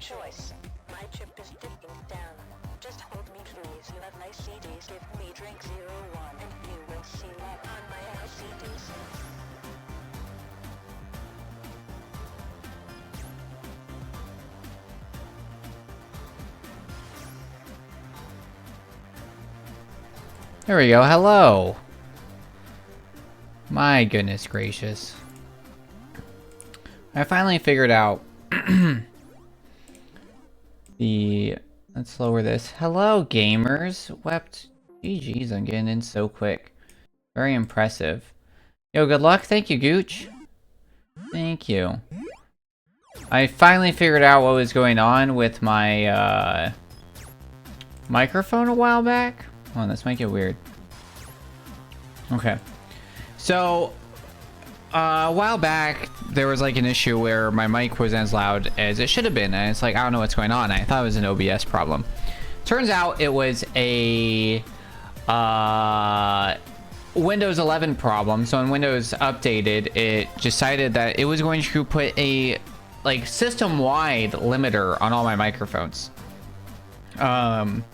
choice. My chip is dipping down. Just hold me please. You have nice CDs. Give me drink 01 and you will see love on my LCDs. There we go. Hello. My goodness gracious. I finally figured out let's lower this. Hello, gamers. Wept. GG's, I'm getting in so quick. Very impressive. Yo, good luck. Thank you, Gooch. Thank you. I finally figured out what was going on with my microphone a while back. Oh, this might get weird. Okay. So, a while back, there was like an issue where my mic wasn't as loud as it should have been. And it's like, I don't know what's going on. I thought it was an OBS problem. Turns out it was a Windows 11 problem. So when Windows updated, it decided that it was going to put a like system-wide limiter on all my microphones. And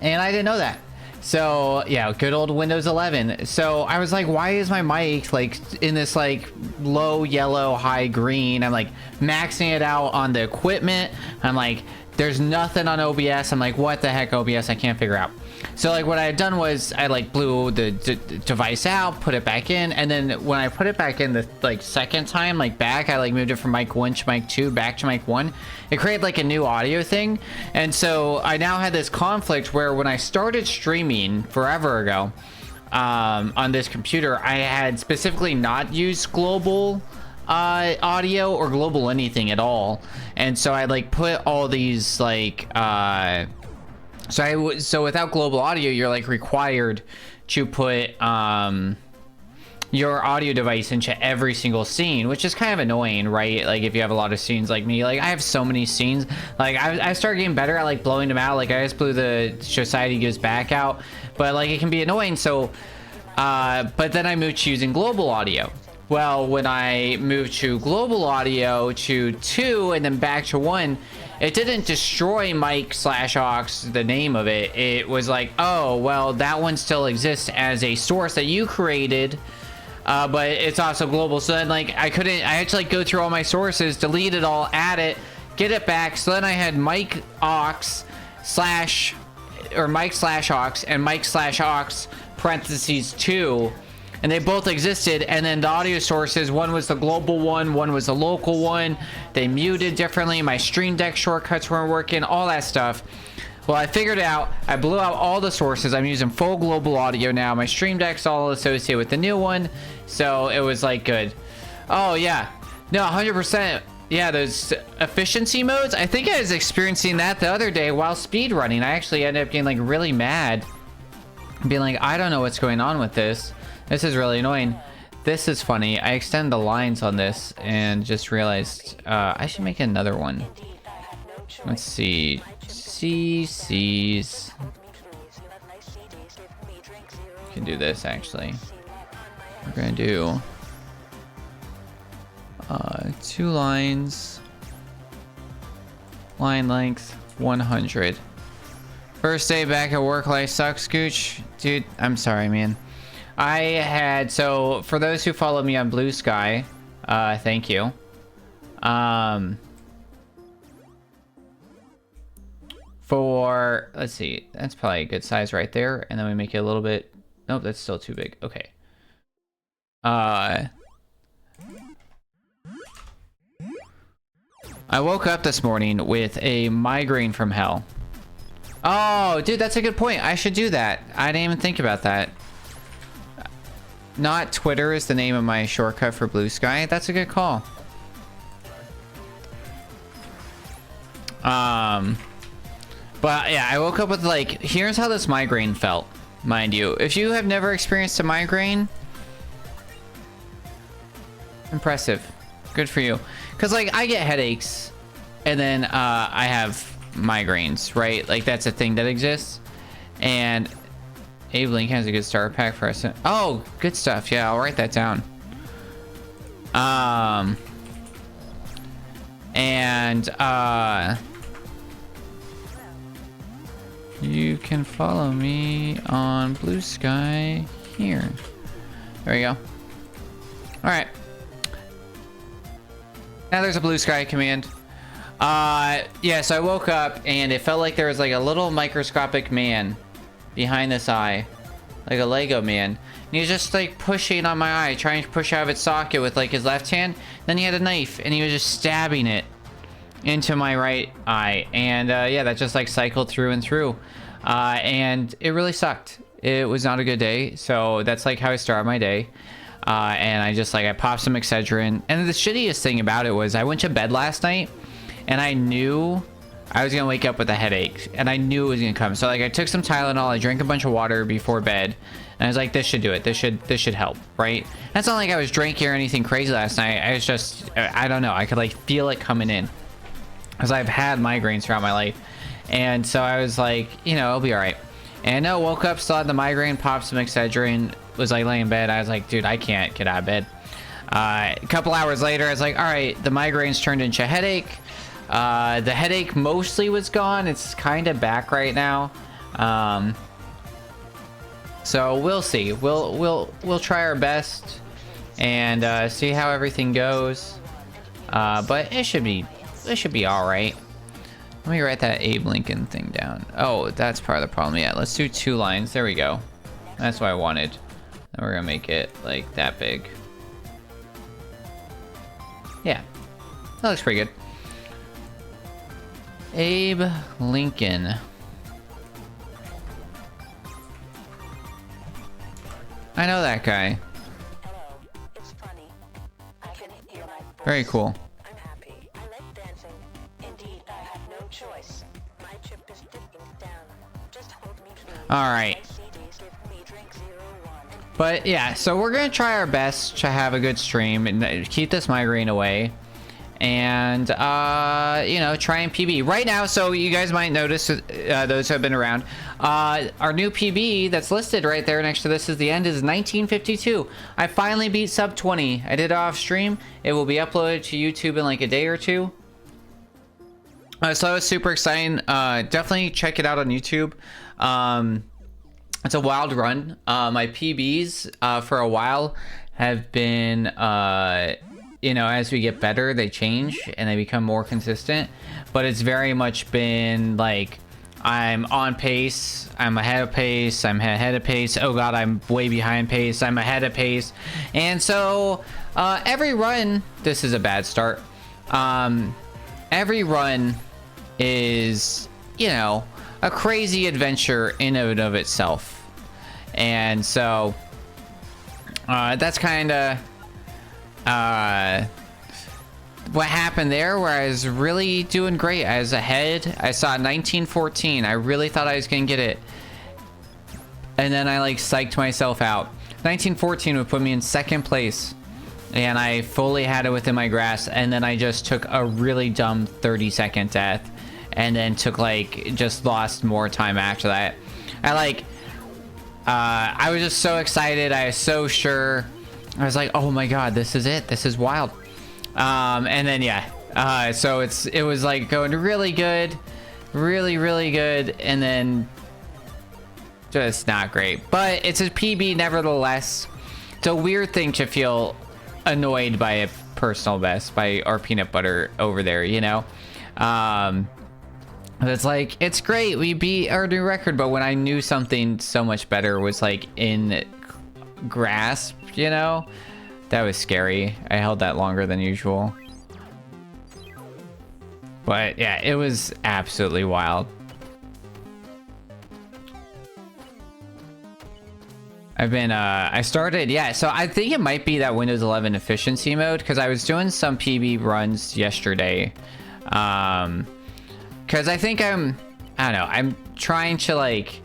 I didn't know that. So yeah, good old Windows 11. So I was like, why is my mic like in this like low yellow, high green? I'm like maxing it out on the equipment. I'm like, there's nothing on OBS. I'm like, what the heck, OBS? I can't figure out. So like what I had done was I like blew the device out, put it back in, and then when I put it back in the like second time, like back, I like moved it from mic 1 to mic 2 back to mic 1. It created like a new audio thing, and so I now had this conflict where when I started streaming forever ago on this computer, I had specifically not used global audio or global anything at all, and so I like put all these like so without global audio, you're like required to put your audio device into every single scene, which is kind of annoying, right? Like if you have a lot of scenes like me, like I have so many scenes, like I started getting better at like blowing them out. Like I just blew the Society Gives Back out, but like it can be annoying. So but then I moved to using global audio. Well, when I moved to global audio to 2 and then back to 1, it didn't destroy mic/aux, the name of it. It was like, oh, well, that one still exists as a source that you created, but it's also global. So then, like, I had to, like, go through all my sources, delete it all, add it, get it back. So then I had mic/aux and mic/aux parentheses 2. And they both existed, and then the audio sources, one was the global one was the local one. They muted differently. My Stream Deck shortcuts weren't working, all that stuff. Well, I figured it out. I blew out all the sources. I'm using full global audio now. My Stream Deck's all associated with the new one, so it was like good. Oh yeah, no, 100%. Yeah, those efficiency modes. I think I was experiencing that the other day while speed running. I actually ended up getting like really mad, being like, I don't know what's going on with this. This is really annoying. This is funny. I extend the lines on this and just realized I should make another one. Let's see. CC's. Can do this actually. We're gonna do 2 lines. Line length 100. First day back at work, life sucks, Scooch. Dude, I'm sorry, man. I had, so for those who follow me on Blue Sky, thank you. For, let's see, that's probably a good size right there. And then we make it a little bit, nope, that's still too big. Okay. I woke up this morning with a migraine from hell. Oh, dude, that's a good point. I should do that. I didn't even think about that. Not Twitter is the name of my shortcut for Blue Sky. That's a good call. But yeah, I woke up with like, here's how this migraine felt, mind you. If you have never experienced a migraine, impressive. Good for you. Because like I get headaches and then I have migraines, right? Like that's a thing that exists. And Abe Link has a good starter pack for us. Oh, good stuff. Yeah, I'll write that down. You can follow me on Blue Sky here. There we go. Alright. Now there's a Blue Sky command. Yeah, so I woke up and it felt like there was like a little microscopic man behind this eye. Like a Lego man. And he was just like pushing on my eye, trying to push out of its socket with like his left hand. Then he had a knife and he was just stabbing it into my right eye. And yeah, that just like cycled through and through. And it really sucked. It was not a good day. So that's like how I started my day. And I popped some Excedrin. And the shittiest thing about it was I went to bed last night and I knew I was gonna wake up with a headache, and I knew it was gonna come. So like I took some Tylenol, I drank a bunch of water before bed, and I was like, this should do it. This should help, right? That's not like I was drinking or anything crazy last night. I was just, I don't know, I could like feel it coming in, because I've had migraines throughout my life. And so I was like, you know, it'll be all right. And no, woke up, still had the migraine, popped some Excedrin, was like laying in bed. I was like, dude, I can't get out of bed. A couple hours later, I was like, all right, the migraines turned into a headache. The headache mostly was gone. It's kind of back right now. So we'll see. We'll try our best and see how everything goes. But it should be all right. Let me write that Abe Lincoln thing down. Oh, that's part of the problem. Yeah, let's do 2 lines. There we go. That's what I wanted. Then we're gonna make it like that big. Yeah, that looks pretty good. Abe Lincoln. I know that guy. Hello, it's funny. I can hear my voice. Very cool. I'm happy. I like dancing. Indeed, I have no choice. My chip is dipping down. Just hold me please. All right. CDs give me drink 01. But yeah, so we're gonna try our best to have a good stream and keep this migraine away. And you know, try and PB right now. So you guys might notice, those who have been around, our new PB that's listed right there next to this is the end is 1952. I finally beat sub 20. I did it off stream. It will be uploaded to YouTube in like a day or two. So it was super exciting. Definitely check it out on YouTube. It's a wild run. My PBs for a while have been you know, as we get better, they change and they become more consistent. But it's very much been like, I'm on pace, I'm ahead of pace, I'm ahead of pace. Oh god, I'm way behind pace, I'm ahead of pace. And so every run, this is a bad start. Every run is, you know, a crazy adventure in and of itself. And so that's kind of what happened there, where I was really doing great. I was ahead. I saw 1914. I really thought I was gonna get it, and then I like psyched myself out. 1914 would put me in 2nd place, and I fully had it within my grasp. And then I just took a really dumb 30-second death, and then took like just lost more time after that. I was just so excited. I was so sure. I was like, oh my god, this is it. This is wild. And then yeah, so it was like going really good, really good, and then just not great. But it's a PB nevertheless. It's a weird thing to feel annoyed by a personal best by our peanut butter over there, you know. It's like, it's great, we beat our new record, but when I knew something so much better was like in grasp, you know, that was scary. I held that longer than usual, but yeah, it was absolutely wild. I've been I started, yeah, so I think it might be that Windows 11 efficiency mode, because I was doing some PB runs yesterday, because I think I don't know, I'm trying to like,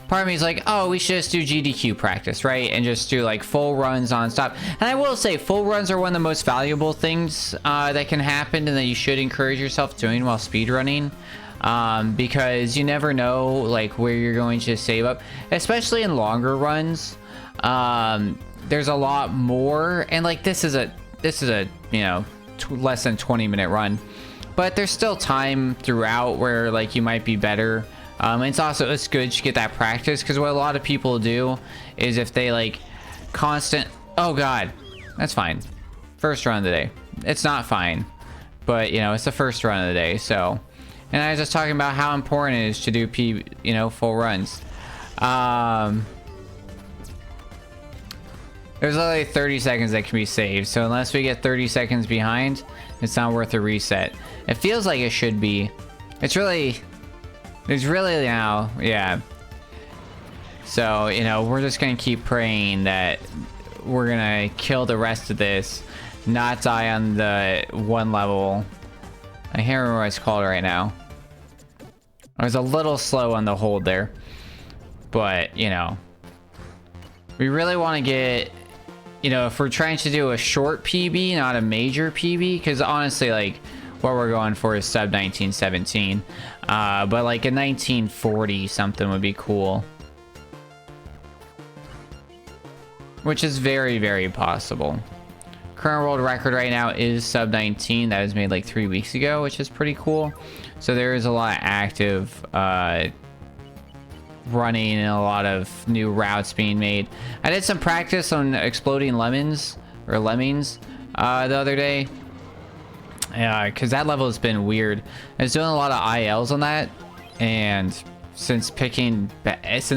part of me is like, oh, we should just do GDQ practice, right? And just do like full runs non-stop. And I will say, full runs are one of the most valuable things that can happen, and that you should encourage yourself doing while speedrunning. Because you never know like where you're going to save up, especially in longer runs. There's a lot more, and like this is a you know, less than 20-minute run, but there's still time throughout where like you might be better It's good to get that practice, because what a lot of people do is if they like oh god, that's fine. First run of the day. It's not fine, but you know, it's the first run of the day. So, and I was just talking about how important it is to do full runs. There's only 30 seconds that can be saved, so unless we get 30 seconds behind, it's not worth a reset. It feels like it should be. It's really now, yeah. So, you know, we're just gonna keep praying that we're gonna kill the rest of this, not die on the one level. I can't remember what it's called right now. I was a little slow on the hold there, but you know, we really want to get, you know, if we're trying to do a short PB, not a major PB, because honestly, like, what we're going for is sub 1917, but like a 1940 something would be cool, which is very, very possible. Current world record right now is sub 19. That was made like 3 weeks ago, which is pretty cool. So there is a lot of active running and a lot of new routes being made. I did some practice on exploding lemmings the other day, because that level has been weird. I was doing a lot of ILs on that, and since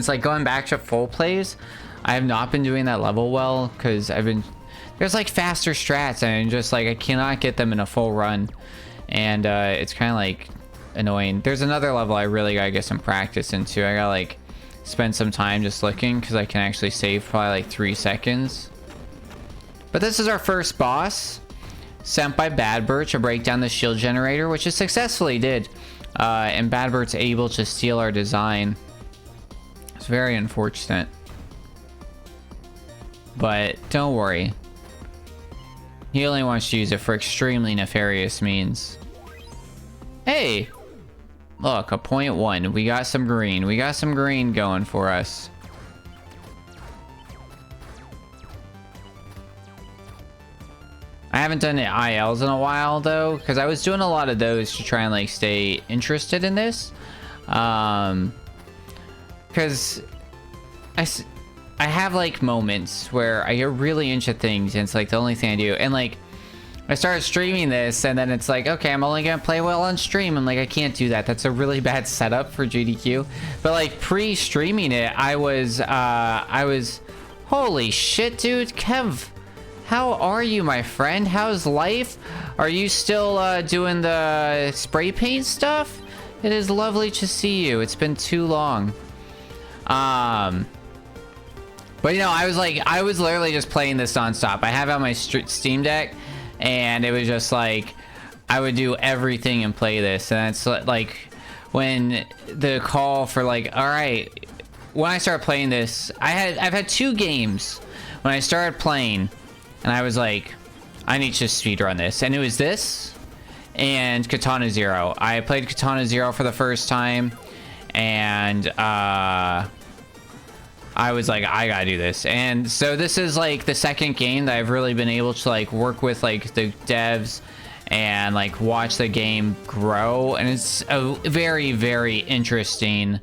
like going back to full plays, I have not been doing that level well, because there's like faster strats and just like I cannot get them in a full run, and it's kind of like annoying. There's another level I really gotta get some practice into. I gotta like spend some time just looking, because I can actually save probably like 3 seconds. But this is our first boss, sent by Badbert to break down the shield generator, which it successfully did, and Badbert's able to steal our design. It's very unfortunate, but don't worry, he only wants to use it for extremely nefarious means. Hey, look, a 0.1. We got some green. We got some green going for us. I haven't done the ILs in a while though, because I was doing a lot of those to try and like stay interested in this. Because I have like moments where I get really into things and it's like the only thing I do. And like I started streaming this and then it's like, okay, I'm only gonna play well on stream. And like, I can't do that. That's a really bad setup for GDQ. But like pre-streaming it, I was, holy shit, dude. Kev, how are you, my friend? How's life? Are you still doing the spray paint stuff? It is lovely to see you. It's been too long. But you know, I was literally just playing this nonstop. I have it on my Steam Deck, and it was just like I would do everything and play this. And it's like when the call for like, all right, when I started playing this, I've had 2 games when I started playing, and I was like, I need to speedrun this, and it was this and Katana Zero. I played Katana Zero for the first time, and I was like, I gotta do this. And so this is like the second game that I've really been able to like work with like the devs and like watch the game grow, and it's a very, very interesting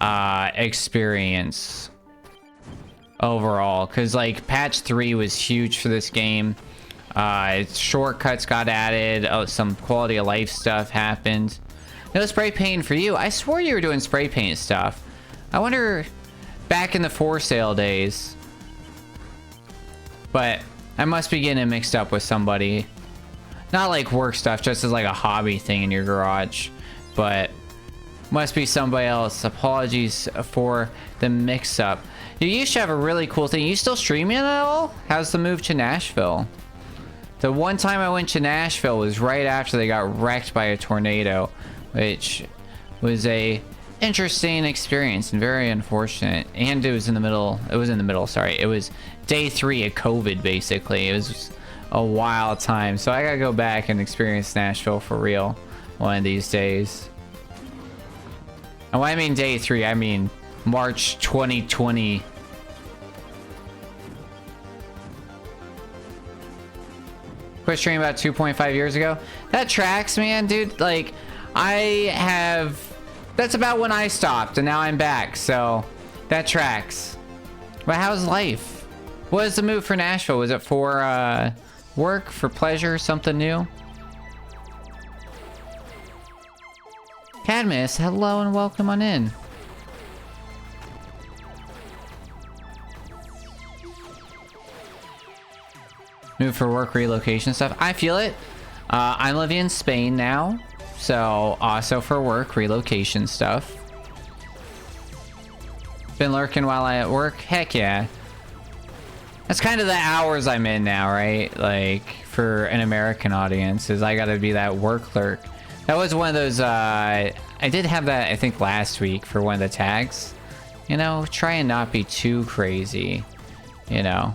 experience overall, because like patch 3 was huge for this game. Shortcuts got added, some quality of life stuff happened. No spray paint for you. I swore you were doing spray paint stuff. I wonder, back in the for sale days, but I must be getting it mixed up with somebody. Not like work stuff, just as like a hobby thing in your garage, but must be somebody else. Apologies for the mix-up. You used to have a really cool thing. You still streaming at all? How's the move to Nashville? The one time I went to Nashville was right after they got wrecked by a tornado, which was a interesting experience and very unfortunate. And it was in the middle, sorry. It was day 3 of COVID, basically. It was a wild time. So I gotta go back and experience Nashville for real one of these days. And when I mean day 3, I mean March 2020. Quit streaming about 2.5 years ago. That tracks, man, dude. Like, I have That's about when I stopped, and now I'm back, so that tracks. But how's life? What was the move for Nashville? Was it for work, for pleasure, something new? Cadmus, hello and welcome on in. Move for work, relocation stuff. I feel it. I'm living in Spain now, so also for work, relocation stuff. Been lurking while I at work? Heck yeah. That's kind of the hours I'm in now, right? Like, for an American audience, is I gotta be that work lurk. That was one of those, I did have that, I think, last week for one of the tags. You know, try and not be too crazy, you know.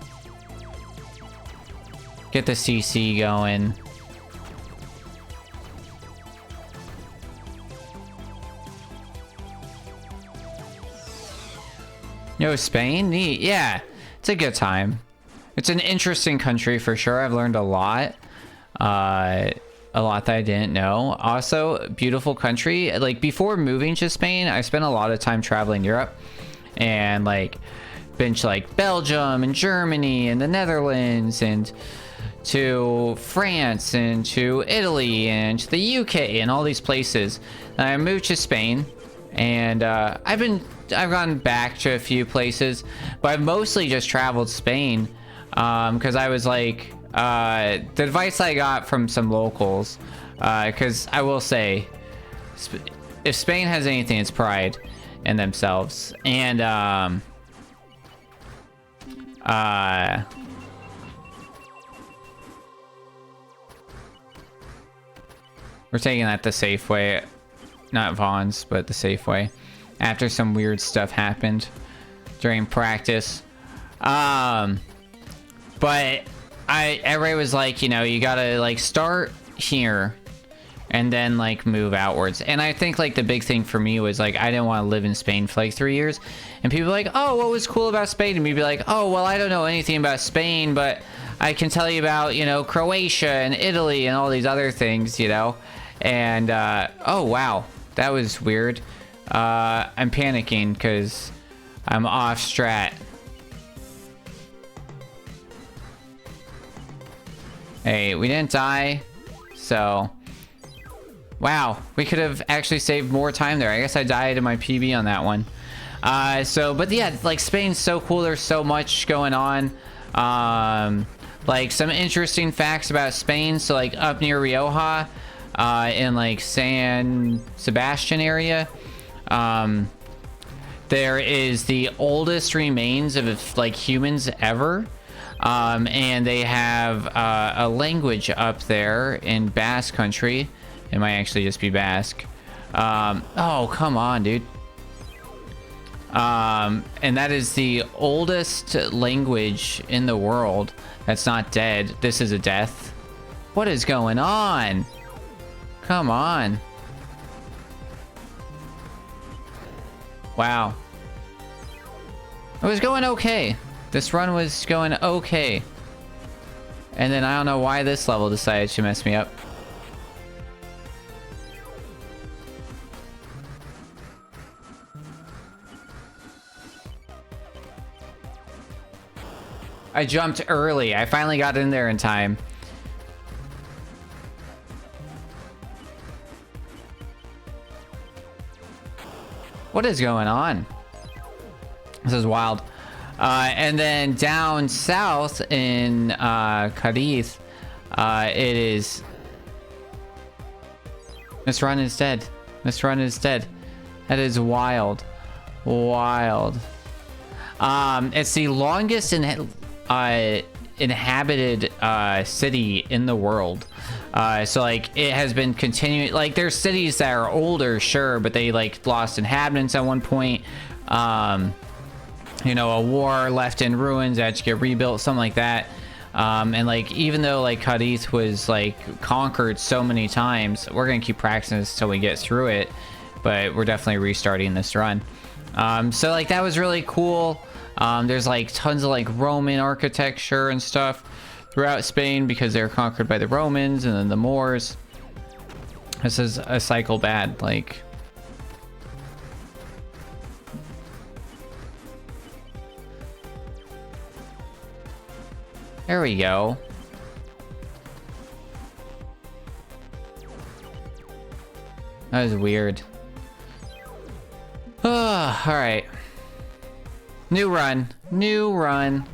Get the CC going. Yo, Spain? Neat. Yeah, it's a good time. It's an interesting country for sure. I've learned a lot. A lot that I didn't know. Also, beautiful country. Like, before moving to Spain, I spent a lot of time traveling Europe. And, like, been to, like, Belgium and Germany and the Netherlands and to France and to Italy and to the UK and all these places. And I moved to Spain. And I've gone back to a few places. But I've mostly just traveled Spain. Because I was like... the advice I got from some locals, because I will say, if Spain has anything, it's pride in themselves. And, we're taking that the safe way, not Vaughn's, but the safe way, after some weird stuff happened during practice. But everybody was like, you know, you gotta like start here and then like move outwards. And I think like the big thing for me was like, I didn't want to live in Spain for like 3 years. And people were like, oh, what was cool about Spain? And me be like, oh, well, I don't know anything about Spain, but I can tell you about, you know, Croatia and Italy and all these other things, you know? And, oh, wow, that was weird. I'm panicking because I'm off strat. Hey, we didn't die, so... Wow, we could have actually saved more time there. I guess I died in my PB on that one. But yeah, like, Spain's so cool. There's so much going on. Like, some interesting facts about Spain. So, like, up near Rioja, in, like, San Sebastian area, there is the oldest remains of, like, humans ever. And they have a language up there in Basque country. It might actually just be Basque. Oh, come on, dude. And that is the oldest language in the world that's not dead. This is a death. What is going on? Come on. Wow. It was going okay. This run was going okay. And then I don't know why this level decided to mess me up. I jumped early. I finally got in there in time. What is going on? This is wild. And then down south in Cadiz, it is... This run is dead. This run is dead. That is wild. Wild. It's the longest inhabited city in the world. So like it has been continuing. Like there's cities that are older, sure, but they like lost inhabitants at one point. You know, a war left in ruins, had to get rebuilt, something like that. And like even though like Cadiz was like conquered so many times, we're gonna keep practicing this till we get through it. But we're definitely restarting this run. So like that was really cool. There's like tons of like Roman architecture and stuff throughout Spain because they were conquered by the Romans and then the Moors. This is a cycle bad. Like There we go. That was weird. Oh, alright. New run. New run.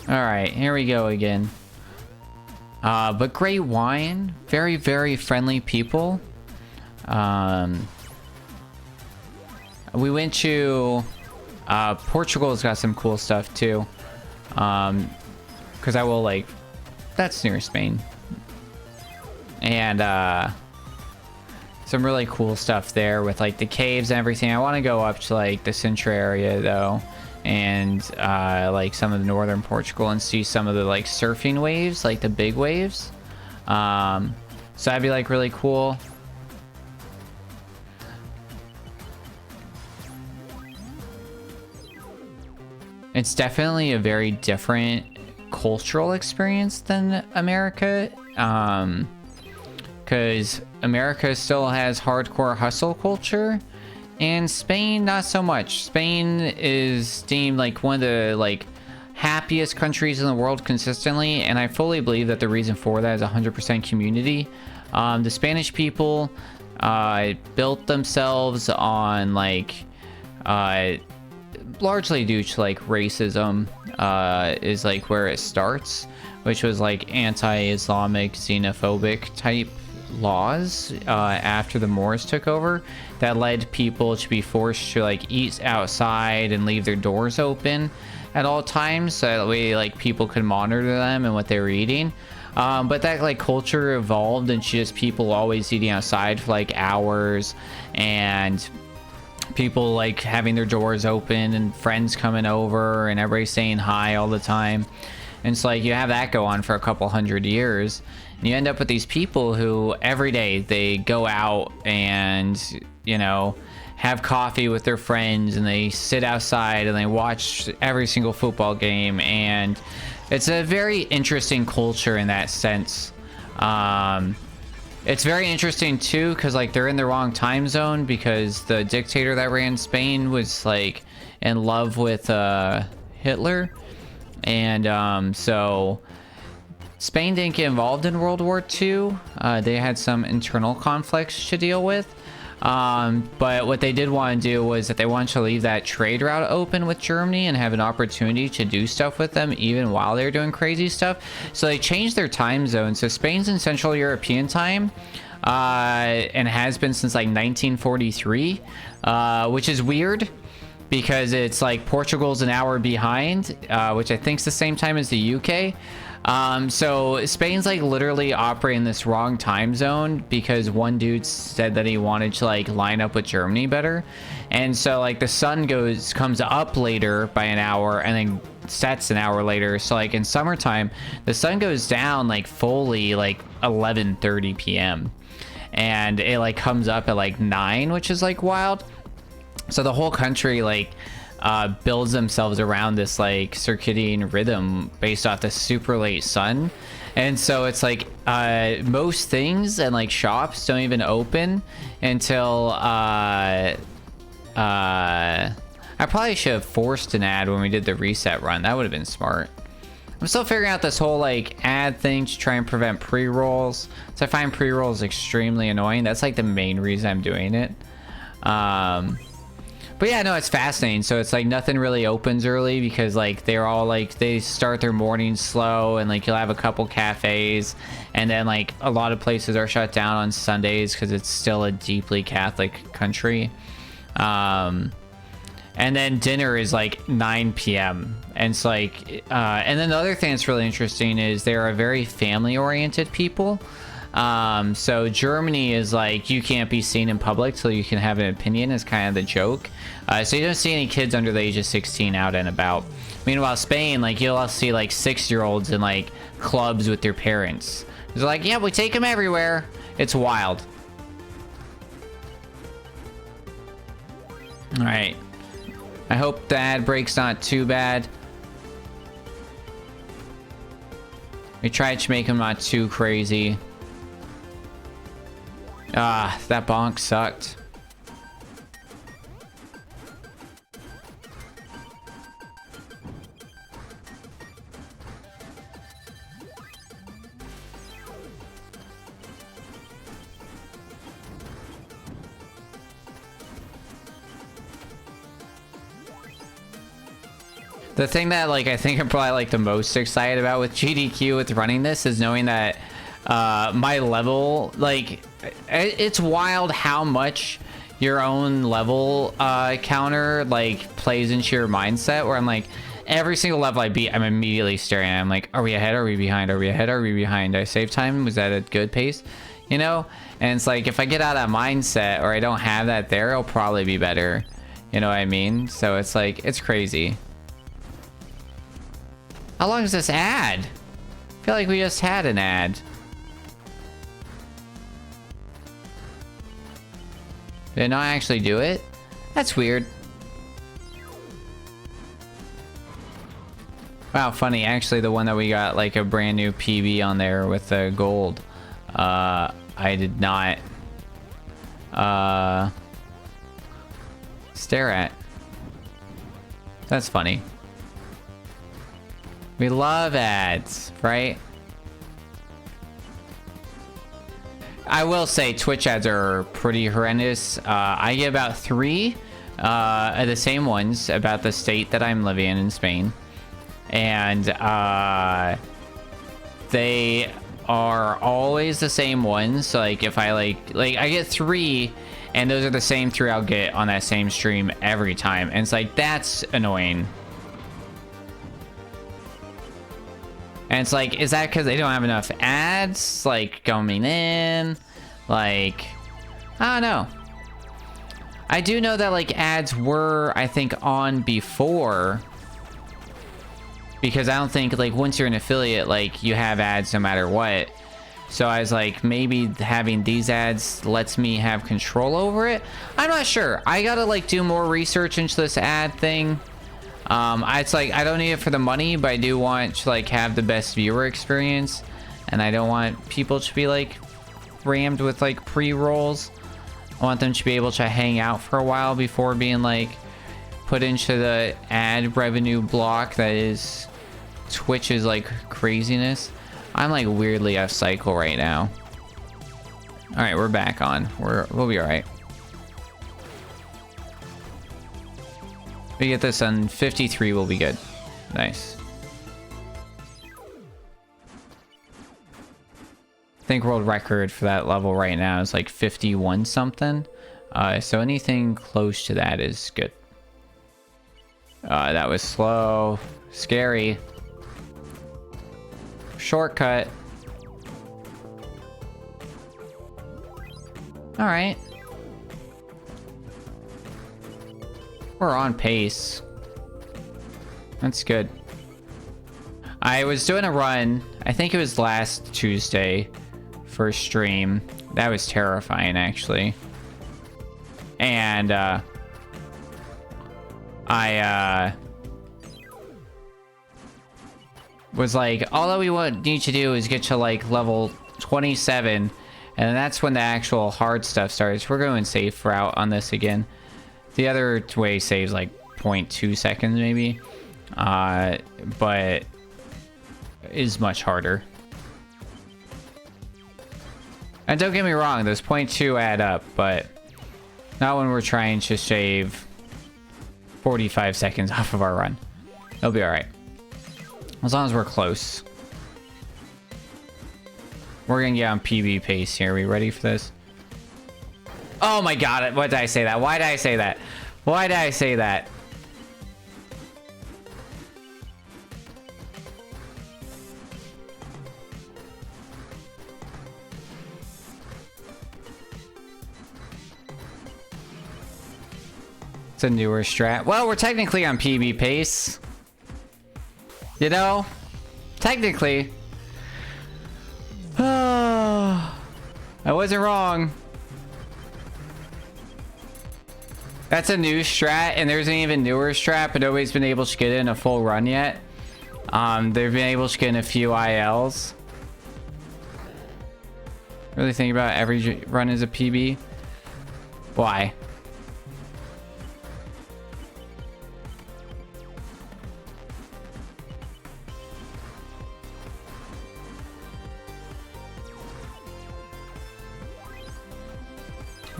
Alright, here we go again. But great wine. Very, very friendly people. We went to... Portugal's got some cool stuff too. Because I will like... That's near Spain. And, some really cool stuff there with like the caves and everything. I want to go up to like the Sintra area though, and like some of the northern Portugal and see some of the like surfing waves, like the big waves. So that'd be like really cool. It's definitely a very different cultural experience than America. Because America still has hardcore hustle culture, and Spain not so much. Spain is deemed like one of the like happiest countries in the world consistently, and I fully believe that the reason for that is 100% community. The Spanish people built themselves on like largely due to like racism is like where it starts, which was like anti-Islamic, xenophobic type laws after the Moors took over that led people to be forced to like eat outside and leave their doors open at all times so that way like people could monitor them and what they were eating. But that like culture evolved and just people always eating outside for like hours, and people like having their doors open and friends coming over and everybody saying hi all the time. And it's like you have that go on for a couple hundred years, and you end up with these people who every day they go out and, you know, have coffee with their friends, and they sit outside and they watch every single football game. And it's a very interesting culture in that sense. It's very interesting too because like they're in the wrong time zone, because the dictator that ran Spain was like in love with Hitler. And so Spain didn't get involved in World War II. They had some internal conflicts to deal with. But what they did want to do was that they wanted to leave that trade route open with Germany and have an opportunity to do stuff with them even while they're doing crazy stuff. So they changed their time zone. So Spain's in Central European time, and has been since like 1943, which is weird because it's like Portugal's an hour behind, which I think is the same time as the UK. So Spain's like literally operating this wrong time zone because one dude said that he wanted to like line up with Germany better. And so like the sun comes up later by an hour and then sets an hour later. So like in summertime, the sun goes down like fully like 11:30 p.m. and it like comes up at like 9, which is like wild. So the whole country like builds themselves around this like circadian rhythm based off the super late sun. And so it's like most things and like shops don't even open until I probably should have forced an ad when we did the reset run. That would have been smart. I'm still figuring out this whole like ad thing to try and prevent pre-rolls. So I find pre-rolls extremely annoying. That's like the main reason I'm doing it. But yeah, no, it's fascinating. So it's like nothing really opens early because like they're all like they start their mornings slow, and like you'll have a couple cafes, and then like a lot of places are shut down on Sundays because it's still a deeply Catholic country. And then dinner is like 9 p.m. and it's like and then the other thing that's really interesting is they're a very family oriented people. So Germany is like, you can't be seen in public till you can have an opinion, is kind of the joke. So you don't see any kids under the age of 16 out and about. Meanwhile, Spain, like you'll see like 6-year-olds in like clubs with their parents. They're like, yeah, we take them everywhere. It's wild. All right. I hope the ad break's not too bad. We tried to make them not too crazy. Ah, that bonk sucked. The thing that like I think I'm probably like the most excited about with GDQ with running this is knowing that my level, like it's wild how much your own level counter like plays into your mindset, where I'm like every single level I beat, I'm immediately staring at it. I'm like, are we ahead? Are we behind? Are we ahead? Are we behind? Did I save time? Was that a good pace? You know? And it's like if I get out of that mindset or I don't have that there, it'll probably be better. You know what I mean? So it's like, it's crazy. How long is this ad? I feel like we just had an ad. Did it not actually do it? That's weird. Wow, funny. Actually, the one that we got like a brand new PB on there with the gold. I did not stare at. That's funny. We love ads, right? I will say Twitch ads are pretty horrendous. I get about 3 of the same ones about the state that I'm living in Spain. And they are always the same ones. So like if I like I get 3 and those are the same 3 I'll get on that same stream every time. And it's like, that's annoying. And it's like, is that because they don't have enough ads like coming in? Like, I don't know. I do know that like ads were, I think, on before, because I don't think like once you're an affiliate, like you have ads no matter what. So I was like, maybe having these ads lets me have control over it. I'm not sure. I gotta like do more research into this ad thing. It's like I don't need it for the money, but I do want to like have the best viewer experience, and I don't want people to be like rammed with like pre-rolls. I want them to be able to hang out for a while before being like put into the ad revenue block that is Twitch's like craziness. I'm like weirdly off cycle right now. All right, we're back on. We'll be all right. We get this on 53, we'll be good. Nice. I think world record for that level right now is like 51 something. So anything close to that is good. That was slow. Scary. Shortcut. All right. We're on pace. That's good. I was doing a run, I think it was last Tuesday, for stream. That was terrifying, actually. And I was like, all that we need to do is get to like level 27, and that's when the actual hard stuff starts. We're going safe route on this again. The other way saves like 0.2 seconds maybe, but is much harder. And don't get me wrong, those 0.2 add up, but not when we're trying to shave 45 seconds off of our run. It'll be all right. As long as we're close. We're gonna get on PB pace here. Are we ready for this? Oh my god, what did I say that? Why did I say that? Why did I say that? It's a newer strat. Well, we're technically on PB pace. You know? Technically. I wasn't wrong. That's a new strat, and there's an even newer strat, but nobody's been able to get in a full run yet. They've been able to get in a few ILs. Really think about every run as a PB? Why?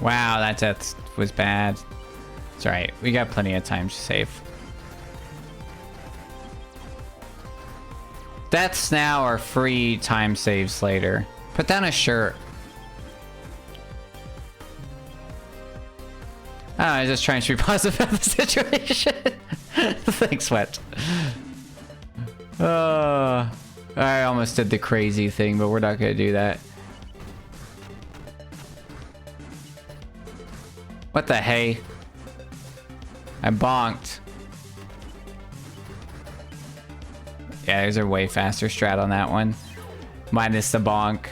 Wow, that death was bad. It's alright. We got plenty of time to save. Deaths now are free time saves later. Put down a shirt. Oh, I was just trying to be positive about the situation. Thanks, Sweat. I almost did the crazy thing, but we're not gonna do that. What the hey? I bonked. Yeah, there's a way faster strat on that one. Minus the bonk.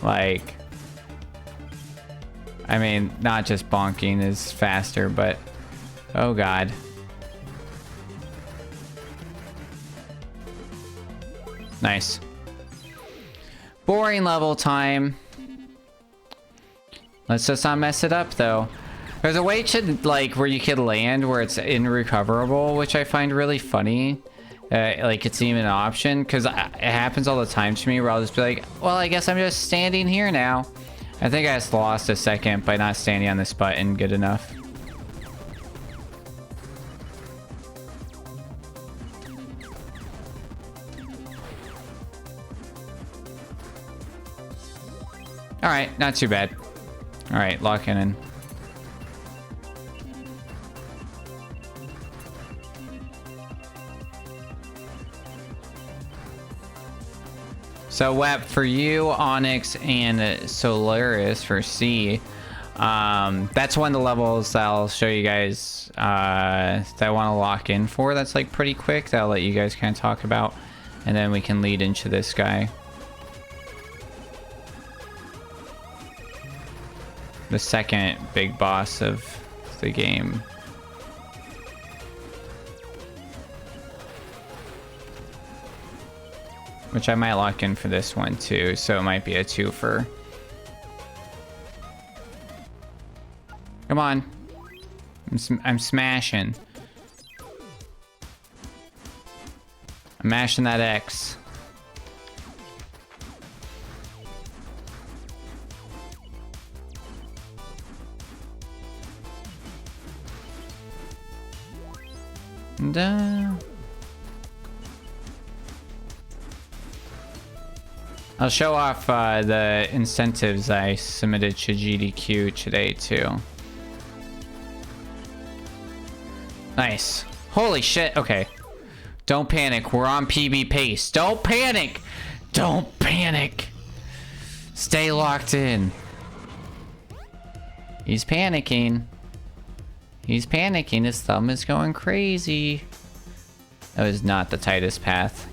Like... I mean, not just bonking is faster, but... Oh god. Nice. Boring level time. Let's just not mess it up, though. There's a way to, like, where you could land where it's irrecoverable, which I find really funny. Like, it's even an option, because it happens all the time to me, where I'll just be like, well, I guess I'm just standing here now. I think I just lost a second by not standing on this button good enough. Alright, not too bad. Alright, locking in. So WEP for you, Onyx, and Solaris for C. That's one of the levels that I'll show you guys that I want to lock in for. That's like pretty quick. That I'll let you guys kind of talk about. And then we can lead into this guy. The second big boss of the game. Which I might lock in for this one too, so it might be a twofer. Come on. I'm smashing. I'm mashing that X. And, I'll show off the incentives I submitted to GDQ today too. Nice. Holy shit. Okay. Don't panic. We're on PB pace. Don't panic. Don't panic. Stay locked in. He's panicking. He's panicking. His thumb is going crazy. That was not the tightest path.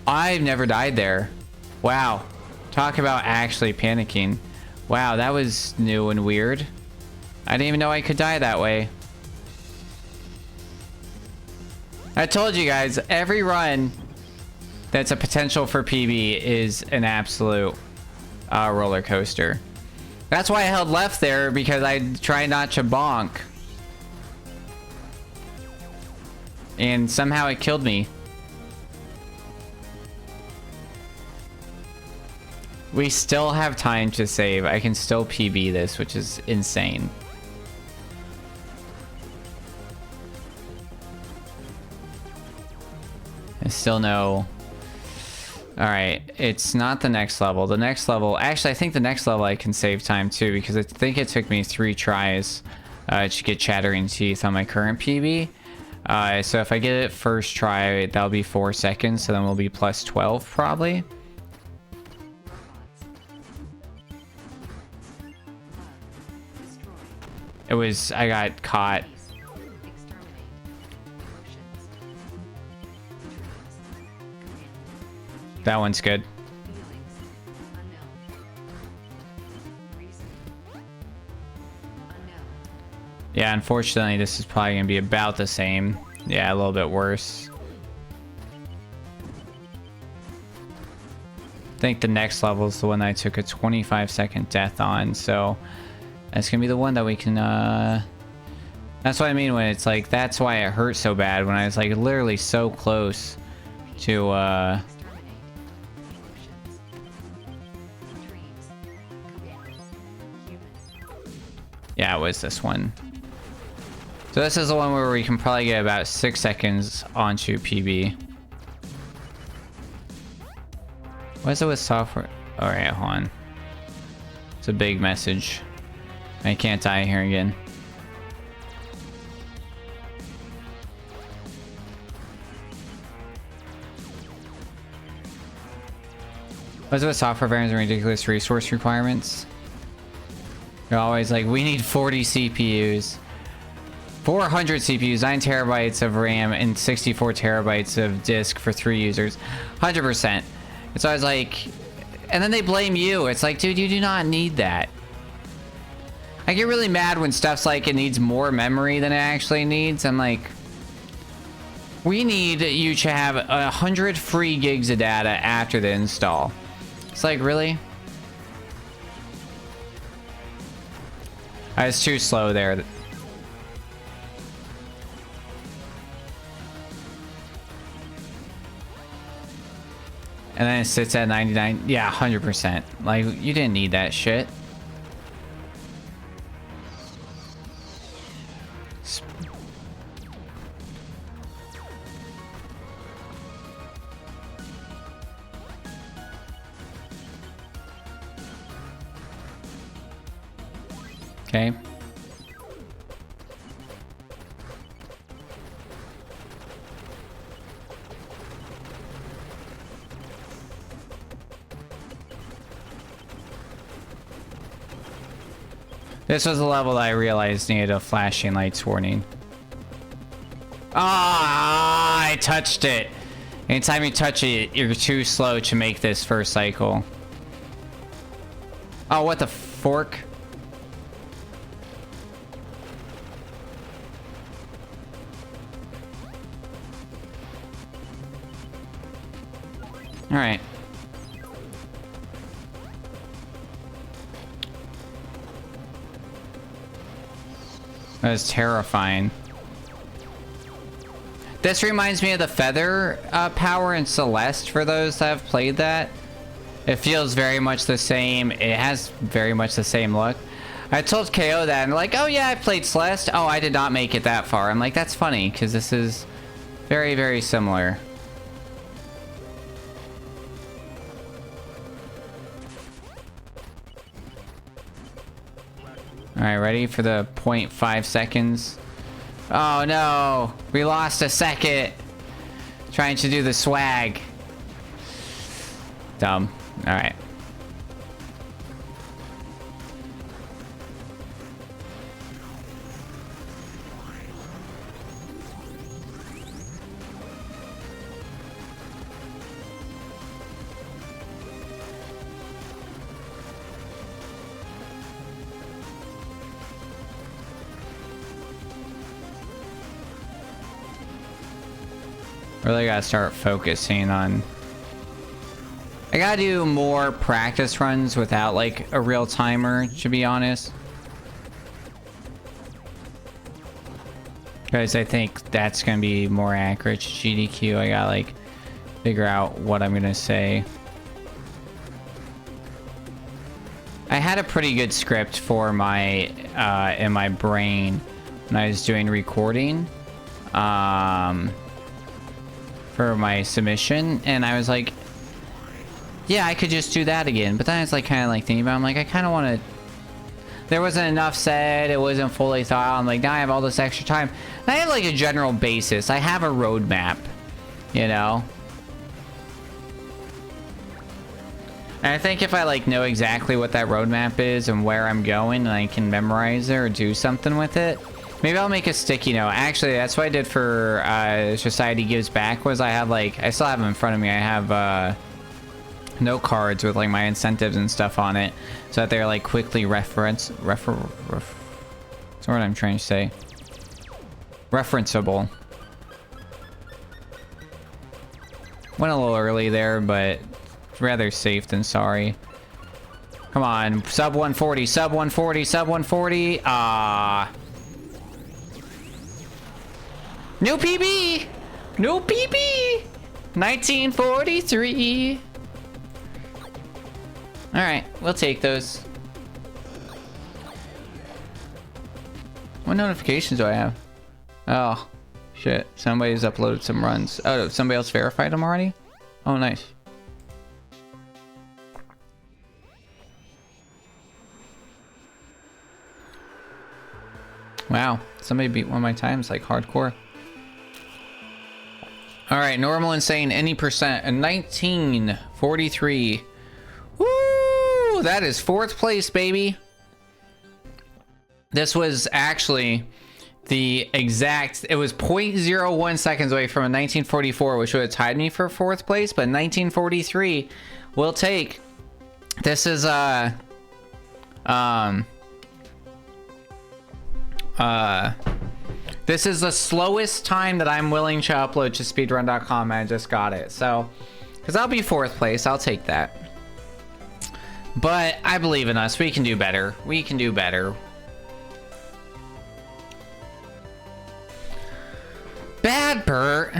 I've never died there. Wow. Talk about actually panicking. Wow, that was new and weird. I didn't even know I could die that way. I told you guys, every run that's a potential for PB is an absolute roller coaster. That's why I held left there, because I tried not to bonk. And somehow it killed me. We still have time to save. I can still PB this, which is insane. I still know. Alright, it's not the next level. The next level... Actually, I think the next level I can save time too, because I think it took me 3 tries to get Chattering Teeth on my current PB. So if I get it first try, that'll be 4 seconds, so then we'll be plus 12 probably. It was... I got caught. That one's good. Yeah, unfortunately, this is probably going to be about the same. Yeah, a little bit worse. I think the next level is the one that I took a 25-second death on, so that's going to be the one that we can... That's what I mean when it's like, that's why it hurt so bad, when I was like literally so close to... Yeah, it was this one. So this is the one where we can probably get about 6 seconds onto PB. What is it with software? Alright, hold on. It's a big message. I can't die here again. What's it with software variants and ridiculous resource requirements? They're always like, we need 40 CPUs. 400 CPUs, 9 terabytes of RAM, and 64 terabytes of disk for 3 users. 100%. It's always like... And then they blame you. It's like, dude, you do not need that. I get really mad when stuff's like it needs more memory than it actually needs. I'm like... We need you to have 100 free gigs of data after the install. It's like, really? I was too slow there. And then it sits at 99. Yeah, 100%. Like, you didn't need that shit. Okay. This was the level that I realized needed a flashing lights warning. Ah, I touched it. Anytime you touch it, you're too slow to make this first cycle. Oh, what the fork? All right. That was terrifying. This reminds me of the feather power in Celeste for those that have played that. It feels very much the same. It has very much the same look. I told KO that and like, oh yeah, I played Celeste. Oh, I did not make it that far. I'm like, that's funny because this is very, very similar. Alright, ready for the 0.5 seconds. Oh no! We lost a second! Trying to do the swag. Dumb. Alright. Really gotta start focusing on... I gotta do more practice runs without like a real timer, to be honest. Because I think that's gonna be more accurate to GDQ. I gotta like figure out what I'm gonna say. I had a pretty good script for my in my brain when I was doing recording. For my submission, and I was like, yeah, I could just do that again. But then I was like kind of like thinking about it. I'm like, I kind of want to... There wasn't enough said, it wasn't fully thought out. I'm like, now I have all this extra time. And I have like a general basis. I have a roadmap, you know? And I think if I like know exactly what that roadmap is and where I'm going and I can memorize it or do something with it, maybe I'll make a sticky note. Actually, that's what I did for Society Gives Back, was I have like, I still have them in front of me. I have note cards with like my incentives and stuff on it, so that they're like quickly what's the word I'm trying to say? Referenceable. Went a little early there, but rather safe than sorry. Come on, sub 140, sub 140, sub 140. Ah. No PB! No PB! 1943! Alright, we'll take those. What notifications do I have? Oh, shit. Somebody's uploaded some runs. Oh, somebody else verified them already? Oh, nice. Wow. Somebody beat one of my times, like, hardcore. Alright, normal insane, any percent. A 1943. Woo! That is 4th place, baby. This was actually the exact... It was 0.01 seconds away from a 1944, which would have tied me for 4th place, but 1943 will take... This is, this is the slowest time that I'm willing to upload to speedrun.com, and I just got it. So, because I'll be 4th place, I'll take that. But I believe in us. We can do better. We can do better. Bad Bert.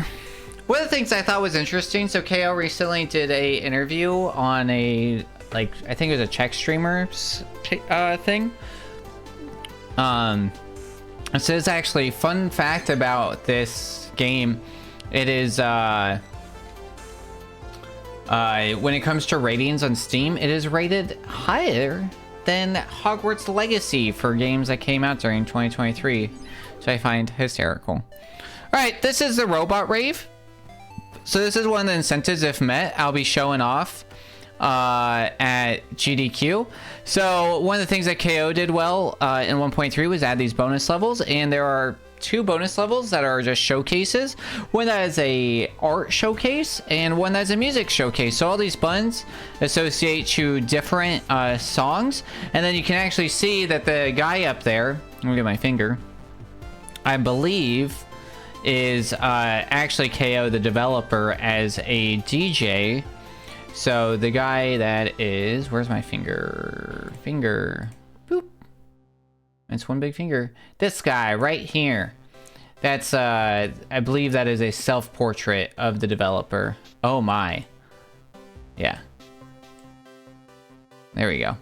One of the things I thought was interesting, so KO recently did a interview on a, like, I think it was a Czech streamers thing. It says actually, fun fact about this game, it is, when it comes to ratings on Steam, it is rated higher than Hogwarts Legacy for games that came out during 2023, which I find hysterical. Alright, this is the Robot Rave. So this is one of the incentives, if met, I'll be showing off at GDQ. So one of the things that KO did well in 1.3 was add these bonus levels, and there are 2 bonus levels that are just showcases. One that is a art showcase and one that's a music showcase. So all these buttons associate to different songs, and then you can actually see that the guy up there, look at my finger, I believe is actually KO the developer as a DJ. So the guy that is, where's my finger? Boop. It's one big finger. This guy right here. That's, I believe that is a self-portrait of the developer. Oh my. Yeah. There we go.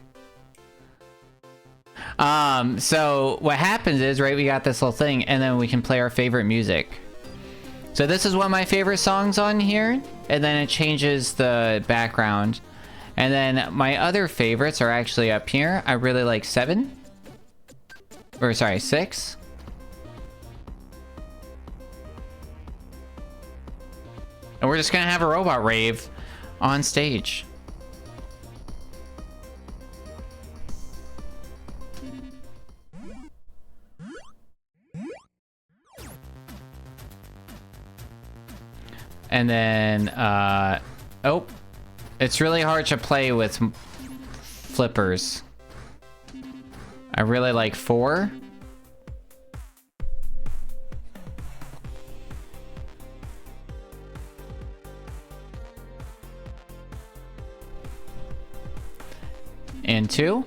So what happens is, right, we got this little thing, and then we can play our favorite music. So this is one of my favorite songs on here, and then it changes the background. And then my other favorites are actually up here. I really like 7. Or sorry, 6. And we're just gonna have a robot rave on stage. And then, oh, it's really hard to play with flippers. I really like 4. And 2.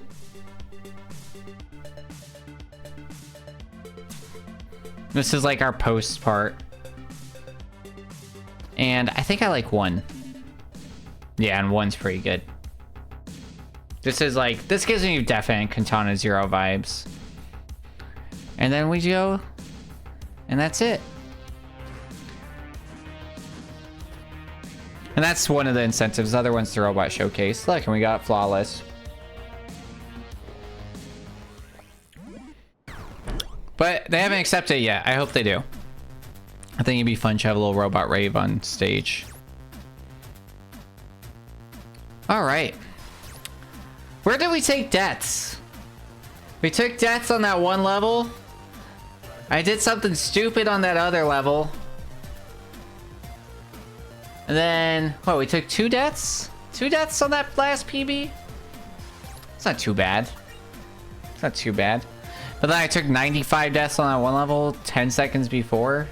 This is like our post part. And I think I like 1. Yeah, and 1's pretty good. This is like, this gives me definite Katana Zero vibes. And then we go, and that's it. And that's one of the incentives. The other one's the Robot Showcase. Look, and we got Flawless. But they haven't accepted it yet. I hope they do. I think it'd be fun to have a little robot rave on stage. All right. Where did we take deaths? We took deaths on that one level. I did something stupid on that other level. And then, what, we took 2 deaths? 2 deaths on that last PB? It's not too bad. It's not too bad. But then I took 95 deaths on that one level 10 seconds before.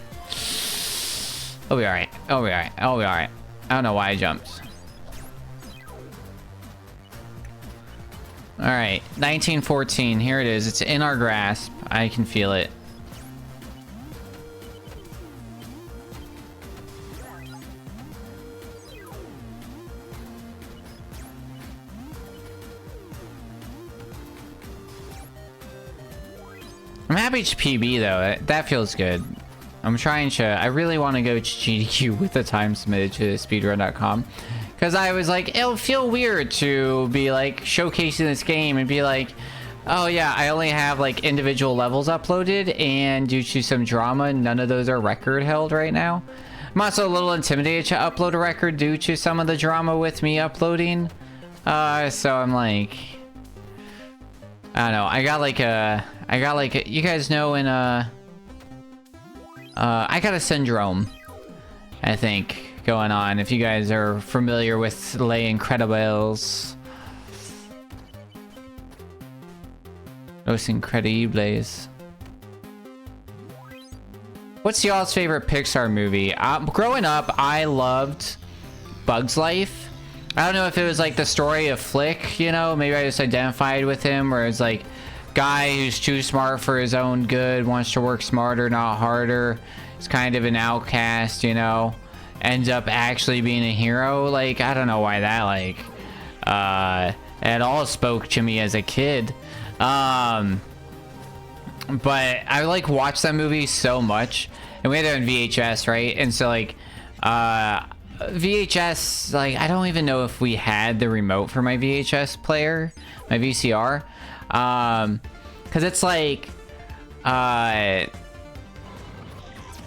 I'll be alright. I'll be alright. I'll be alright. I don't know why I jumped. Alright. 1914. Here it is. It's in our grasp. I can feel it. I'm happy to PB though. That feels good. I'm trying to, I really want to go to GDQ with the time submitted to speedrun.com. Because I was like, it'll feel weird to be like showcasing this game and be like, oh yeah, I only have like individual levels uploaded, and due to some drama, none of those are record held right now. I'm also a little intimidated to upload a record due to some of the drama with me uploading. So I'm like, I don't know. I got like a, you guys know in I got a syndrome, I think, going on. If you guys are familiar with Les Incredibles. Los Incredibles. What's y'all's favorite Pixar movie? Growing up, I loved Bug's Life. I don't know if it was like the story of Flick, you know? Maybe I just identified with him, where it's like, guy who's too smart for his own good, wants to work smarter, not harder. He's kind of an outcast, you know? Ends up actually being a hero. Like, I don't know why that, like, at all spoke to me as a kid. But I like watched that movie so much, and we had it on VHS, right? And so like VHS, like I don't even know if we had the remote for my VHS player, my VCR, because it's like I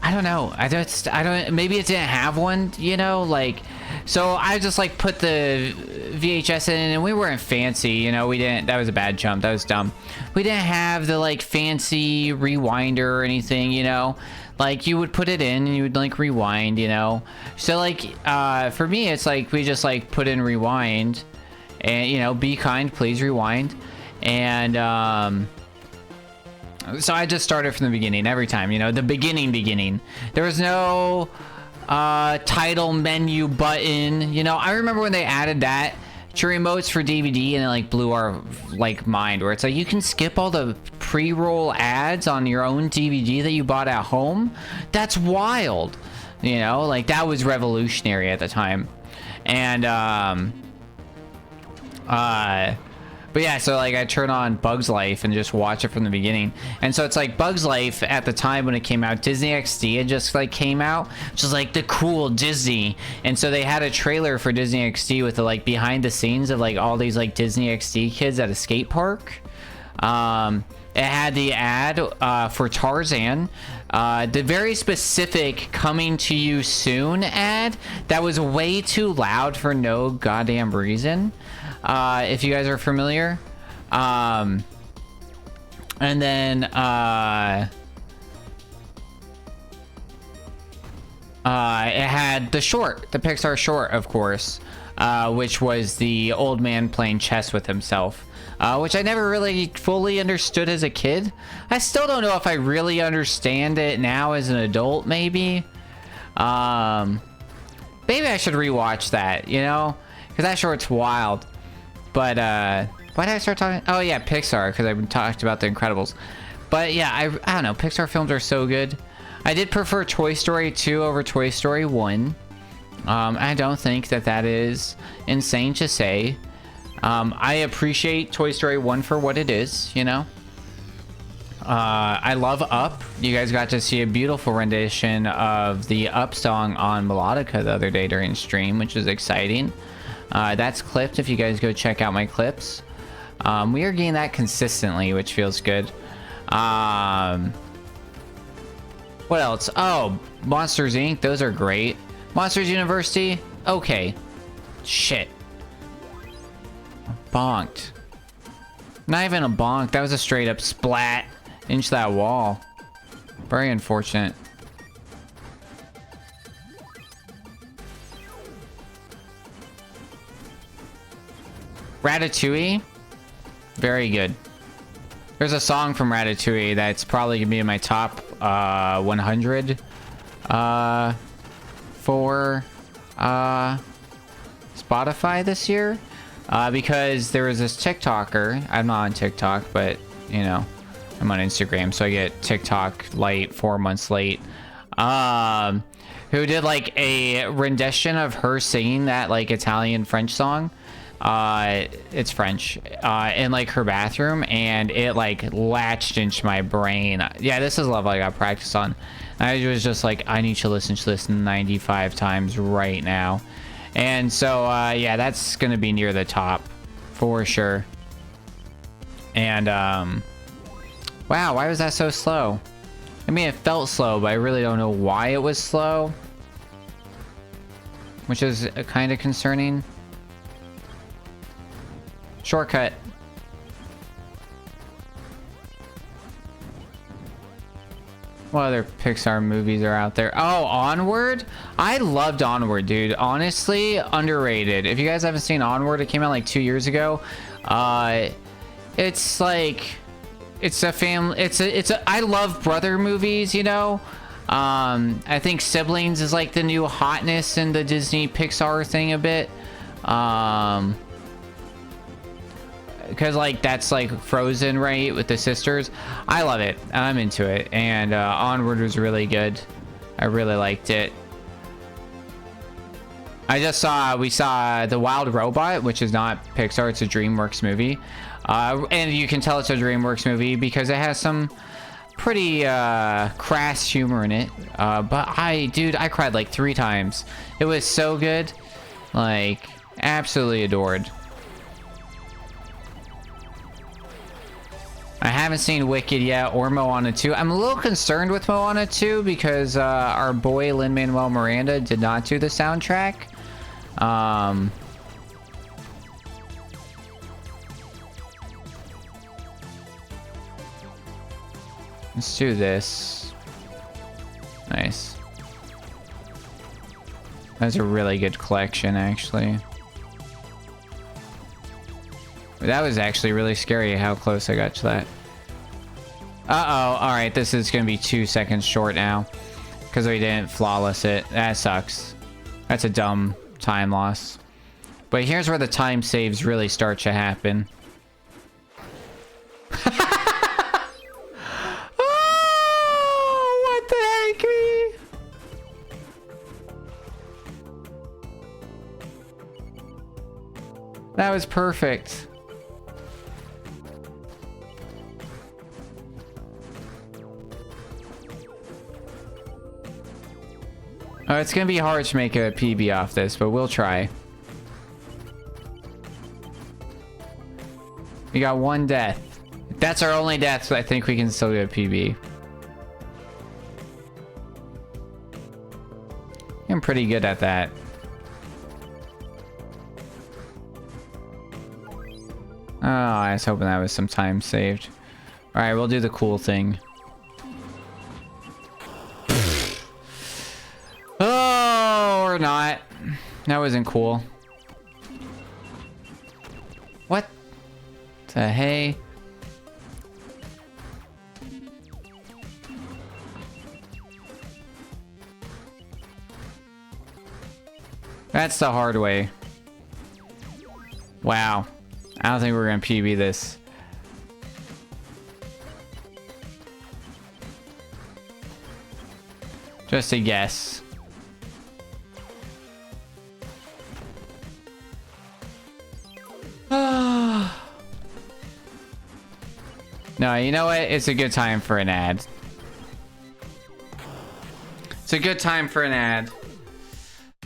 don't know, I don't, maybe it didn't have one, you know, like, so I just like put the VHS in, and we weren't fancy, you know, we didn't, that was a bad jump, that was dumb. We didn't have the like fancy rewinder or anything, you know, like you would put it in and you would like rewind, you know. So like for me, it's like we just like put in rewind, and you know, be kind, please rewind. And so I just started from the beginning every time, you know, the beginning. There was no title menu button, you know. I remember when they added that to remotes for DVD, and it like blew our like mind, where it's like you can skip all the pre-roll ads on your own DVD that you bought at home. That's wild, you know, like that was revolutionary at the time. And but yeah, so like I turn on Bug's Life and just watch it from the beginning. And so it's like Bug's Life at the time when it came out, Disney XD had just like came out, which is like the cool Disney. And so they had a trailer for Disney XD with the like behind the scenes of like all these like Disney XD kids at a skate park. It had the ad for Tarzan, the very specific coming to you soon ad that was way too loud for no goddamn reason. If you guys are familiar. And then it had the short, the Pixar short, of course, which was the old man playing chess with himself, which I never really fully understood as a kid. I still don't know if I really understand it now as an adult, maybe. Maybe I should rewatch that, you know, because that short's wild. But why did I start talking? Oh yeah, Pixar, because I talked about The Incredibles. But yeah, I don't know, Pixar films are so good. I did prefer Toy Story 2 over Toy Story 1. I don't think that that is insane to say. I appreciate Toy Story 1 for what it is, you know. I love Up. You guys got to see a beautiful rendition of the Up song on Melodica the other day during stream, which is exciting. That's clipped if you guys go check out my clips. We are getting that consistently, which feels good. What else? Oh, Monsters Inc. Those are great. Monsters University? Okay. Shit. Bonked. Not even a bonk. That was a straight up splat into that wall. Very unfortunate. Ratatouille, very good. There's a song from Ratatouille that's probably gonna be in my top 100 for Spotify this year, because there was this TikToker. I'm not on TikTok, but you know, I'm on Instagram, so I get TikTok late, 4 months late. Who did like a rendition of her singing that like Italian French song. It's French, in like her bathroom, and it like latched into my brain. Yeah, this is a level I got practice on. I was just like, I need to listen to this 95 times right now. And so, yeah, that's going to be near the top for sure. And, wow, why was that so slow? I mean, it felt slow, but I really don't know why it was slow. Which is kind of concerning. Shortcut. What other Pixar movies are out there? Oh, Onward? I loved Onward, dude. Honestly, underrated. If you guys haven't seen Onward, it came out like 2 years ago. It's like, it's a family, I love brother movies, you know? I think Siblings is like the new hotness in the Disney Pixar thing a bit. Because like that's like Frozen, right, with the sisters. I love it. I'm into it. And Onward was really good. I really liked it. We saw The Wild Robot, which is not Pixar, it's a DreamWorks movie. And you can tell it's a DreamWorks movie because it has some pretty crass humor in it. But dude, I cried like 3 times. It was so good. Like, absolutely adored. I haven't seen Wicked yet or Moana 2. I'm a little concerned with Moana 2 because our boy Lin-Manuel Miranda did not do the soundtrack. Let's do this. Nice. That's a really good collection, actually. That was actually really scary how close I got to that. Uh-oh. Alright, this is going to be 2 seconds short now. Because we didn't flawless it. That sucks. That's a dumb time loss. But here's where the time saves really start to happen. Oh, what the heck? That was perfect. Oh, it's gonna be hard to make a PB off this, but we'll try. We got 1 death. If that's our only death, so I think we can still get a PB. I'm pretty good at that. Oh, I was hoping that was some time saved. Alright, we'll do the cool thing. Oh, or not. That wasn't cool. What the hey? That's the hard way. Wow. I don't think we're gonna PB this. Just a guess. No, you know what? It's a good time for an ad. It's a good time for an ad.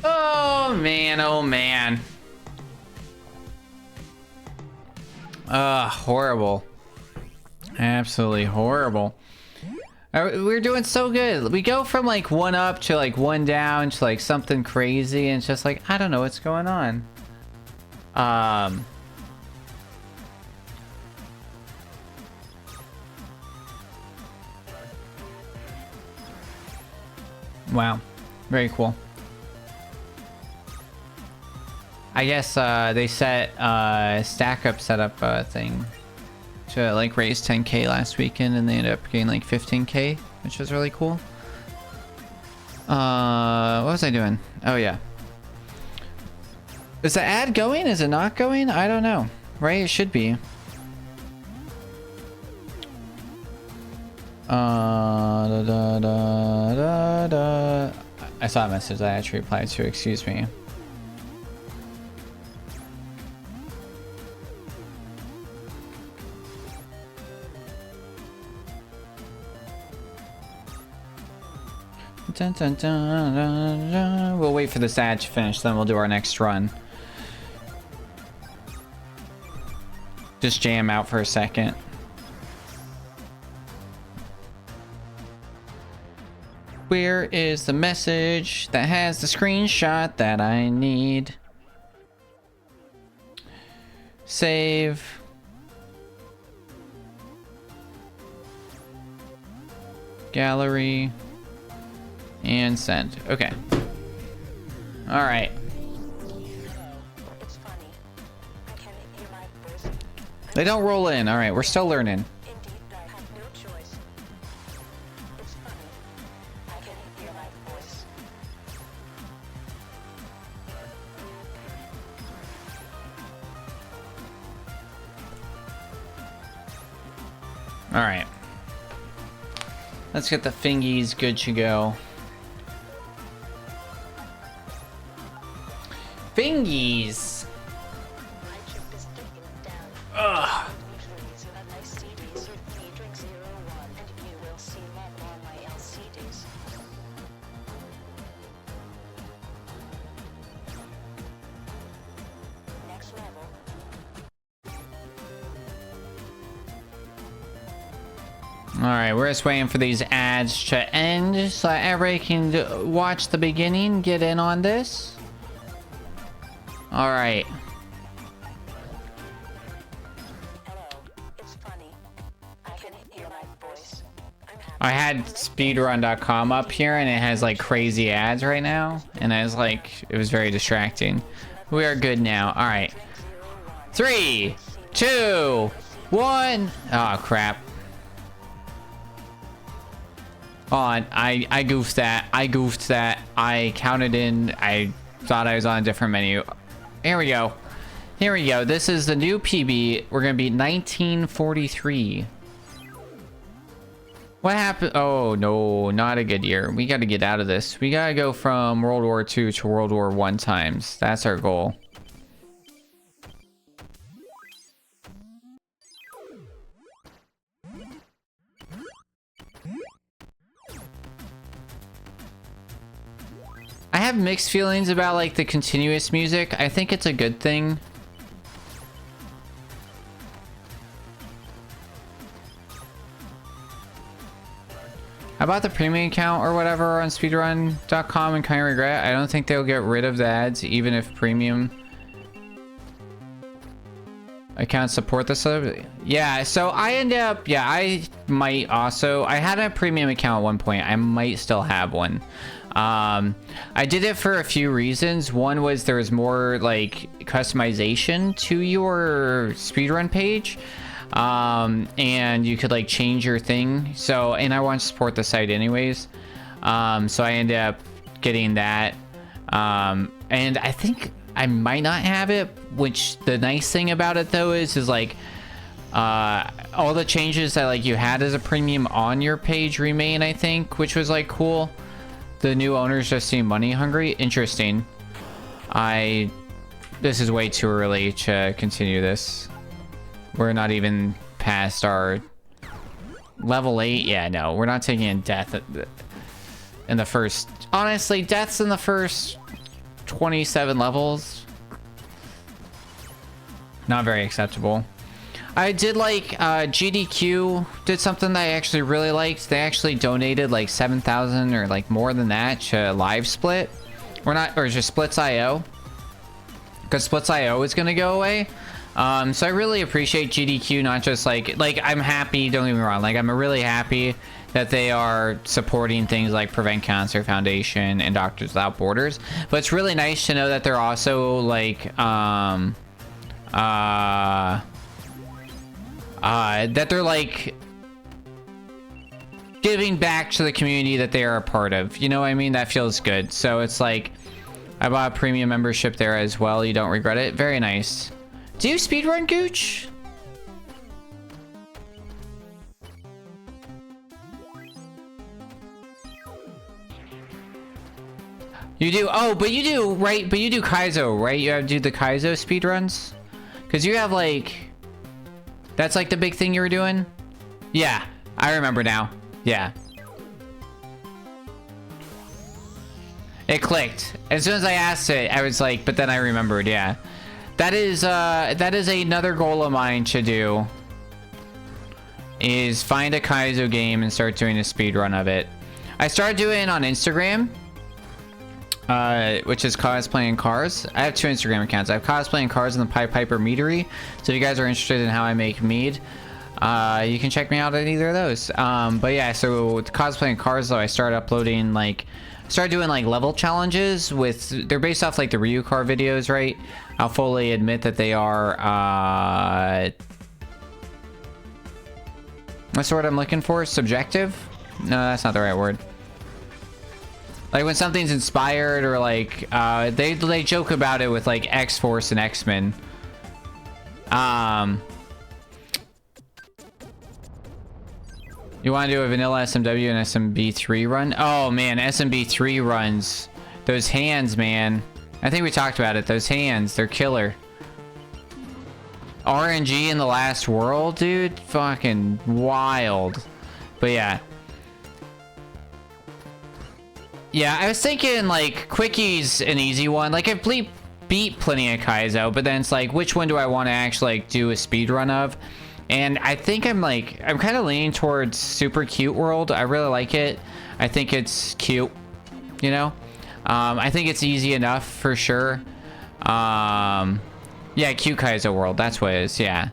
Oh man, oh man. Horrible. Absolutely horrible. We're doing so good. We go from like 1 up to like 1 down to like something crazy, and it's just like, I don't know what's going on. Wow. Very cool. I guess they set stack up setup thing to like raise 10k last weekend, and they ended up getting like 15k, which was really cool. What was I doing? Oh yeah. Is the ad going? Is it not going? I don't know. Right? It should be. Da, da, da, da, da. I saw a message that I actually replied to. Excuse me. dun, dun, dun, dun, dun. We'll wait for this ad to finish, then we'll do our next run. Just jam out for a second. Where is the message that has the screenshot that I need? Save. Gallery. And send. Okay. All right. It's funny. I can hear my voice. They don't roll in. All right, we're still learning. Indeed, I have no choice. It's funny. I can hear my voice. All right. Let's get the fingies good to go. Fingies. My chip is ticking down. Ugh. Please let nice CDs give me drink 01 and you will see love on my LCDs. Next level. All right, we're just waiting for these ads to end so that everybody can watch the beginning, get in on this. All right. Hello. It's funny. I can hear my voice. I'm happy. I had speedrun.com up here and it has like crazy ads right now. And I was like, it was very distracting. We are good now. All right. 3, 2, 1. Oh, crap. Hold on. I goofed that. I counted in. I thought I was on a different menu. Here we go. Here we go. This is the new PB. We're going to be 1943. What happened? Oh, no, not a good year. We got to get out of this. We got to go from World War II to World War I times. That's our goal. I have mixed feelings about like the continuous music. I think it's a good thing. How about the premium account or whatever on speedrun.com and kind of regret? I don't think they'll get rid of the ads even if premium accounts support the sub. Yeah, so I end up, yeah, I might also, I had a premium account at one point. I might still have one. I did it for a few reasons. One was there was more like customization to your speedrun page. And you could like change your thing. So, and I want to support the site anyways. So I ended up getting that. And I think I might not have it, which the nice thing about it though is like, all the changes that like you had as a premium on your page remain, I think, which was like cool. The new owners just seem money hungry. Interesting. This is way too early to continue this. We're not even past our level 8. Yeah, no, we're not taking in death in the first. Honestly, deaths in the first 27 levels. Not very acceptable. I did like GDQ did something that I actually really liked. They actually donated like 7,000 or like more than that to Live Split. Or just Splits.io. Because Splits.io is gonna go away. So I really appreciate GDQ, not just like I'm happy, don't get me wrong, like I'm really happy that they are supporting things like Prevent Cancer Foundation and Doctors Without Borders. But it's really nice to know that they're also like that they're like giving back to the community that they are a part of. You know what I mean? That feels good. So it's like I bought a premium membership there as well. You don't regret it. Very nice. Do you speedrun, Gooch? You do? Oh, but you do, right? But you do Kaizo, right? You have to do the Kaizo speedruns? Because you have like... That's like the big thing you were doing? Yeah, I remember now. Yeah. It clicked. As soon as I asked it, I was like, but then I remembered, yeah. That is another goal of mine to do. Is find a Kaizo game and start doing a speed run of it. I started doing it on Instagram, which is cosplaying cars. I have 2 Instagram accounts. I have cosplaying cars and the Pied Piper Meadery. So if you guys are interested in how I make mead, you can check me out at either of those. But yeah, so with cosplaying cars though, I started uploading doing like level challenges with, they're based off like the Ryu car videos, right? I'll fully admit that they are, what's the word I'm looking for? Subjective? No, that's not the right word. Like when something's inspired or like, they joke about it with like X-Force and X-Men. You want to do a vanilla SMW and SMB3 run? Oh man, SMB3 runs. Those hands, man. I think we talked about it. Those hands, they're killer. RNG in the last world, dude. Fucking wild. But yeah. Yeah, I was thinking like Quicky's an easy one. Like I've beat plenty of Kaizo, but then it's like, which one do I want to actually like do a speed run of? And I think I'm kind of leaning towards Super Cute World. I really like it. I think it's cute, you know? I think it's easy enough for sure. Yeah, Cute Kaizo World. That's what it is, yeah.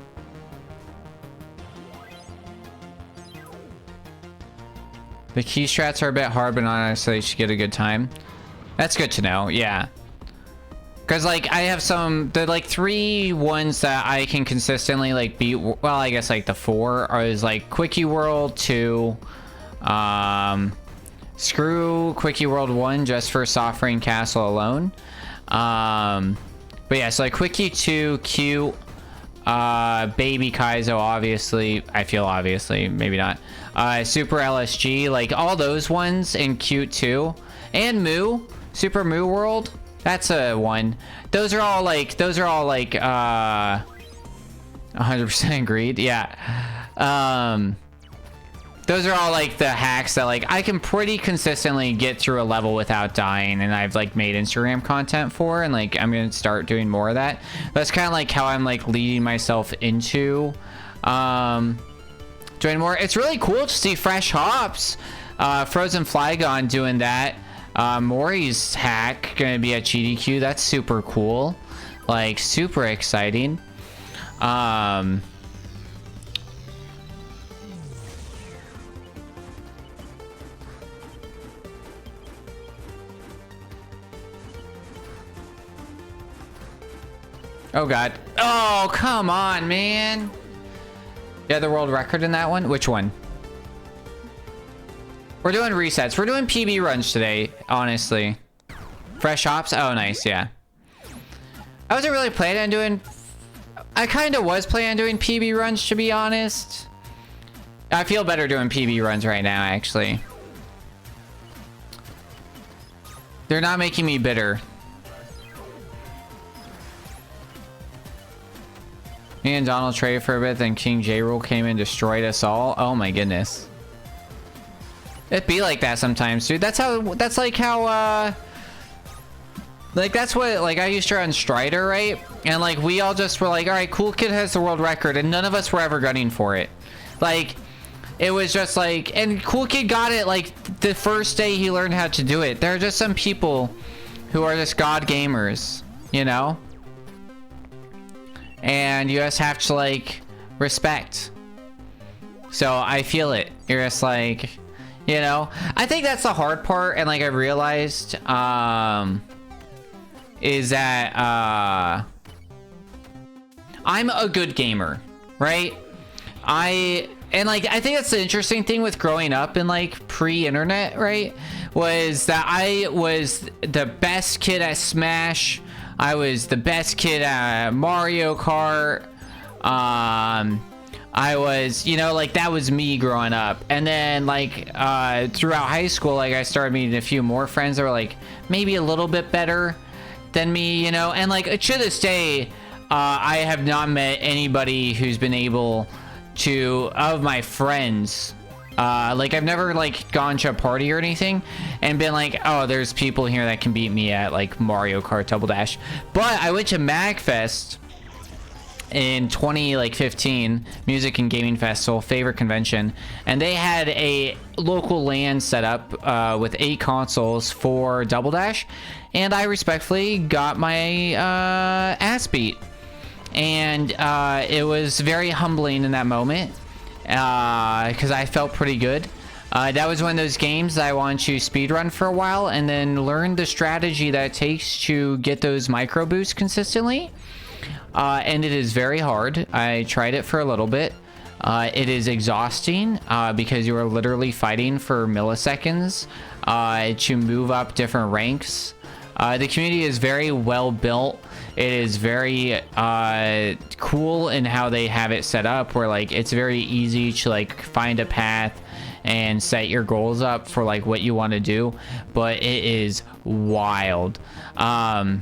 The key strats are a bit hard, but honestly, you should get a good time. That's good to know, yeah. Because, like, I have the, like, 3 ones that I can consistently, like, beat. Well, I guess, like, the 4 is, like, Quickie World 2. Screw Quickie World 1 just for Soft-Rain Castle alone. But, yeah, so, like, Quickie 2, Cute, Baby Kaizo, obviously. I feel obviously, maybe not. Super LSG, like, all those ones, and Cute 2. And Moo. Super Moo World. That's a one. Those are all like 100% agreed. Yeah. Those are all like the hacks that like I can pretty consistently get through a level without dying, and I've like made Instagram content for, and like I'm gonna start doing more of that. That's kind of like how I'm like leading myself into doing more. It's really cool to see Fresh Hops, Frozen Flygon doing that. Mori's hack gonna be at GDQ. That's super cool. Like, super exciting. Oh god. Oh, come on, man. Yeah, the world record in that one? Which one? We're doing resets. We're doing PB runs today, honestly. Fresh Hops? Oh, nice, yeah. I wasn't really planning on doing... I kind of was planning on doing PB runs, to be honest. I feel better doing PB runs right now, actually. They're not making me bitter. Me and Donald traded for a bit, then King J. Rule came and destroyed us all. Oh my goodness. It be like that sometimes, dude. That's like how, like, that's what, like, I used to run Strider, right? And, like, we all just were like, alright, Cool Kid has the world record, and none of us were ever gunning for it. Like, it was just like, and Cool Kid got it, like, the first day he learned how to do it. There are just some people who are just god gamers, you know? And you just have to, like, respect. So, I feel it. You're just like... You know, I think that's the hard part, and like I realized, is that I'm a good gamer, right? I think that's the interesting thing with growing up in like pre-internet, right? Was that I was the best kid at Smash. I was the best kid at Mario Kart. I was, you know, like that was me growing up. And then like throughout high school, like I started meeting a few more friends that were like maybe a little bit better than me, you know. And like to this day, I have not met anybody who's been able to, of my friends, Like I've never like gone to a party or anything and been like, oh, there's people here that can beat me at like Mario Kart Double Dash. But I went to MagFest in 2015, Music and Gaming Festival, favorite convention, and they had a local LAN set up with 8 consoles for Double Dash, and I respectfully got my ass beat, and it was very humbling in that moment because I felt pretty good. That was one of those games that I wanted to speedrun for a while and then learn the strategy that it takes to get those micro boosts consistently. And it is very hard. I tried it for a little bit. It is exhausting because you are literally fighting for milliseconds to move up different ranks. The community is very well built. It is very cool in how they have it set up, where like it's very easy to like find a path and set your goals up for like what you want to do. But it is wild. But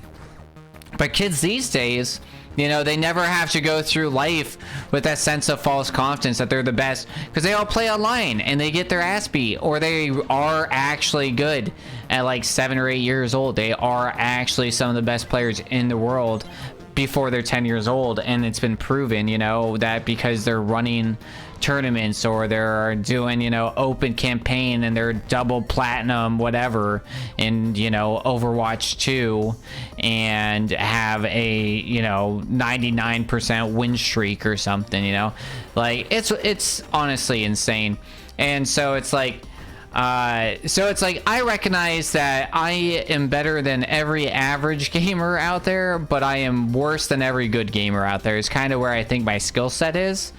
kids these days, you know, they never have to go through life with that sense of false confidence that they're the best, because they all play online and they get their ass beat, or they are actually good at like 7 or 8 years old. They are actually some of the best players in the world before they're 10 years old, and it's been proven, you know, that because they're running tournaments or they're doing, you know, open campaign and they're double platinum whatever in, you know, Overwatch 2 and have a, you know, 99% win streak or something, you know, like it's honestly insane. And so it's like I recognize that I am better than every average gamer out there, but I am worse than every good gamer out there is kind of where I think my skill set is.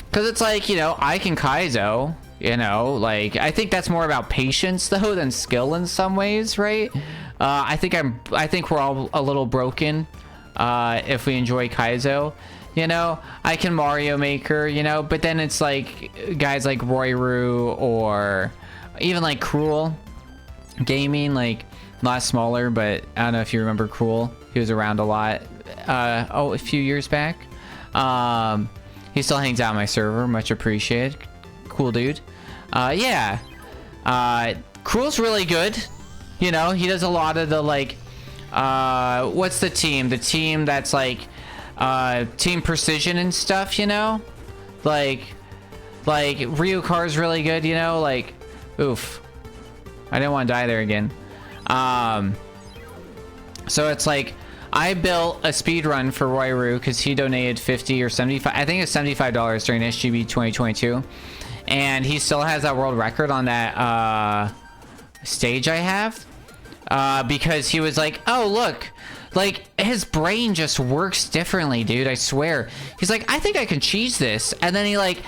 Because it's like, you know, I can Kaizo, you know, like I think that's more about patience though than skill in some ways, right? I think we're all a little broken if we enjoy Kaizo. You know, I can Mario Maker, you know, but then it's like guys like Royru or even like Cruel Gaming, like a lot smaller, but I don't know if you remember Cruel. He was around a lot, a few years back. He still hangs out on my server, much appreciated. Cool dude. Yeah. Cruel's really good. You know, he does a lot of the like, what's the team? The team that's like, Team Precision and stuff, you know? Like Ryukar's really good, you know? Like, oof. I didn't want to die there again. So it's like, I built a speed run for Royru because he donated 50 or 75, I think it's $75 during SGB 2022. And he still has that world record on that stage I have. Because he was like, oh, look. Like, his brain just works differently, dude, I swear. He's like, I think I can cheese this. And then he, like,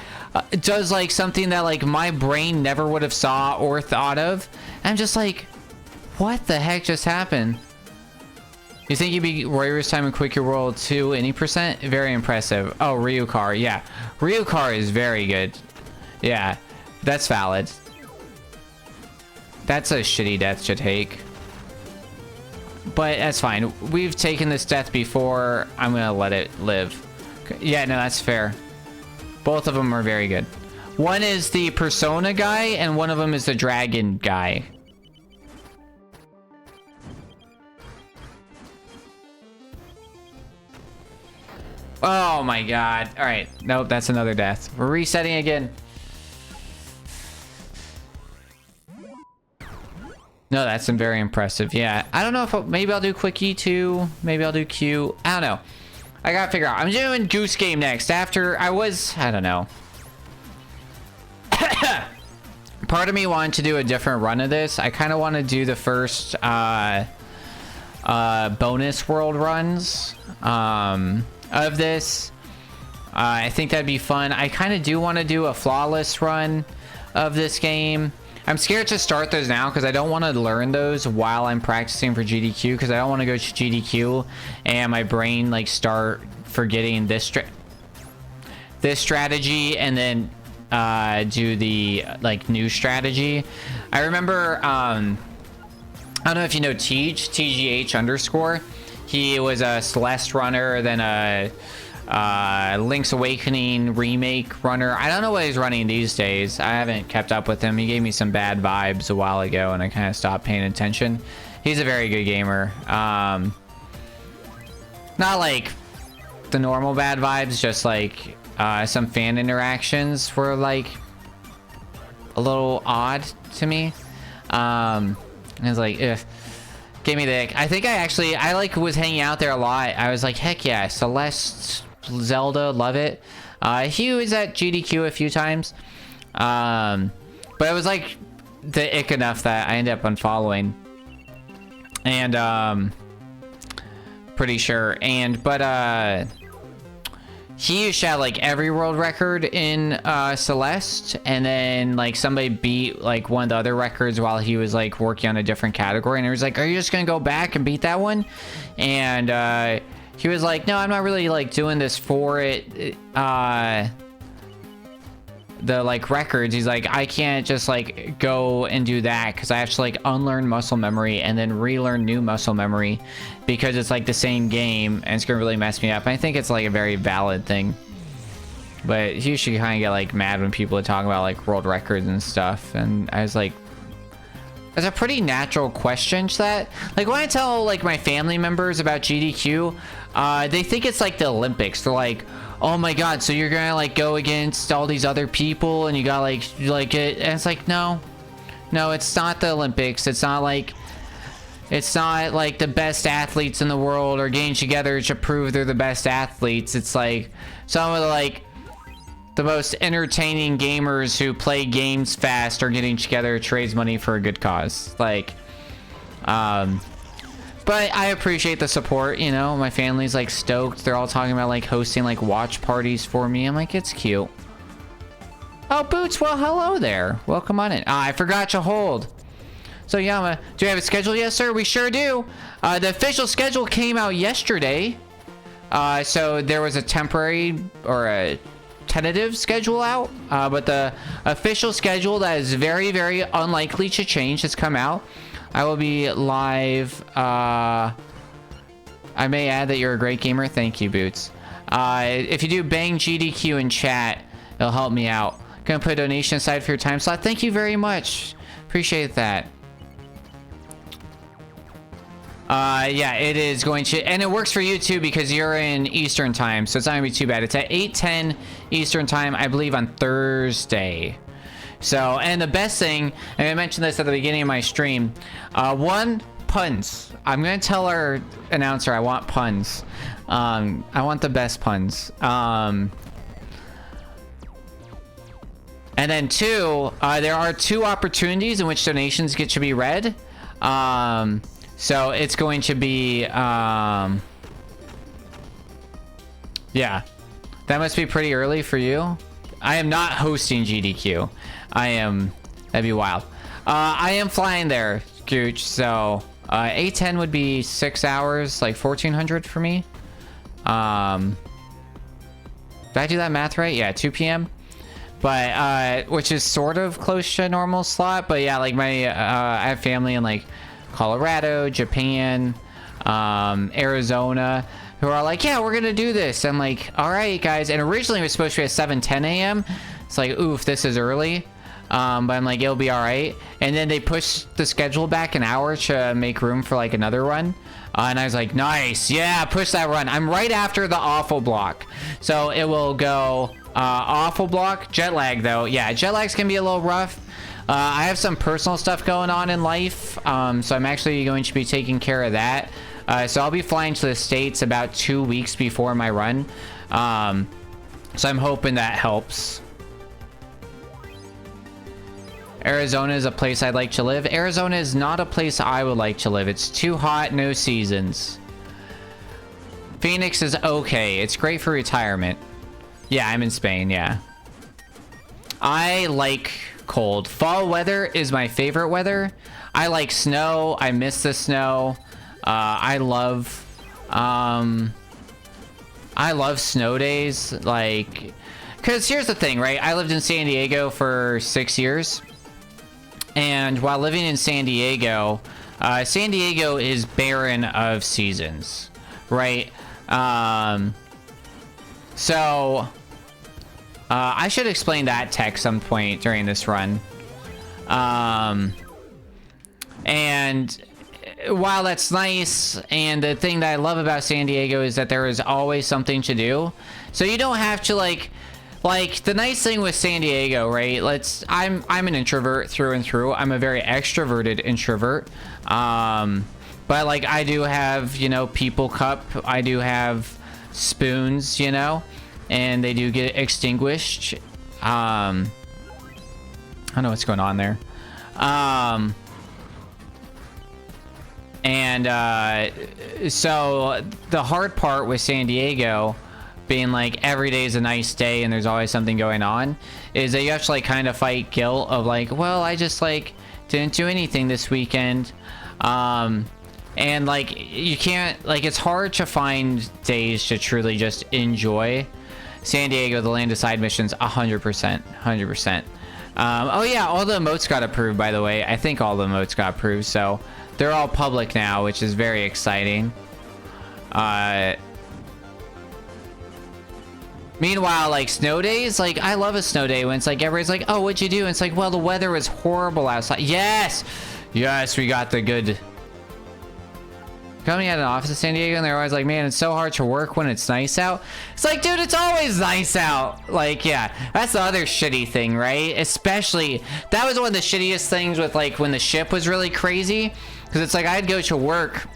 does, like, something that, like, my brain never would have saw or thought of. And I'm just like, what the heck just happened? You think you beat Royru's time in Quick Your World 2 any percent? Very impressive. Oh, Ryukar, yeah. Ryukar is very good. Yeah, that's valid. That's a shitty death to take. But that's fine. We've taken this death before. I'm gonna let it live. Yeah, no, that's fair. Both of them are very good. One is the Persona guy, and one of them is the Dragon guy. Oh my god. Alright. Nope, that's another death. We're resetting again. No, that's very impressive. Yeah, I don't know if maybe I'll do quick E2, maybe I'll do Q. I don't know. I gotta figure out. I'm doing Goose Game next. After I don't know. Part of me wanted to do a different run of this. I kind of want to do the first bonus world runs of this. I think that'd be fun. I kind of do want to do a flawless run of this game. I'm scared to start those now because I don't want to learn those while I'm practicing for GDQ, because I don't want to go to GDQ and my brain like start forgetting this strategy and then do the like new strategy. I remember I don't know if you know TGH_. He was a Celeste runner, then a Link's Awakening remake runner. I don't know what he's running these days. I haven't kept up with him. He gave me some bad vibes a while ago, and I kind of stopped paying attention. He's a very good gamer. Not like the normal bad vibes, just like some fan interactions were like a little odd to me. I was like, ugh. Gave me the ick. I think I like was hanging out there a lot. I was like, heck yeah, Celeste, Zelda, love it. He was at GDQ a few times. But it was like the ick enough that I ended up unfollowing. And pretty sure. But he used to have like every world record in Celeste, and then like somebody beat like one of the other records while he was like working on a different category, and he was like, are you just gonna go back and beat that one? And he was like, no, I'm not really like doing this for it, the like records. He's like, I can't just like go and do that because I have to like unlearn muscle memory and then relearn new muscle memory because it's like the same game and it's gonna really mess me up. And I think it's like a very valid thing, but he should kind of get like mad when people are talking about like world records and stuff. And I was like, it's a pretty natural question to that. Like when I tell like my family members about GDQ, they think it's like the Olympics. They're like, oh my god, so you're gonna like go against all these other people and you got like it, and it's like, no, it's not the Olympics. It's not like the best athletes in the world are getting together to prove they're the best athletes. It's like some of the like the most entertaining gamers who play games fast are getting together to raise money for a good cause. Like but I appreciate the support, you know. My family's like stoked. They're all talking about like hosting like watch parties for me. I'm like, it's cute. Oh, Boots, well, hello there. Welcome on in. I forgot to hold. So Yama, do you have a schedule? Yes, sir, we sure do. The official schedule came out yesterday. So there was a temporary or a tentative schedule out. But the official schedule that is very, very unlikely to change has come out. I will be live. I may add that you're a great gamer. Thank you, Boots. If you do bang GDQ in chat, it'll help me out. Gonna put a donation aside for your time slot. Thank you very much. Appreciate that. Yeah, it is going to, and it works for you too because you're in Eastern time, so it's not gonna be too bad. It's at 8:10 Eastern time, I believe, on Thursday. So, and the best thing, and I mentioned this at the beginning of my stream, one, puns. I'm gonna tell our announcer I want puns. I want the best puns. And then two, there are two opportunities in which donations get to be read. So it's going to be, yeah, that must be pretty early for you. I am not hosting GDQ. That'd be wild. I am flying there, Gooch, so 8:10 would be 6 hours, like 1400 for me. Did I do that math right? Yeah, 2 p.m. But which is sort of close to a normal slot, but yeah, like my I have family in like Colorado, Japan, Arizona, who are like, yeah, we're gonna do this. I'm like, all right, guys. And originally it was supposed to be at 7:10 a.m. It's like, oof, this is early. But I'm like, it'll be all right. And then they pushed the schedule back an hour to make room for like another run. And I was like, nice, yeah, push that run. I'm right after the awful block, so it will go awful block. Jet lag though, yeah, jet lag's gonna be a little rough. I have some personal stuff going on in life, so I'm actually going to be taking care of that. So I'll be flying to the States about 2 weeks before my run. So I'm hoping that helps. Arizona is a place I'd like to live. Arizona is not a place I would like to live. It's too hot, no seasons. Phoenix is okay. It's great for retirement. Yeah, I'm in Spain, yeah. I like cold. Fall weather is my favorite weather. I like snow. I miss the snow. I love snow days. Like, because here's the thing, right? I lived in San Diego for 6 years. And while living in San Diego is barren of seasons, right? So I should explain that tech some point during this run. And while that's nice, and the thing that I love about San Diego is that there is always something to do. So you don't have to like the nice thing with San Diego, right? I'm an introvert through and through. I'm a very extroverted introvert. But like I do have, you know, people cup. I do have spoons, you know, and they do get extinguished. I don't know what's going on there. So the hard part with San Diego being like every day is a nice day and there's always something going on is that you have to like kind of fight guilt of like, well, I just like didn't do anything this weekend. And like you can't, like, it's hard to find days to truly just enjoy San Diego, the land of side missions. 100%. Oh yeah, all the emotes got approved, by the way. I think all the emotes got approved, so they're all public now, which is very exciting. Meanwhile, like snow days, like I love a snow day when it's like everybody's like, oh, what'd you do? And it's like, well, the weather was horrible outside. Yes, we got the good. Coming at an office in San Diego, and they're always like, man, it's so hard to work when it's nice out. It's like, dude, it's always nice out. Like, yeah, that's the other shitty thing, right? Especially, that was one of the shittiest things with like when the ship was really crazy, because it's like I'd go to work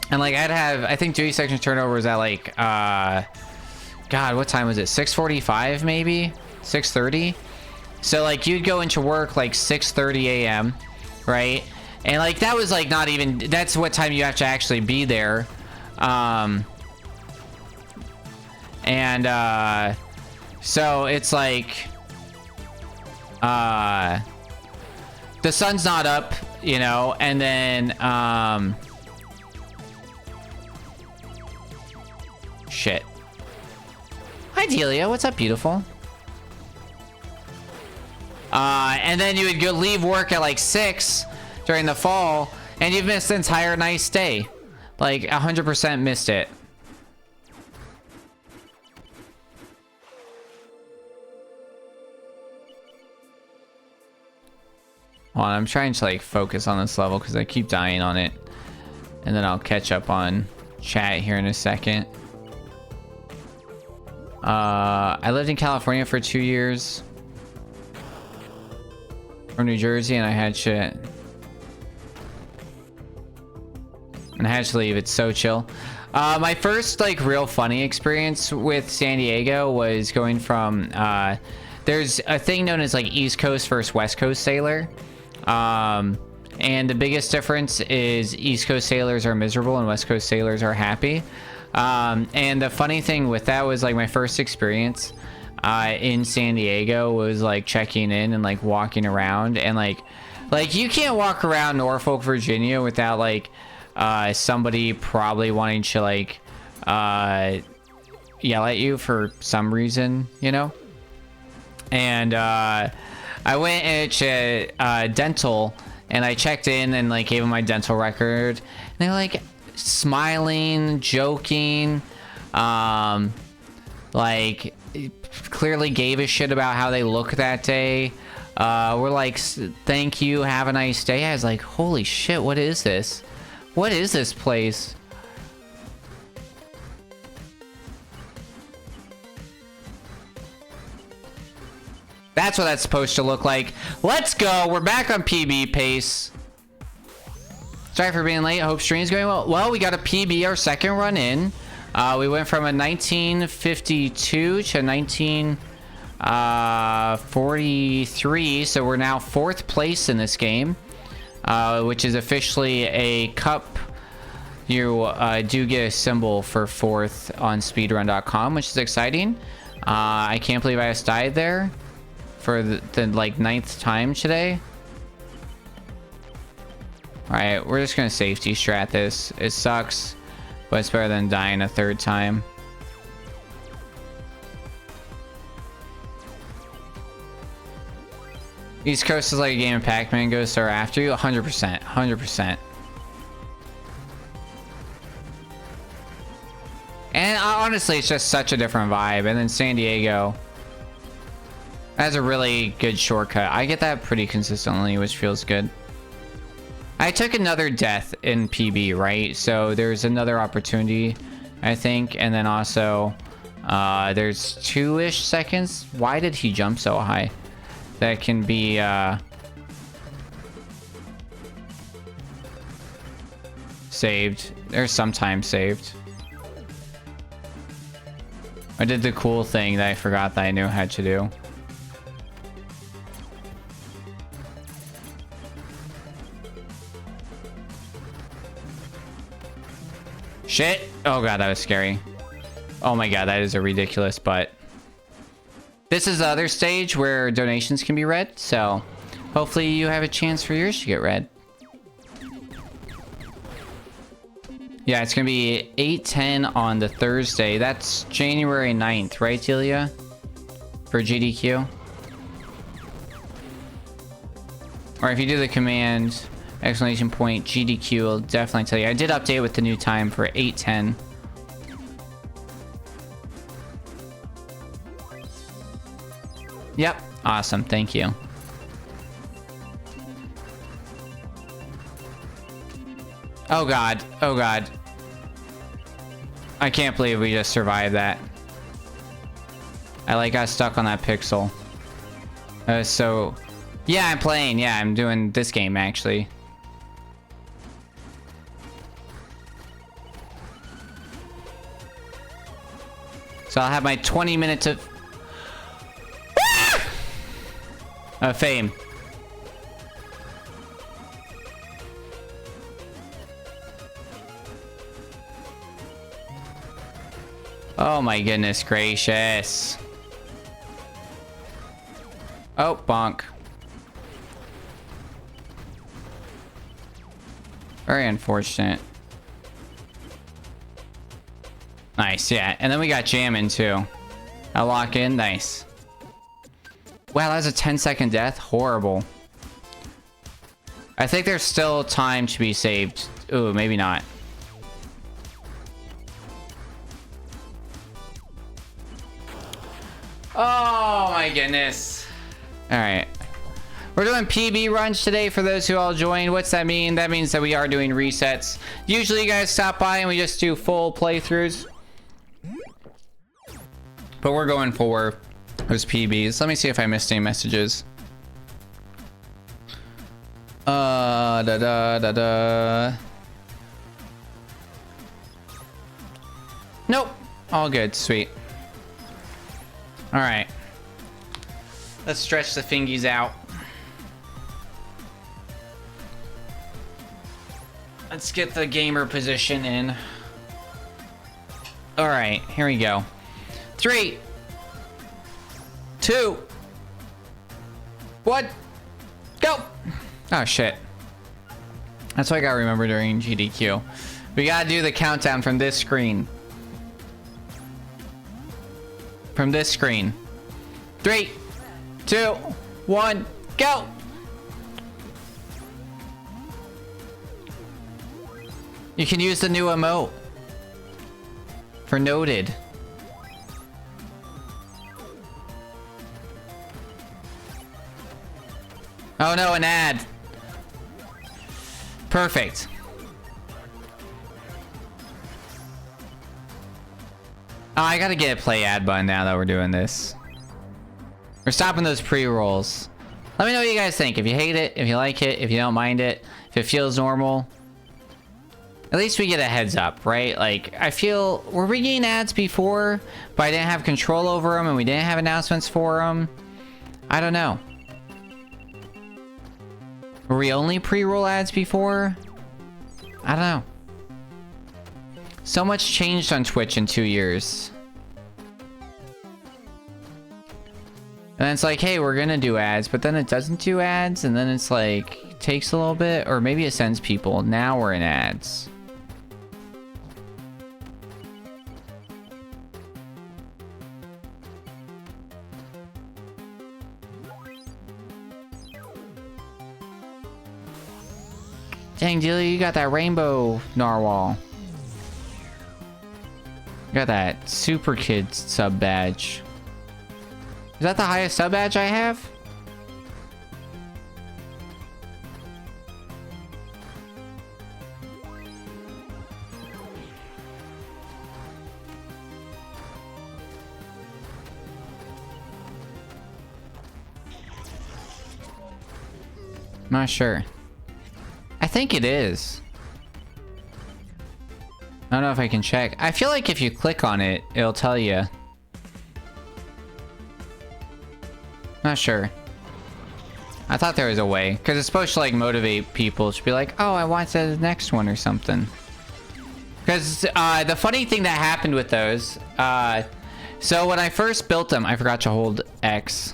and like I'd have, I think duty section turnover was at like God, what time was it? 6:45 maybe? 6:30? So like you'd go into work like 6:30 a.m., right? And like that was like not even, that's what time you have to actually be there. So it's like the sun's not up, you know, and then shit. Hi Delia, what's up, beautiful? And then you would go leave work at like 6 during the fall, and you've missed the entire nice day. Like 100% missed it. Hold on, I'm trying to like focus on this level because I keep dying on it, and then I'll catch up on chat here in a second. I lived in California for 2 years from New Jersey, and I had shit. And I had to leave. It's so chill. My first like real funny experience with San Diego was going from there's a thing known as like East Coast versus West Coast sailor, and the biggest difference is East Coast sailors are miserable and West Coast sailors are happy. And the funny thing with that was like my first experience in San Diego was like checking in and like walking around, and like you can't walk around Norfolk, Virginia without like somebody probably wanting to like yell at you for some reason, you know. And I went to dental, and I checked in and like gave them my dental record, and they're like smiling, joking, like clearly gave a shit about how they look that day. We're like, thank you, have a nice day. I was like, holy shit, what is this? What is this place? That's what that's supposed to look like. Let's go. We're back on PB pace. Sorry for being late. I hope stream's going well. Well, we got a PB our second run in. We went from a 1952 to 1943. So we're now 4th place in this game. Which is officially a cup. You do get a symbol for 4th on speedrun.com, which is exciting. I can't believe I just died there for the like 9th time today. Alright, we're just gonna safety strat this. It sucks, but it's better than dying a 3rd time. East Coast is like a game of Pac-Man. Ghosts are after you. 100%. 100%. And honestly, it's just such a different vibe. And then San Diego has a really good shortcut. I get that pretty consistently, which feels good. I took another death in PB, right? So there's another opportunity, I think. And then also, there's 2-ish seconds. Why did he jump so high? That can be, saved. They're sometimes saved. I did the cool thing that I forgot that I knew how to do. Shit! Oh god, that was scary. Oh my god, that is a ridiculous butt. This is the other stage where donations can be read, so hopefully you have a chance for yours to get read. Yeah, it's gonna be 8/10 on the Thursday. That's January 9th, right, Delia? For GDQ. Or if you do the command, exclamation point, GDQ will definitely tell you. I did update with the new time for 8/10. Yep, awesome, thank you. Oh god, oh god. I can't believe we just survived that. I like got stuck on that pixel. So, yeah, I'm playing. Yeah, I'm doing this game actually. So I'll have my 20 minutes of fame. Oh my goodness gracious. Oh, bonk. Very unfortunate. Nice, yeah. And then we got jamming too. I lock in, nice. Wow, that's a 10-second death? Horrible. I think there's still time to be saved. Ooh, maybe not. Oh my goodness. Alright. We're doing PB runs today for those who all joined. What's that mean? That means that we are doing resets. Usually you guys stop by and we just do full playthroughs. But we're going for those PBs. Let me see if I missed any messages. Da da da da. Nope. All good. Sweet. Alright. Let's stretch the fingies out. Let's get the gamer position in. Alright, here we go. 3, 2, 1, go! Oh shit. That's what I gotta remember during GDQ. We gotta do the countdown from this screen. From this screen. 3, 2, 1, go! You can use the new emote. For noted. Oh no, an ad. Perfect. Oh, I gotta get a play ad button now that we're doing this. We're stopping those pre-rolls. Let me know what you guys think. If you hate it, if you like it, if you don't mind it, if it feels normal. At least we get a heads up, right? Like, I feel... Were we getting ads before, but I didn't have control over them and we didn't have announcements for them? I don't know. Were we only pre-roll ads before? I don't know. So much changed on Twitch in 2 years. And then it's like, hey, we're gonna do ads, but then it doesn't do ads, and then it's like, takes a little bit, or maybe it sends people. Now we're in ads. Dang, Delia, you got that rainbow narwhal. You Got that Super Kids sub badge. Is that the highest sub badge I have? Not sure. I think it is. I don't know if I can check. I feel like if you click on it, it'll tell you. Not sure. I thought there was a way. Because it's supposed to like motivate people to be like, oh, I want the next one or something. Because the funny thing that happened with those, so when I first built them, I forgot to hold X.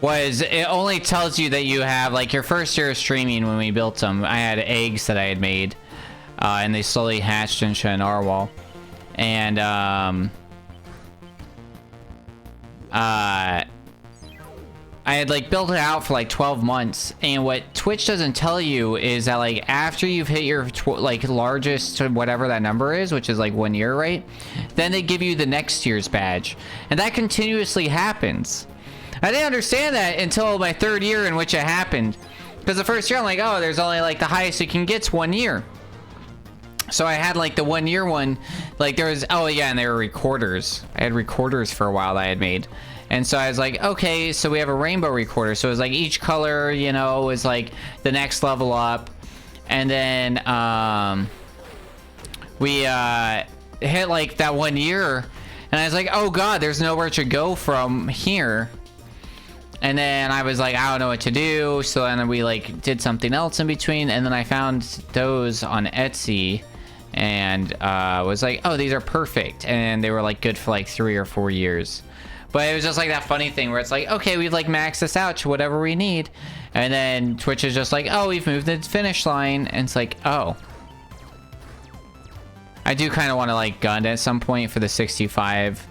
Was it only tells you that you have like your first year of streaming. When we built them, I had eggs that I had made, and they slowly hatched into a narwhal, and I had like built it out for like 12 months, and what Twitch doesn't tell you is that like after you've hit your like largest whatever that number is, which is like 1 year, right? Then they give you the next year's badge, and that continuously happens. I didn't understand that until my 3rd year in which it happened, because the first year I'm like, oh, there's only like the highest you can get's 1 year. So I had like the 1 year one, like there was, oh yeah, and they were recorders. I had recorders for a while that I had made. And so I was like, okay, so we have a rainbow recorder. So it was like each color, you know, was like the next level up. And then we hit like that 1 year. And I was like, oh God, there's nowhere to go from here. And then I was like, I don't know what to do. So then we like did something else in between. And then I found those on Etsy. And was like, oh, these are perfect. And they were like good for like 3 or 4 years. But it was just like that funny thing where it's like, okay, we've like maxed this out to whatever we need. And then Twitch is just like, oh, we've moved the finish line. And it's like, oh. I do kind of want to like gun at some point for the 65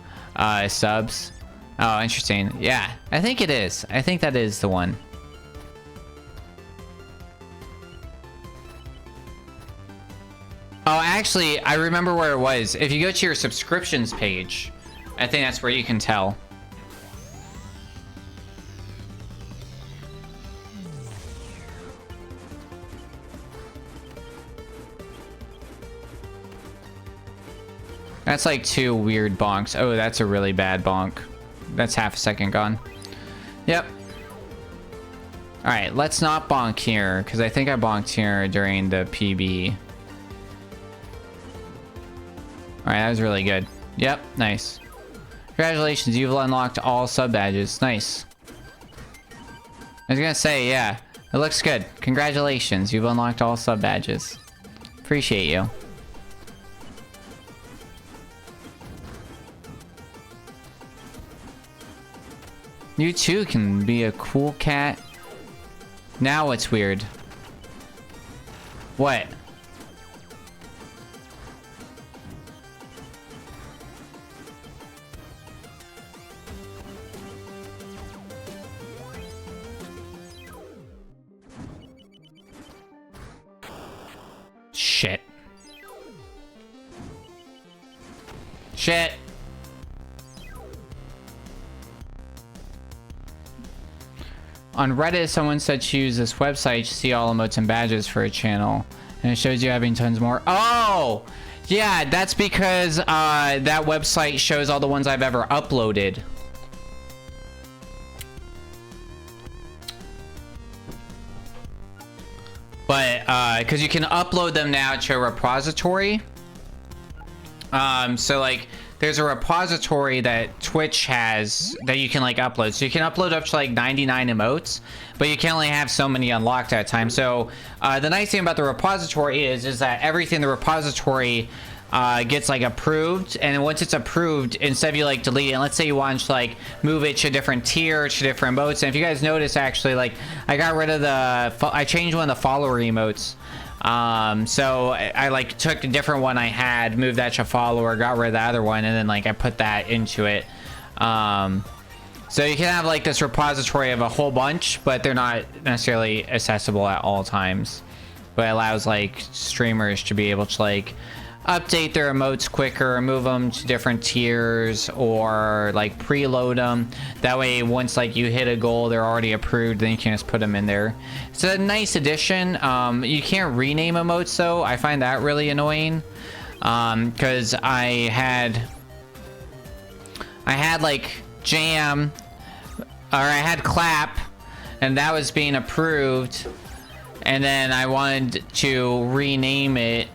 subs. Oh, interesting. Yeah, I think it is. I think that is the one. Oh, actually, I remember where it was. If you go to your subscriptions page, I think that's where you can tell. That's like 2 weird bonks. Oh, that's a really bad bonk. That's half a second gone. Yep. Alright, let's not bonk here, because I think I bonked here during the PB. Alright, that was really good. Yep, nice. Congratulations, you've unlocked all sub badges. Nice. I was gonna say, yeah, it looks good. Congratulations, you've unlocked all sub badges. Appreciate you. You too can be a cool cat. Now what's weird? What? Shit. Shit. On Reddit, someone said to use this website to see all emotes and badges for a channel. And it shows you having tons more. Oh! Yeah, that's because that website shows all the ones I've ever uploaded. But, because you can upload them now to a repository. So, like, there's a repository that Twitch has that you can like upload. So you can upload up to like 99 emotes, but you can only have so many unlocked at a time. So the nice thing about the repository is that everything in the repository gets like approved, and once it's approved, instead of you like delete it, and let's say you want to like move it to a different tier, to different emotes. And if you guys notice, actually, like I got rid of I changed one of the follower emotes. So I like took a different one I had, moved that to follower, got rid of the other one, and then like I put that into it. So you can have like this repository of a whole bunch, but they're not necessarily accessible at all times. But it allows like streamers to be able to like update their emotes quicker, move them to different tiers, or like preload them. That way, once like you hit a goal, they're already approved, then you can just put them in there. It's a nice addition. You can't rename emotes though. I find that really annoying. Because I had like jam, or I had clap, and that was being approved, and then I wanted to rename it,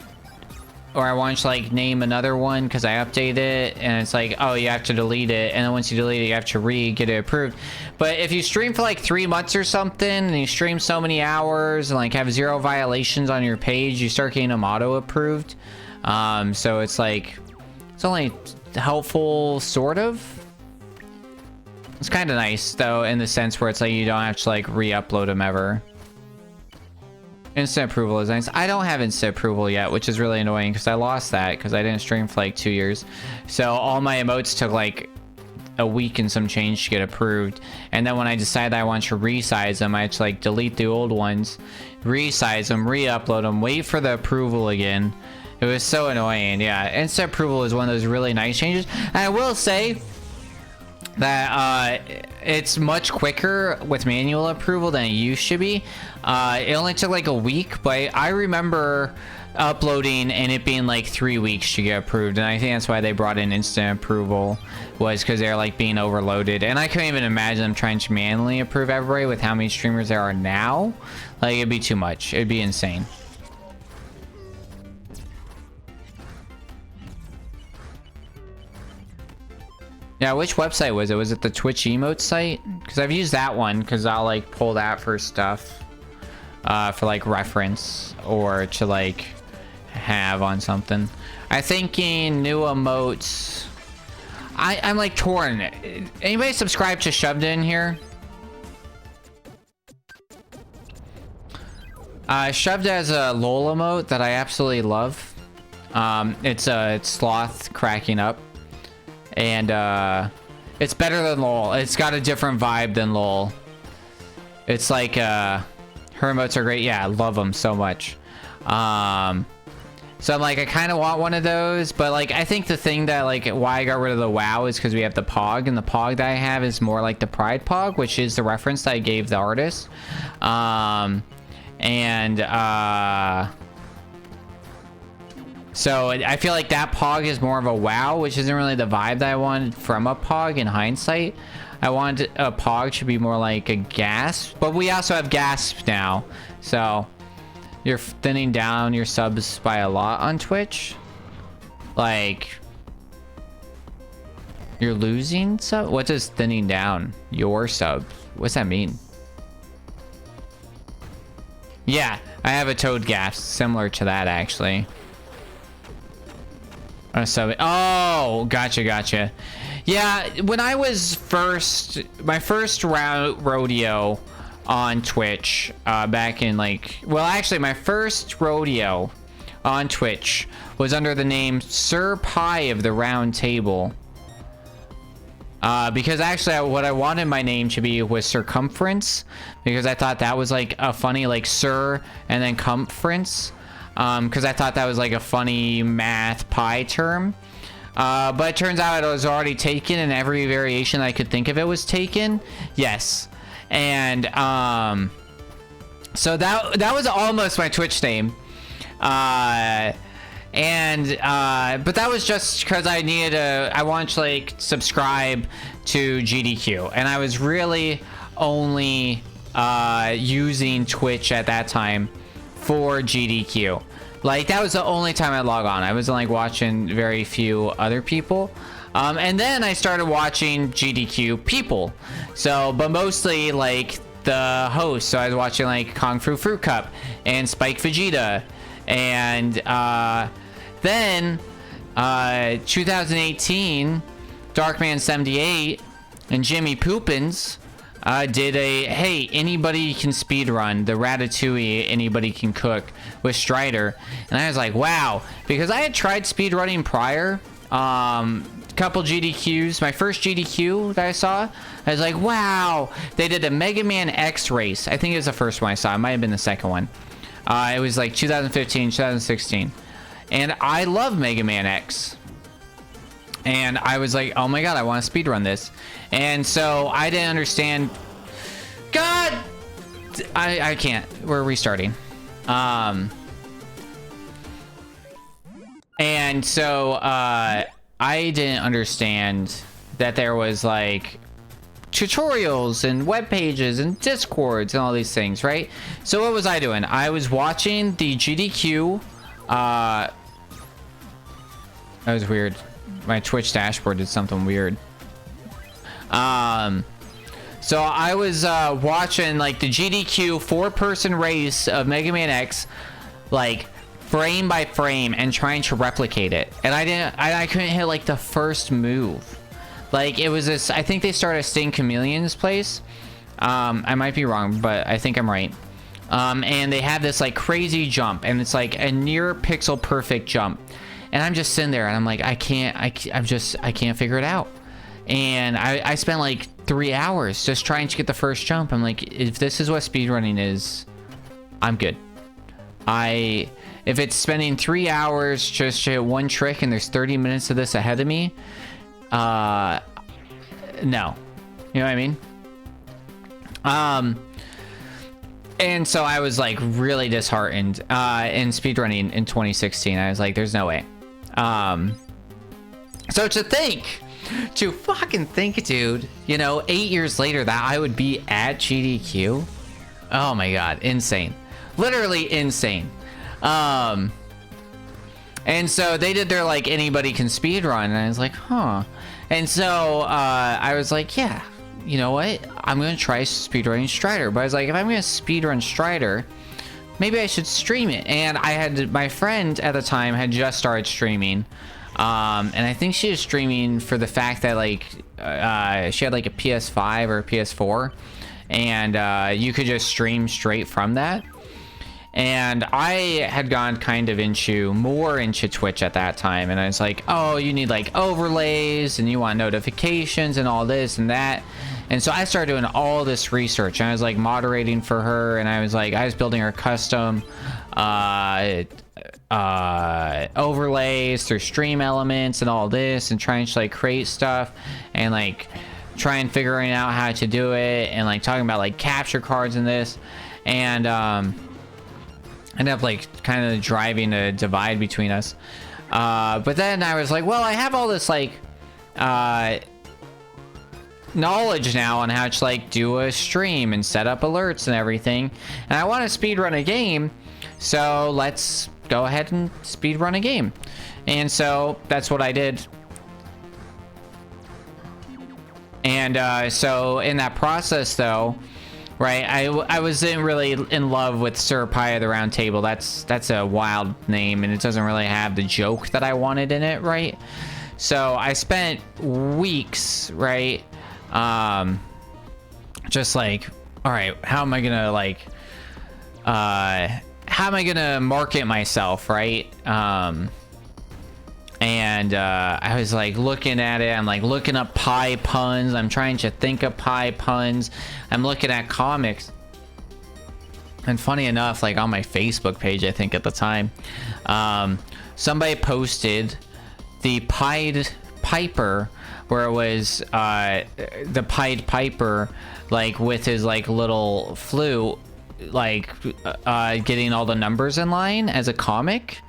or I wanted to like name another one because I updated it, and it's like, oh, you have to delete it, and then once you delete it, you have to get it approved. But if you stream for like 3 months or something, and you stream so many hours and like have 0 violations on your page, you start getting them auto approved. So it's like, it's only helpful, sort of. It's kind of nice though, in the sense where it's like you don't have to like re-upload them ever. Instant approval is nice. I don't have instant approval yet, which is really annoying because I lost that because I didn't stream for like 2 years. So all my emotes took like a week and some change to get approved. And then when I decided I wanted to resize them, I had to like delete the old ones, resize them, re-upload them, wait for the approval again. It was so annoying. Yeah, instant approval is one of those really nice changes. And I will say that it's much quicker with manual approval than it used to be. It only took like a week, but I remember uploading and it being like 3 weeks to get approved, and I think that's why they brought in instant approval, was because they're like being overloaded. And I couldn't even imagine them trying to manually approve everybody with how many streamers there are now. Like, it'd be too much. It'd be insane. Yeah, which website was it? Was it the Twitch emote site? Because I've used that one because I'll like pull that for stuff, for like reference, or to like have on something. I'm thinking new emotes. I'm like torn. Anybody subscribe to Shoved In here? Shoved has a LOL emote that I absolutely love. It's sloth cracking up. And it's better than LOL. It's got a different vibe than LOL. It's like her emotes are great. Yeah, I love them so much. So I'm like, I kind of want one of those, but like, I think the thing that like why I got rid of the WoW is because we have the Pog, and the Pog that I have is more like the Pride Pog, which is the reference that I gave the artist. So I feel like that Pog is more of a WoW, which isn't really the vibe that I wanted from a Pog in hindsight. I wanted a Pog to be more like a Gasp, but we also have Gasp now. So you're thinning down your subs by a lot on Twitch. Like, you're losing sub? What does thinning down your subs? What's that mean? Yeah, I have a Toad Gasp similar to that actually. Oh, gotcha. Yeah, when I was my first rodeo on Twitch, back in like, well, actually my first rodeo on Twitch was under the name Sir Pie of the Round Table. Because actually what I wanted my name to be was Circumference, because I thought that was like a funny, like Sir and then Conference. Because I thought that was like a funny math pi term. But it turns out it was already taken, and every variation I could think of it was taken. Yes. And so that was almost my Twitch name. But that was just because I wanted to like subscribe to GDQ, and I was really only using Twitch at that time for GDQ. Like, that was the only time I log on. I was like watching very few other people. And then I started watching GDQ people. So, but mostly like the hosts. So I was watching like Kung Fu Fruit Cup and Spike Vegeta. And then 2018, Darkman78 and Jimmy Poopins did a, hey, anybody can speedrun the Ratatouille, anybody can cook with Strider. And I was like, wow, because I had tried speedrunning prior, Couple GDQs. My first GDQ that I saw, I was like, wow. They did a Mega Man X race. I think it was the first one I saw. It might have been the second one. It was like 2015, 2016. And I love Mega Man X. And I was like, oh my god, I want to speedrun this. And so I didn't understand. God! I can't. We're restarting. And so I didn't understand that there was like tutorials and web pages and discords and all these things, right? So what was I doing? I was watching the GDQ. That was weird. My Twitch dashboard did something weird. So I was watching like the GDQ 4-person race of Mega Man X, like frame by frame, and trying to replicate it. And I couldn't hit like the first move. Like it was this, I think they started Sting Chameleon's place. I might be wrong, but I think I'm right. And they have this like crazy jump, and it's like a near pixel perfect jump. And I'm just sitting there and I'm like, I can't figure it out. And I spent like 3 hours just trying to get the first jump. I'm like, if this is what speedrunning is, I'm good. If it's spending 3 hours just to hit one trick and there's 30 minutes of this ahead of me, no. You know what I mean? And so I was like really disheartened in speedrunning in 2016. I was like, there's no way. So to fucking think, dude, you know, 8 years later that I would be at GDQ. Oh my god, insane. Literally insane. And so they did their like anybody can speedrun, and I was like, huh. And so I was like, yeah, you know what? I'm gonna try speedrunning Strider. But I was like, if I'm gonna speedrun Strider, maybe I should stream it. And I had my friend at the time had just started streaming. And I think she was streaming for the fact that like she had like a PS5 or a PS4, and you could just stream straight from that. And I had gone kind of more into Twitch at that time, and I was like, oh, you need like overlays and you want notifications and all this and that. And so I started doing all this research, and I was like moderating for her, and I was building her custom overlays through stream elements and all this, and trying to like create stuff and like figuring out how to do it, and like talking about like capture cards and this, and ended up like kind of driving a divide between us. But then I was like, well, I have all this like knowledge now on how to like do a stream and set up alerts and everything, and I want to speedrun a game, so let's go ahead and speedrun a game. And so that's what I did. And so in that process though, right, I wasn't really in love with Sir Pie of the Round Table. That's a wild name, and it doesn't really have the joke that I wanted in it, right? So I spent weeks, right, just like, all right, how am I gonna like how am I gonna market myself, right? And I was like looking at it, I'm like looking up pie puns, I'm trying to think of pie puns, I'm looking at comics. And funny enough, like on my Facebook page, I think at the time, somebody posted the Pied Piper, where it was the Pied Piper like with his like little flute, like getting all the numbers in line as a comic.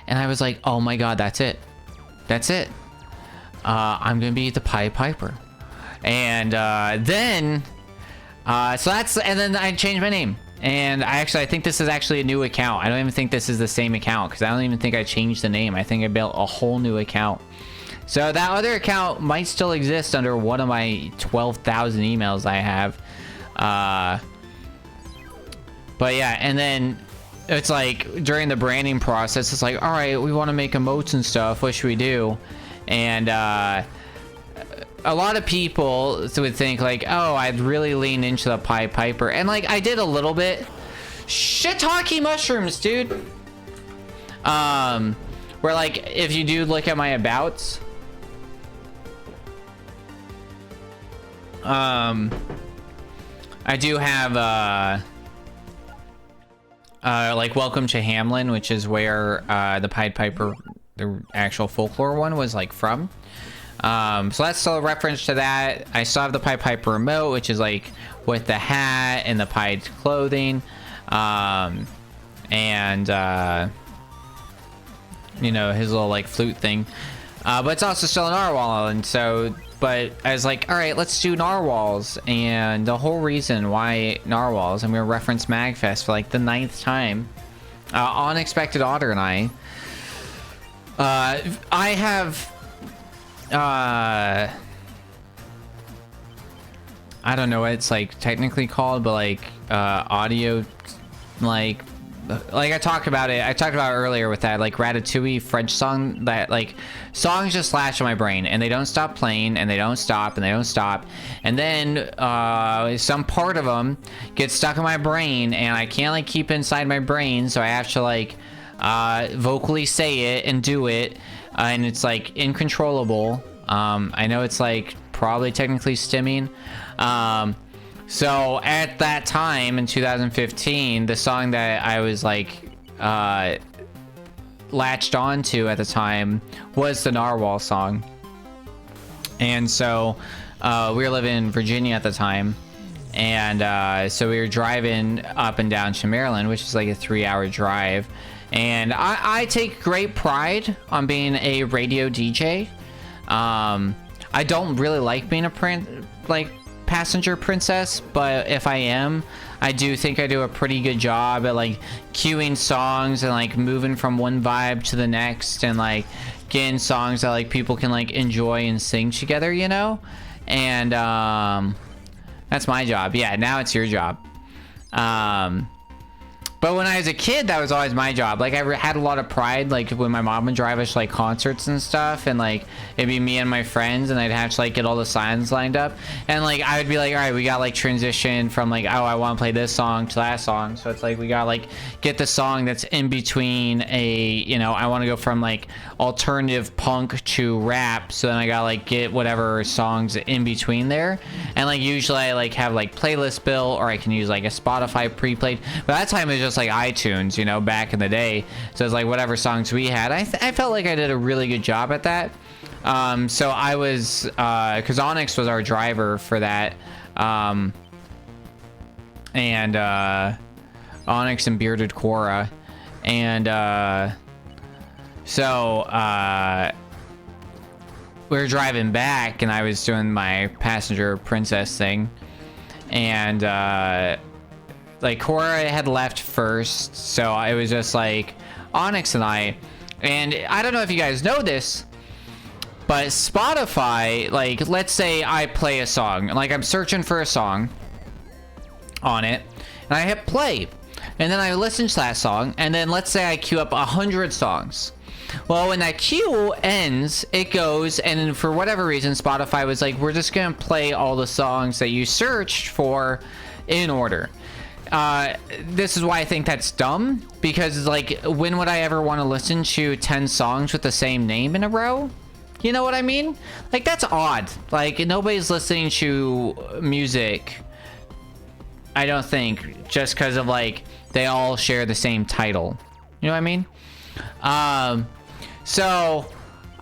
And I was like, oh my god, that's it. I'm gonna be the Pied Piper. And then I changed my name. And I think this is actually a new account. I don't even think this is the same account, because I don't even think I changed the name. I think I built a whole new account. So that other account might still exist under one of my 12,000 emails I have. But yeah, and then it's like during the branding process, it's like, all right, we want to make emotes and stuff. What should we do? And a lot of people would think like, oh, I'd really lean into the Pied Piper. And like, I did a little bit. Shiitake mushrooms, dude. Where like, if you do look at my abouts, I do have like Welcome to Hamlin, which is where the Pied Piper, the actual folklore one, was like from. So that's still a reference to that. I still have the Pied Piper remote, which is like with the hat and the pied clothing, and you know, his little like flute thing. But it's also still a narwhal, and so, but I was like, all right, let's do narwhals. And the whole reason why narwhals, I'm gonna reference Magfest for like the 9th time. Unexpected Otter and I have I don't know what it's like technically called, but like audio, like I talked about it. I talked about it earlier with that like Ratatouille French song, that like songs just flash in my brain and they don't stop playing and they don't stop and they don't stop, and then some part of them gets stuck in my brain and I can't like keep it inside my brain, so I have to like vocally say it and do it, and it's like incontrollable. I know it's like probably technically stimming. So at that time in 2015, the song that I was like latched onto at the time was the Narwhal song. And so we were living in Virginia at the time, and so we were driving up and down to Maryland, which is like a 3-hour drive. And I take great pride on being a radio DJ. I don't really like being a passenger princess, but if I am, I do think I do a pretty good job at like queuing songs and like moving from one vibe to the next, and like getting songs that like people can like enjoy and sing together, you know. And that's my job. Yeah, now it's your job. But when I was a kid, that was always my job. Like, I had a lot of pride, like, when my mom would drive us to, like, concerts and stuff, and, like, it'd be me and my friends, and I'd have to, like, get all the signs lined up, and, like, I would be like, all right, we got, like, transition from, like, oh, I want to play this song to that song, so it's, like, we got, like, get the song that's in between a, you know, I want to go from, like, alternative punk to rap, so then I gotta, like, get whatever songs in between there, and, like, usually I, like, have, like, playlist built, or I can use, like, a Spotify pre-played, but that time it was just like iTunes, you know, back in the day. So it's like whatever songs we had. I felt like I did a really good job at that. So I was, because Onyx was our driver for that, and Onyx and Bearded Cora, and so we were driving back, and I was doing my passenger princess thing, and like Cora had left first, so it was just like Onyx and I don't know if you guys know this, but Spotify, like, let's say I play a song, like I'm searching for a song on it, and I hit play, and then I listen to that song, and then let's say I queue up 100 songs. Well, when that queue ends, it goes, and for whatever reason, Spotify was like, we're just gonna play all the songs that you searched for in order. This is why I think that's dumb, because like, when would I ever want to listen to 10 songs with the same name in a row? You know what I mean? Like, that's odd. Like, nobody's listening to music, I don't think, just because of like they all share the same title. You know what I mean? So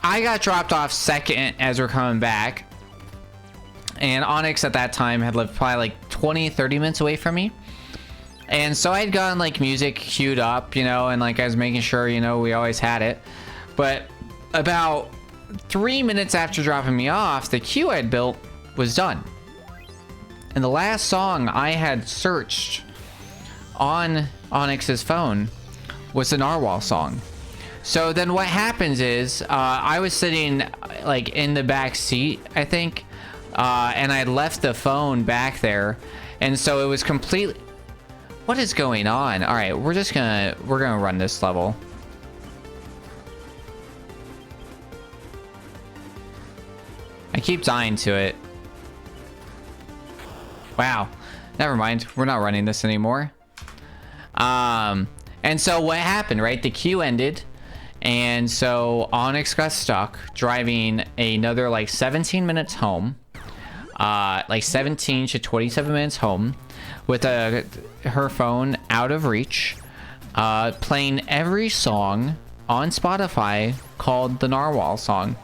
I got dropped off second as we're coming back, and Onyx at that time had lived probably like 20-30 minutes away from me. And so I'd gotten like music queued up, you know, and like I was making sure, you know, we always had it. But about 3 minutes after dropping me off, the queue I'd built was done. And the last song I had searched on Onyx's phone was the Narwhal song. So then what happens is, I was sitting like in the back seat, I think, and I left the phone back there. And so it was completely... What is going on? All right, we're gonna run this level. I keep dying to it. Wow, never mind. We're not running this anymore. And so what happened, right? The queue ended, and so Onyx got stuck driving another like 17 minutes home. like 17 to 27 minutes home with her phone out of reach, playing every song on Spotify called the Narwhal song,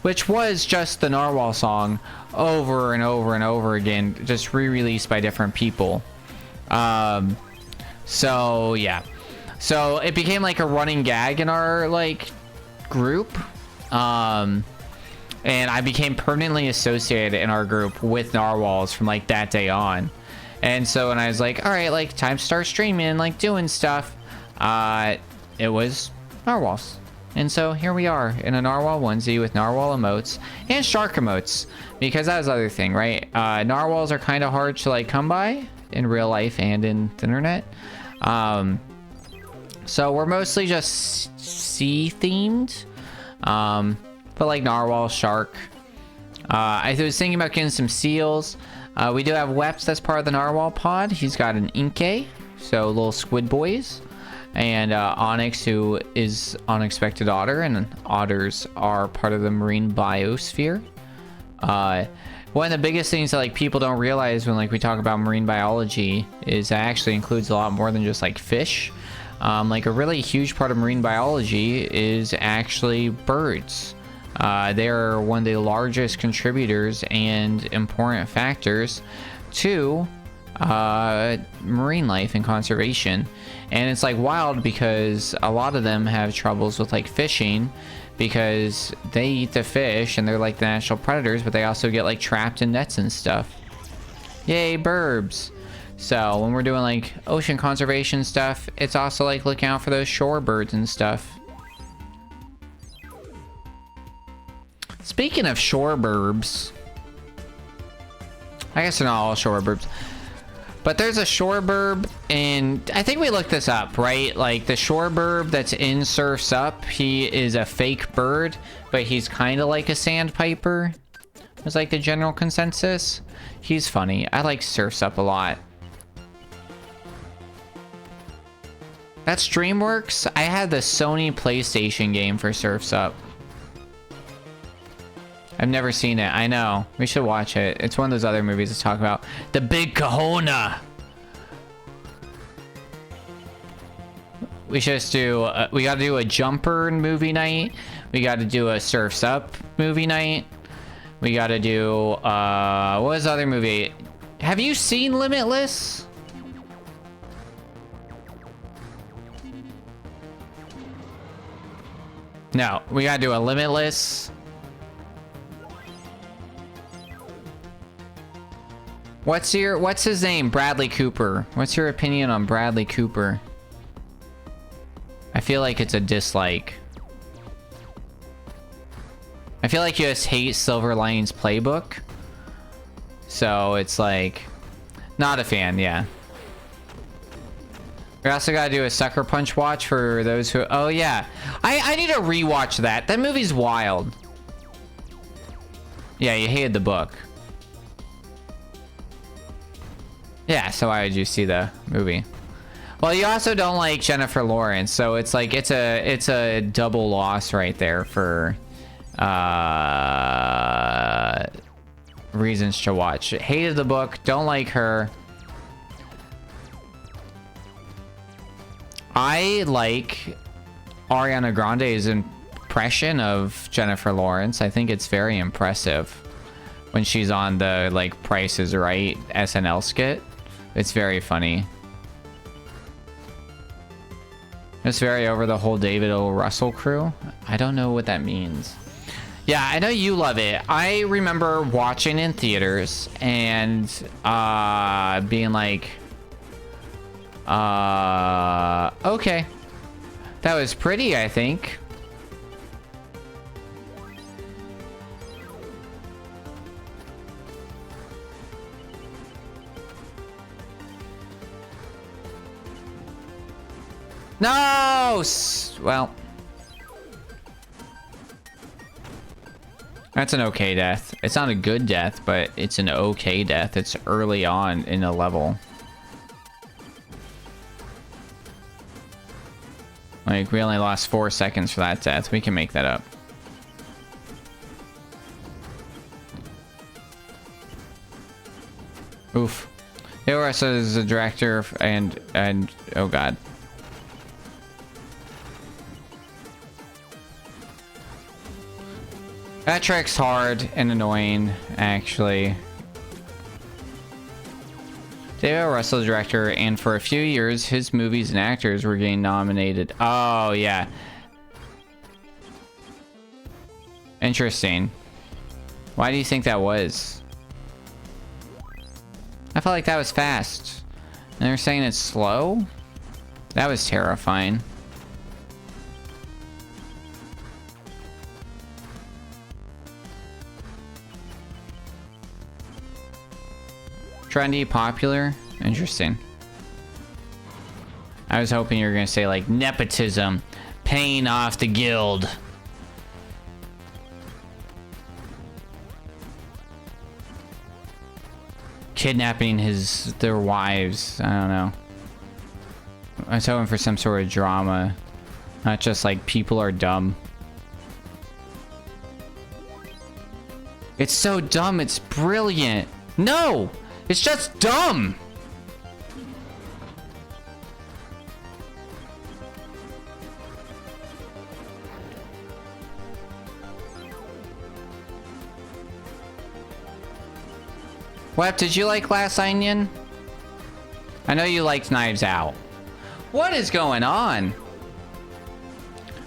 which was just the Narwhal song over and over and over again, just re-released by different people. So yeah, so it became like a running gag in our like group, and I became permanently associated in our group with narwhals from like that day on. And so when I was like, all right, like time to start streaming, like doing stuff, it was narwhals. And so here we are in a narwhal onesie with narwhal emotes and shark emotes, because that was the other thing, right? Narwhals are kind of hard to like come by in real life and in the internet. So we're mostly just sea themed, but like narwhal, shark. I was thinking about getting some seals. We do have Weps that's part of the narwhal pod. He's got an Inkay, so little squid boys. And Onyx, who is unexpected otter, and otters are part of the marine biosphere. One of the biggest things that like people don't realize when like we talk about marine biology is it actually includes a lot more than just like fish. Like a really huge part of marine biology is actually birds. They're one of the largest contributors and important factors to marine life and conservation. And it's like wild because a lot of them have troubles with like fishing because they eat the fish and they're like the natural predators, but they also get like trapped in nets and stuff. Yay, burbs. So when we're doing like ocean conservation stuff, it's also like looking out for those shorebirds and stuff. Speaking of shoreburbs, I guess they're not all shoreburbs, but there's a shoreburb, and I think we looked this up, right? Like the shoreburb that's in Surf's Up, he is a fake bird, but he's kind of like a sandpiper. It's like the general consensus. He's funny. I like Surf's Up a lot. That's DreamWorks. I had the Sony PlayStation game for Surf's Up. I've never seen it. I know. We should watch it. It's one of those other movies to talk about. The Big Kahuna. We should just do... we got to do a Jumper movie night. We got to do a Surf's Up movie night. We got to do... what was the other movie? Have you seen Limitless? No. We got to do a Limitless... What's his name? Bradley Cooper. What's your opinion on Bradley Cooper? I feel like it's a dislike. I feel like you just hate Silver Linings Playbook. So it's like, not a fan, yeah. We also gotta do a Sucker Punch watch for those who, oh yeah. I need to rewatch that. That movie's wild. Yeah, you hated the book. Yeah, so why would you see the movie? Well, you also don't like Jennifer Lawrence, so it's like it's a double loss right there for reasons to watch. Hated the book, don't like her. I like Ariana Grande's impression of Jennifer Lawrence. I think it's very impressive when she's on the like Price is Right SNL skit. It's very funny. It's very over the whole David O. Russell crew. I don't know what that means. Yeah, I know you love it. I remember watching in theaters and being like, okay. That was pretty, I think. No! Well. That's an okay death. It's not a good death, but it's an okay death. It's early on in a level. Like, we only lost 4 seconds for that death. We can make that up. Oof. Dave Russell is the director and oh god. That track's hard and annoying, actually. David Russell, director, and for a few years, his movies and actors were getting nominated. Oh, yeah. Interesting. Why do you think that was? I felt like that was fast. And they're saying it's slow? That was terrifying. Trendy, popular, interesting. I was hoping you were gonna say like nepotism, paying off the guild. Kidnapping their wives. I don't know. I was hoping for some sort of drama, not just like people are dumb. It's so dumb, it's brilliant. No! It's just dumb! What, did you like Glass Onion? I know you liked Knives Out. What is going on?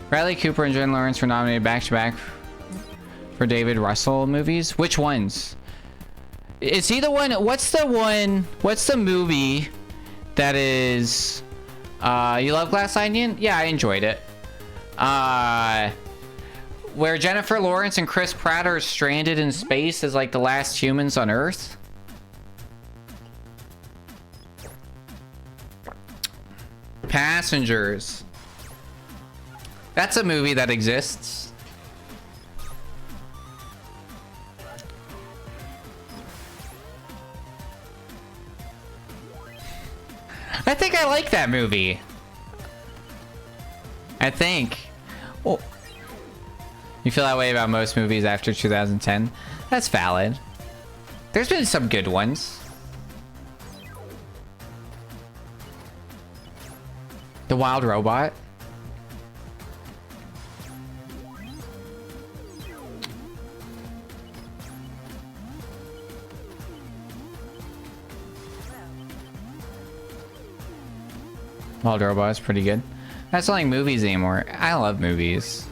Bradley Cooper and Jen Lawrence were nominated back-to-back for David Russell movies. Which ones? Is he the one? What's the movie that is you love Glass Onion? Yeah, I enjoyed it. Where Jennifer Lawrence and Chris Pratt are stranded in space as like the last humans on Earth. Passengers. That's a movie that exists. I think I like that movie. I think. Well, you feel that way about most movies after 2010? That's valid. There's been some good ones. The Wild Robot. Wild Robot is pretty good. That's not like movies anymore. I love movies.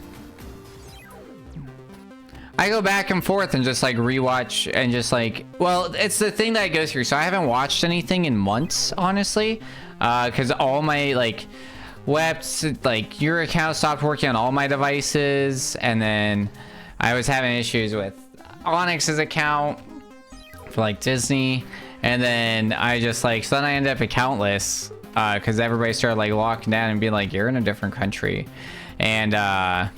I go back and forth and just like rewatch and just like, well, it's the thing that I go through. So I haven't watched anything in months, honestly, because all my like webs, like your account stopped working on all my devices, and then I was having issues with Onyx's account for like Disney, and then I just like, so then I ended up accountless because everybody started like locking down and being like, you're in a different country, and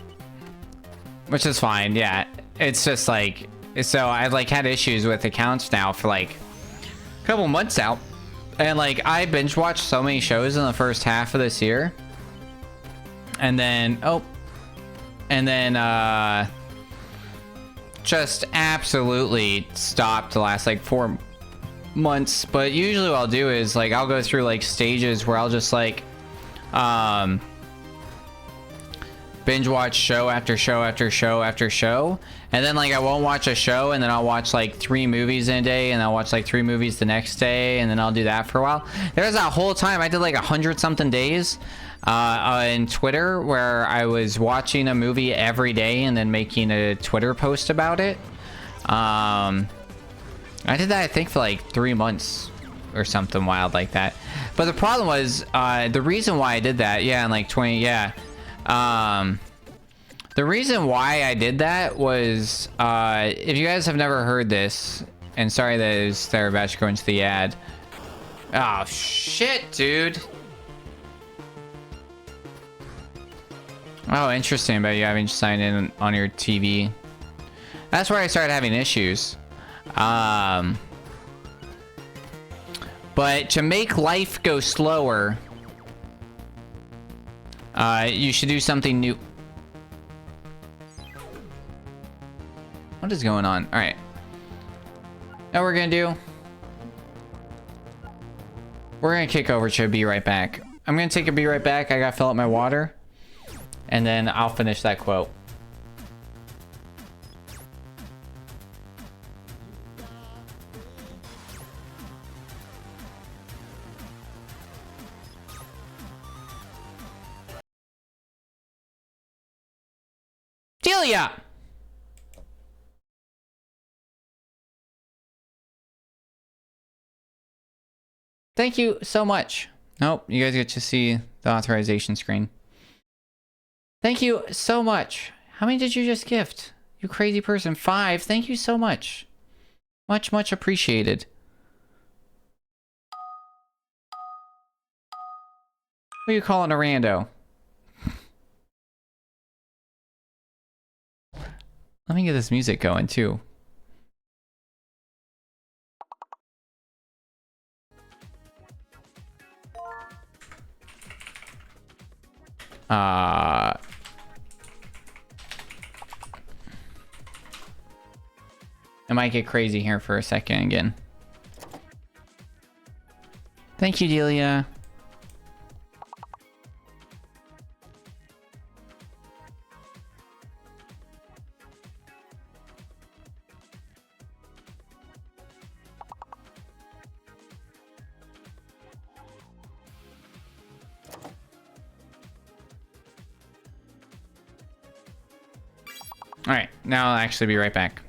which is fine. Yeah, it's just like, so I've like had issues with accounts now for like a couple months out, and like I binge watched so many shows in the first half of this year, and then just absolutely stopped the last like 4 months. But usually what I'll do is like I'll go through like stages where I'll just like binge watch show after show after show after show, and then like I won't watch a show, and then I'll watch like 3 movies in a day, and I'll watch like 3 movies the next day, and then I'll do that for a while. There was that whole time I did like 100 something days in Twitter where I was watching a movie every day and then making a Twitter post about it. I did that I think for like 3 months or something wild like that. But the problem was the reason why I did that, yeah, in like 20, yeah. The reason why I did that was, if you guys have never heard this, and sorry that they're about to go into the ad. Oh, shit, dude. Oh, interesting about you having to sign in on your TV. That's where I started having issues. But to make life go slower, you should do something new. What is going on? All right. Now we're gonna do. We're gonna kick over to be right back. I'm gonna take a be right back. I gotta fill up my water. And then I'll finish that quote. Delia! Thank you so much. Nope, you guys get to see the authorization screen. Thank you so much. How many did you just gift? You crazy person. 5. Thank you so much. Much, much appreciated. Who are you calling a rando? Let me get this music going too. I might get crazy here for a second again. Thank you, Delia. All right, now I'll actually be right back.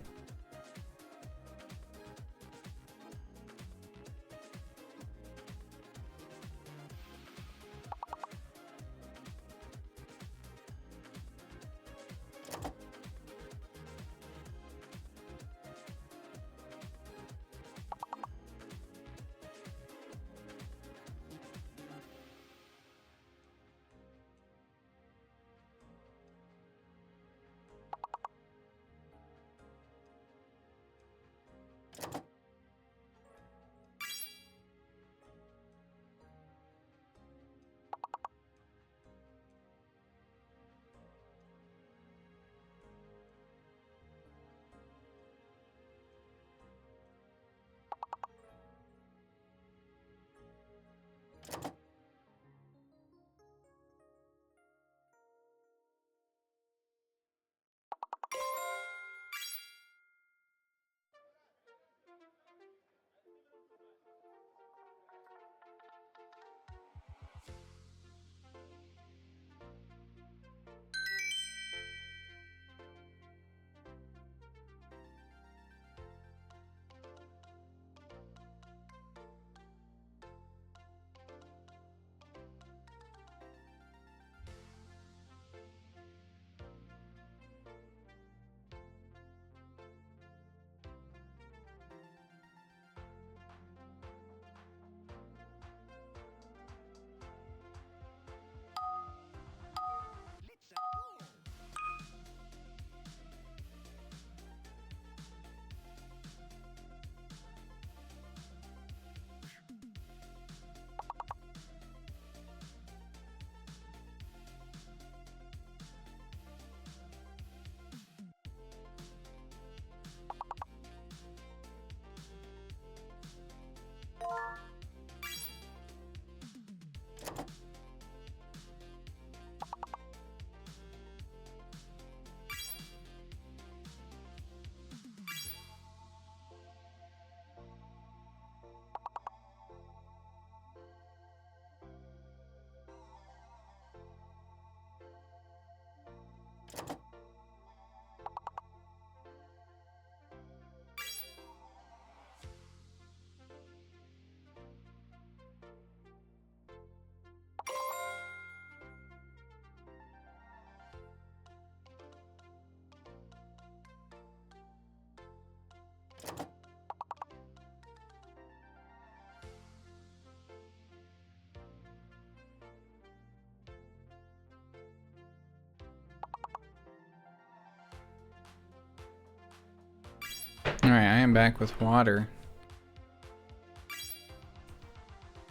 Alright, I am back with water.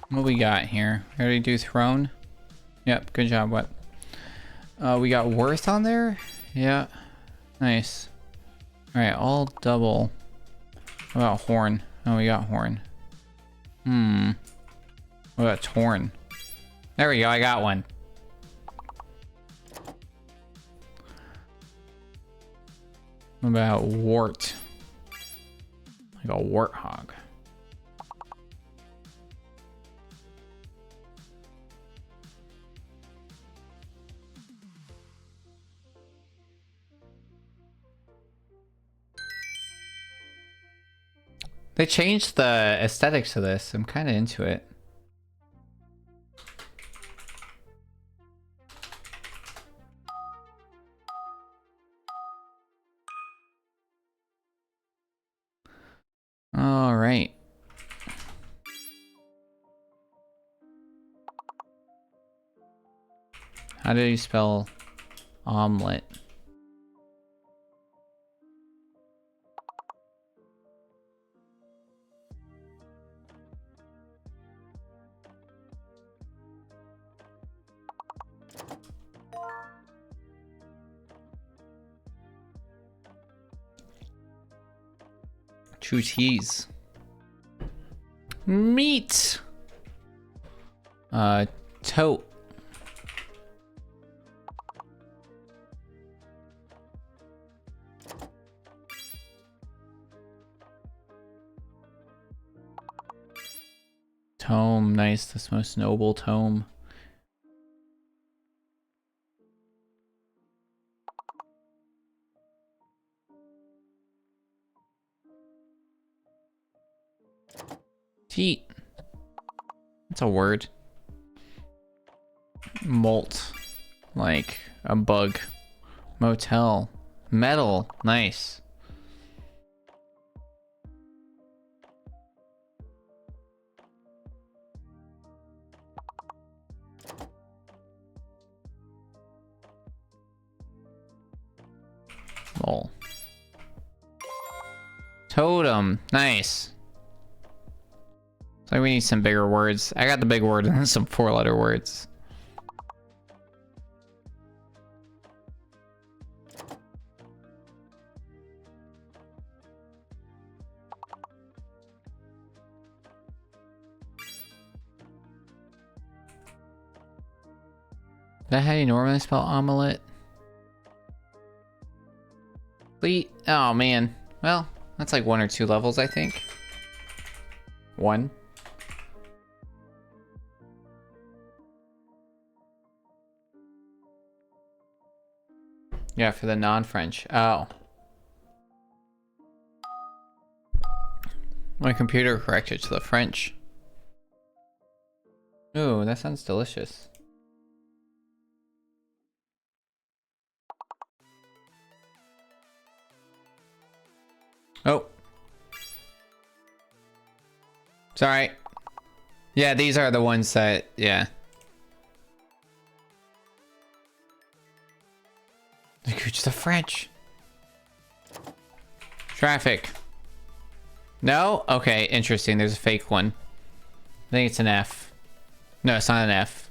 What we got here? We already do throne? Yep, good job, what? We got worth on there? Yeah. Nice. Alright, all double. What about horn? Oh, we got horn. What about torn? There we go, I got one. What about wart? Like a warthog. They changed the aesthetics of this. I'm kind of into it. All right. How do you spell omelet? Two T's. Meat. Tote. Tome, nice. This most noble tome. Teat. That's a word. Molt. Like a bug. Motel. Metal. Nice. Mole. Totem. Nice. So we need some bigger words. I got the big word and some 4-letter words. Is that how you normally spell omelet? Fleet? Oh man. Well, that's like 1 or 2 levels, I think. 1. Yeah, for the non-French. Oh. My computer corrected to the French. Ooh, that sounds delicious. Oh. It's alright. Yeah, these are the ones that, yeah. It's the French. Traffic. No? Okay, interesting. There's a fake one. I think it's an F. No, it's not an F.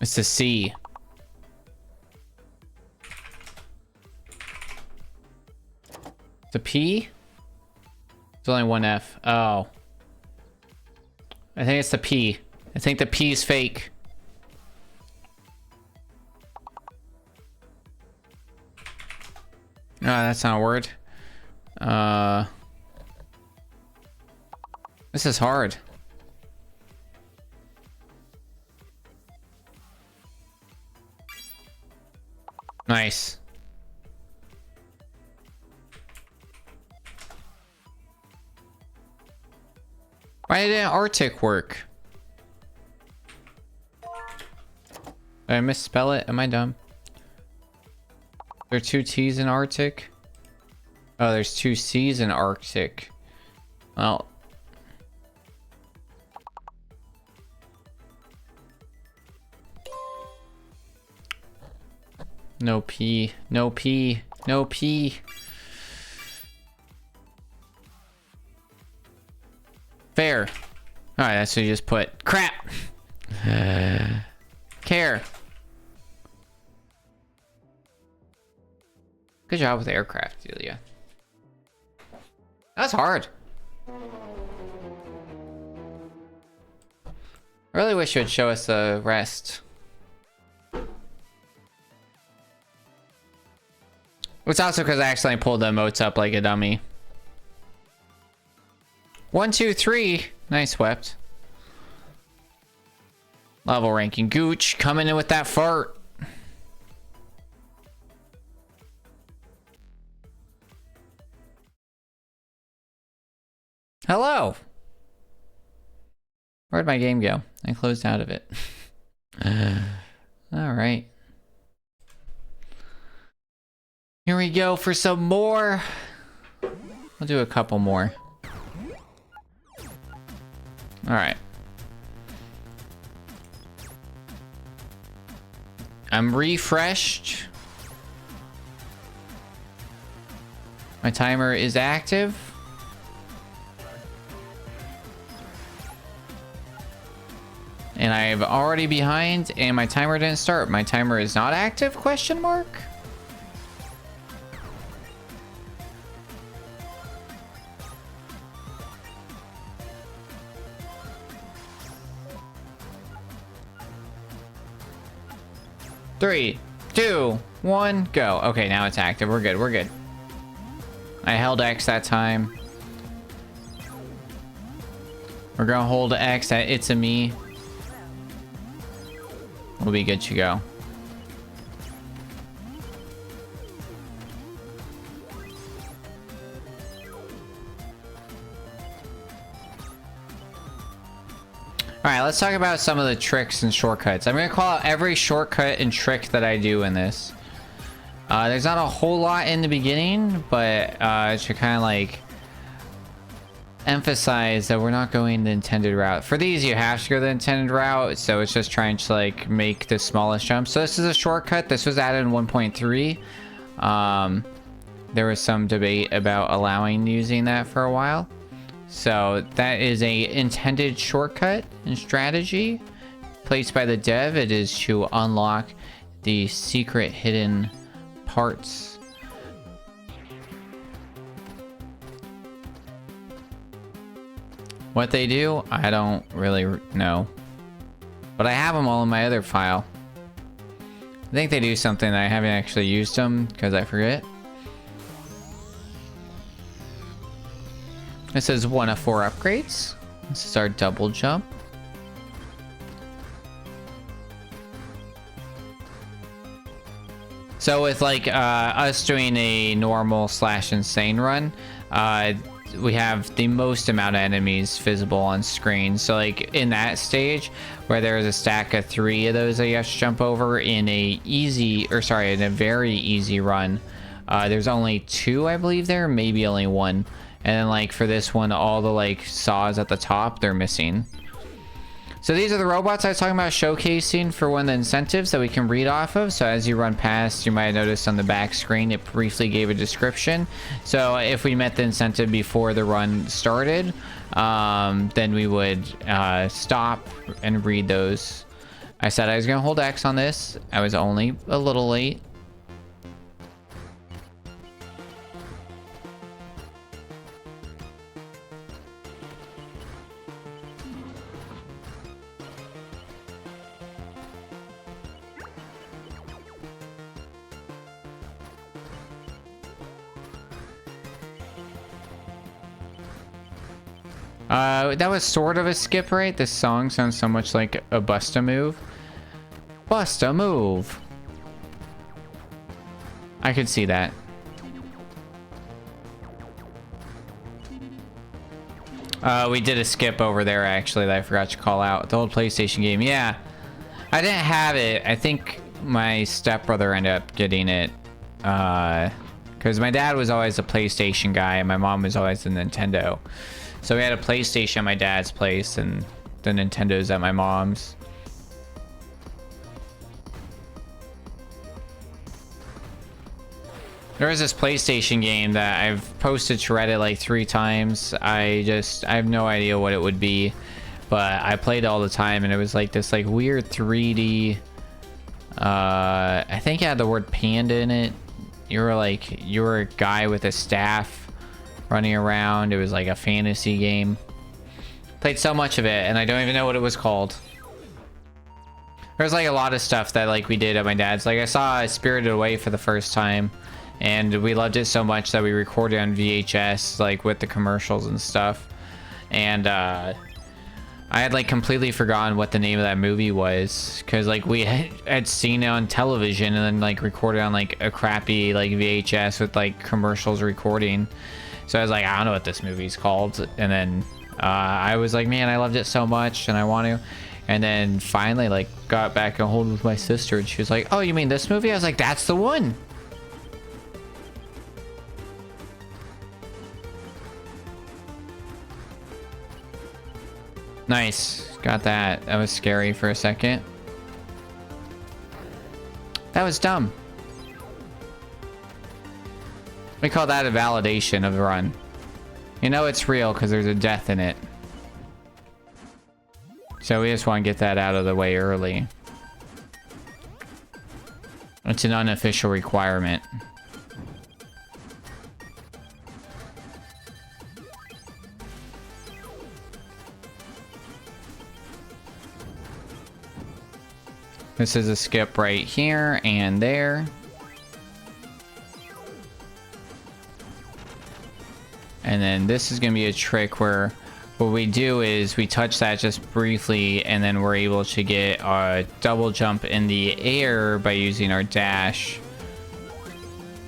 It's a C. It's a P? There's only one F. Oh. I think it's the P. I think the P is fake. No, that's not a word. This is hard. Nice. Why didn't Arctic work? Did I misspell it? Am I dumb? There are 2 T's in Arctic? Oh, there's 2 C's in Arctic. Well. No P. No P. No P. Fair. Alright, that's what you just put. Crap! Care. Good job with aircraft, Delia. That's hard. I really wish it would show us the rest. It's also because I accidentally pulled the emotes up like a dummy. 1, 2, 3. Nice swept. Level ranking. Gooch coming in with that fart. Hello. Where'd my game go? I closed out of it. All right. Here we go for some more. We'll do a couple more. All right. I'm refreshed. My timer is active. And I'm already behind and my timer didn't start. My timer is not active, question mark? Three, two, one, go. Okay, now it's active. We're good. We're good. I held X that time. We're gonna hold X at It's a Me. We'll be good to go. Alright, let's talk about some of the tricks and shortcuts. I'm going to call out every shortcut and trick that I do in this. There's not a whole lot in the beginning, but it should kind of like emphasize that we're not going the intended route. For these, you have to go the intended route, so it's just trying to like make the smallest jump. So this is a shortcut. This was added in 1.3. There was some debate about allowing using that for a while. So that is a intended shortcut and strategy placed by the dev. It is to unlock the secret hidden parts. What they do, I don't really know. But I have them all in my other file. I think they do something that I haven't actually used them because I forget. This is 1 of 4 upgrades. This is our double jump. So with like us doing a normal / insane run, we have the most amount of enemies visible on screen. So like in that stage where there's a stack of 3 of those that you have to jump over in a very easy run, there's only 2, I believe there, maybe only 1. And then like for this one, all the like saws at the top, they're missing. So these are the robots I was talking about showcasing for one of the incentives that we can read off of. So as you run past, you might have noticed on the back screen, it briefly gave a description. So if we met the incentive before the run started, then we would stop and read those. I said I was gonna hold X on this. I was only a little late. That was sort of a skip, right? This song sounds so much like a Busta move. Busta move. I could see that. We did a skip over there, actually, that I forgot to call out. The old PlayStation game. Yeah. I didn't have it. I think my stepbrother ended up getting it. Because my dad was always a PlayStation guy, and my mom was always a Nintendo. So we had a PlayStation at my dad's place, and the Nintendo's at my mom's. There was this PlayStation game that I've posted to Reddit like 3 times. I have no idea what it would be, but I played it all the time, and it was like this like weird 3D. I think it had the word panda in it. You were a guy with a staff running around. It was like a fantasy game. Played so much of it, and I don't even know what it was called. There's like a lot of stuff that like we did at my dad's. Like I saw Spirited Away for the first time, and we loved it so much that we recorded on VHS, like with the commercials and stuff. And I had like completely forgotten what the name of that movie was, because like we had seen it on television and then like recorded on like a crappy like VHS with like commercials recording. So I was like, I don't know what this movie's called. And then I was like, man, I loved it so much and I want to. And then finally like got back a hold with my sister and she was like, oh, you mean this movie? I was like, that's the one. Nice. Got that. That was scary for a second. That was dumb. We call that a validation of the run. You know it's real because there's a death in it. So we just want to get that out of the way early. It's an unofficial requirement. This is a skip right here and there. And then this is going to be a trick where what we do is we touch that just briefly and then we're able to get a double jump in the air by using our dash.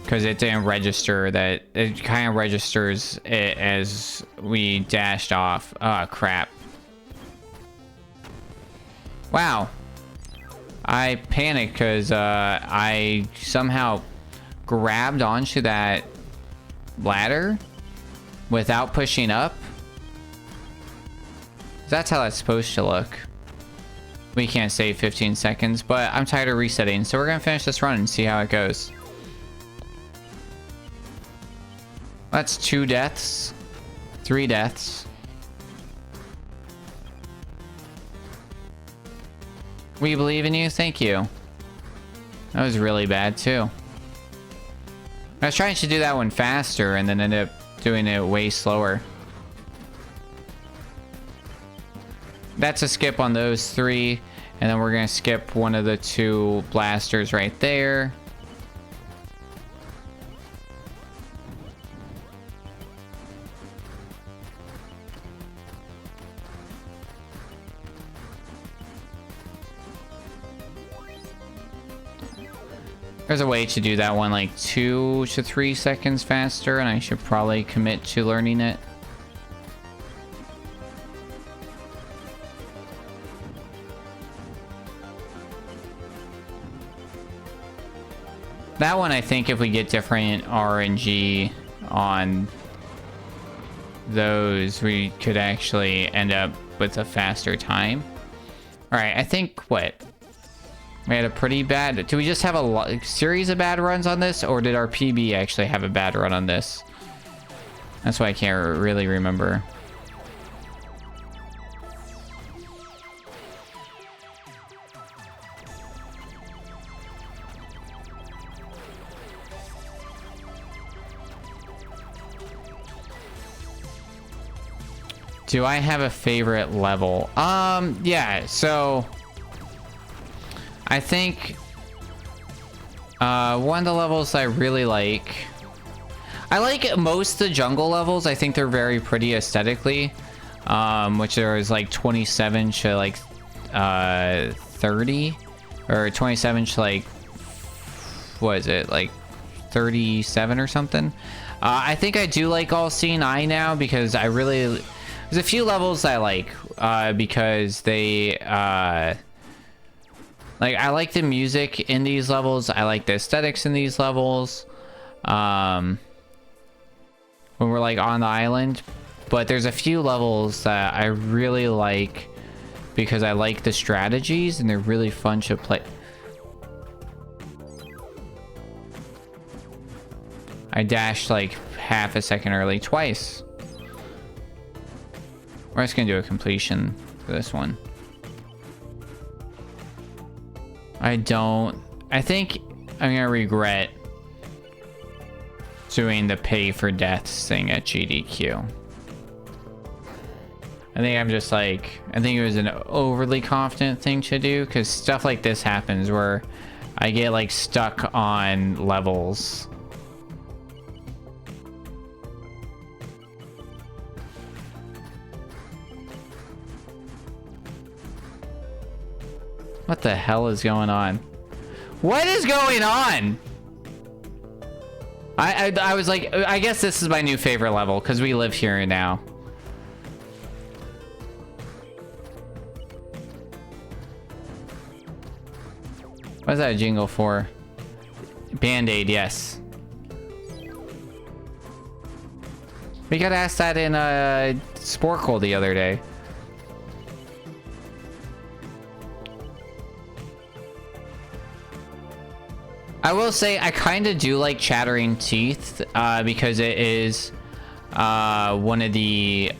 Because it didn't register that. It kind of registers it as we dashed off. Oh, crap. Wow. I panicked because I somehow grabbed onto that ladder without pushing up. That's how that's supposed to look. We can't save 15 seconds, but I'm tired of resetting, so we're gonna finish this run and see how it goes. That's 2 deaths, 3 deaths. We believe in you. Thank you. That was really bad too. I was trying to do that one faster and then ended up doing it way slower. That's a skip on those 3, and then we're gonna skip one of the 2 blasters right there. There's a way to do that one like 2 to 3 seconds faster, and I should probably commit to learning it. That one, I think if we get different RNG on those, we could actually end up with a faster time. Alright, I think, what? We had a pretty bad... Do we just have a series of bad runs on this? Or did our PB actually have a bad run on this? That's why I can't really remember. Do I have a favorite level? Yeah, so... I think one of the levels I really like... I like most of the jungle levels. I think they're very pretty aesthetically. Which there is like 27 to like 30. Or 27 to like... What is it? Like 37 or something? I think I do like All Seeing Eye now because I really... There's a few levels I like because they... Like, I like the music in these levels. I like the aesthetics in these levels. When we're, like, on the island. But there's a few levels that I really like because I like the strategies and they're really fun to play. I dashed, like, half a second early twice. We're just gonna do a completion for this one. I think I'm gonna regret doing the pay for deaths thing at GDQ. I think I'm just like, I think it was an overly confident thing to do, because stuff like this happens where I get like stuck on levels. What the hell is going on? What is going on? I was like, I guess this is my new favorite level because we live here now. What's that a jingle for? Band-Aid, yes. We got asked that in Sporkle the other day. I will say I kind of do like Chattering Teeth because it is one of the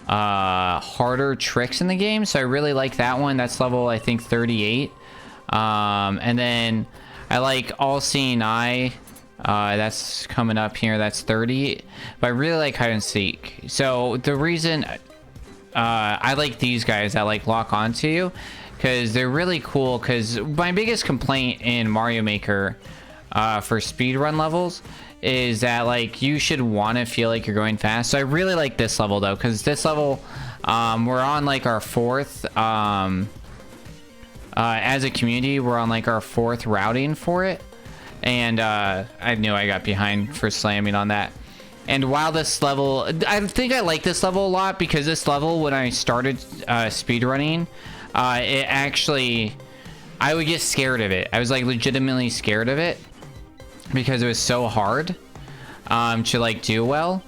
harder tricks in the game, so I really like that one. That's level, I think, 38. And then I like All Seeing Eye. That's coming up here. That's 30. But I really like Hide and Seek. So the reason I like these guys that like lock onto you, because they're really cool. Because my biggest complaint in Mario Maker for speedrun levels is that like you should want to feel like you're going fast. So I really like this level though, because this level we're on like our fourth as a community, we're on like our fourth routing for it, and I knew I got behind for slamming on that. And while this level, I think I like this level a lot, because this level, when I started speedrunning, it actually, I would get scared of it. I was like legitimately scared of it because it was so hard to like do well.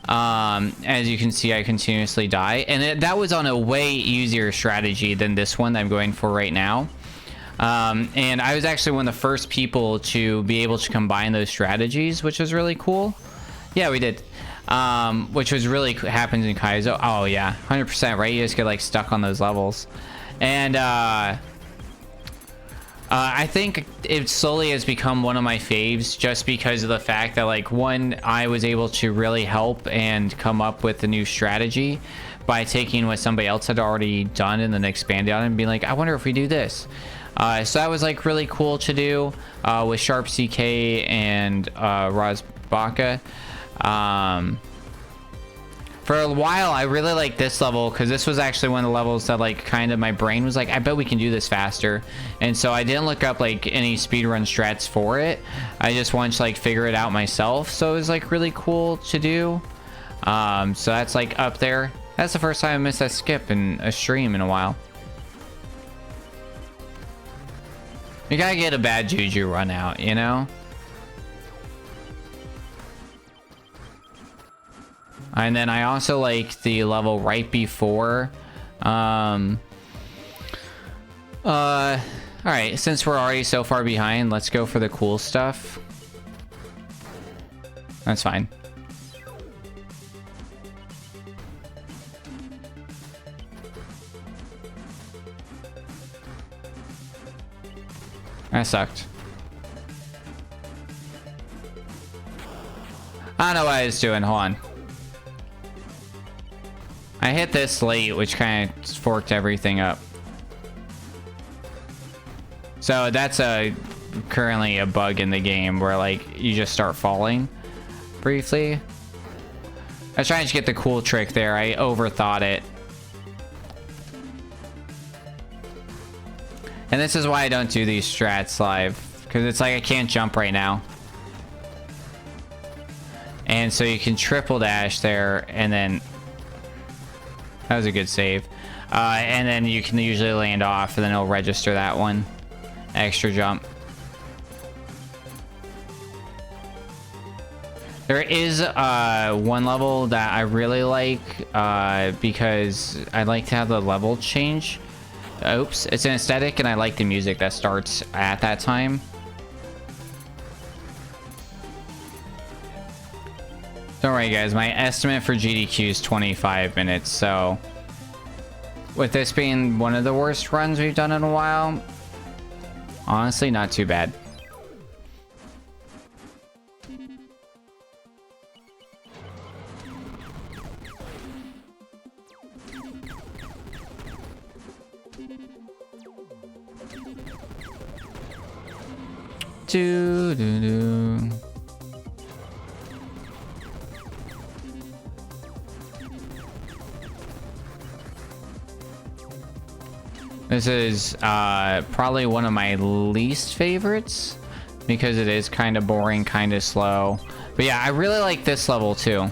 As you can see, I continuously die, and that was on a way easier strategy than this one that I'm going for right now. And I was actually one of the first people to be able to combine those strategies, which was really cool. Yeah, we did. Which was really happens in Kaizo. Oh yeah, 100%, right? You just get like stuck on those levels. And I think it slowly has become one of my faves, just because of the fact that like, one, I was able to really help and come up with a new strategy by taking what somebody else had already done and then expanding on it and being like, I wonder if we do this. So that was like really cool to do with Sharp CK and Rozbaka. For a while, I really liked this level, because this was actually one of the levels that like kind of my brain was like, I bet we can do this faster. And so I didn't look up like any speedrun strats for it. I just wanted to like figure it out myself. So it was like really cool to do. So that's like up there. That's the first time I missed that skip in a stream in a while. You gotta get a bad juju run out, you know? And then I also like the level right before. All right, since we're already so far behind, let's go for the cool stuff. That's fine. That sucked. I don't know what I was doing. Hold on. I hit this late, which kind of forked everything up. So that's currently a bug in the game where like you just start falling briefly. I was trying to get the cool trick there. I overthought it. And this is why I don't do these strats live, because it's like I can't jump right now. And so you can triple dash there, and then that was a good save. And then you can usually land off, and then it'll register that one extra jump. There is one level that I really like because I like to have the level change. Oops, it's an aesthetic, and I like the music that starts at that time. Don't worry guys, my estimate for GDQ is 25 minutes, so with this being one of the worst runs we've done in a while, honestly not too bad. Do, do, do. This is probably one of my least favorites because it is kind of boring, kind of slow. But yeah, I really like this level too,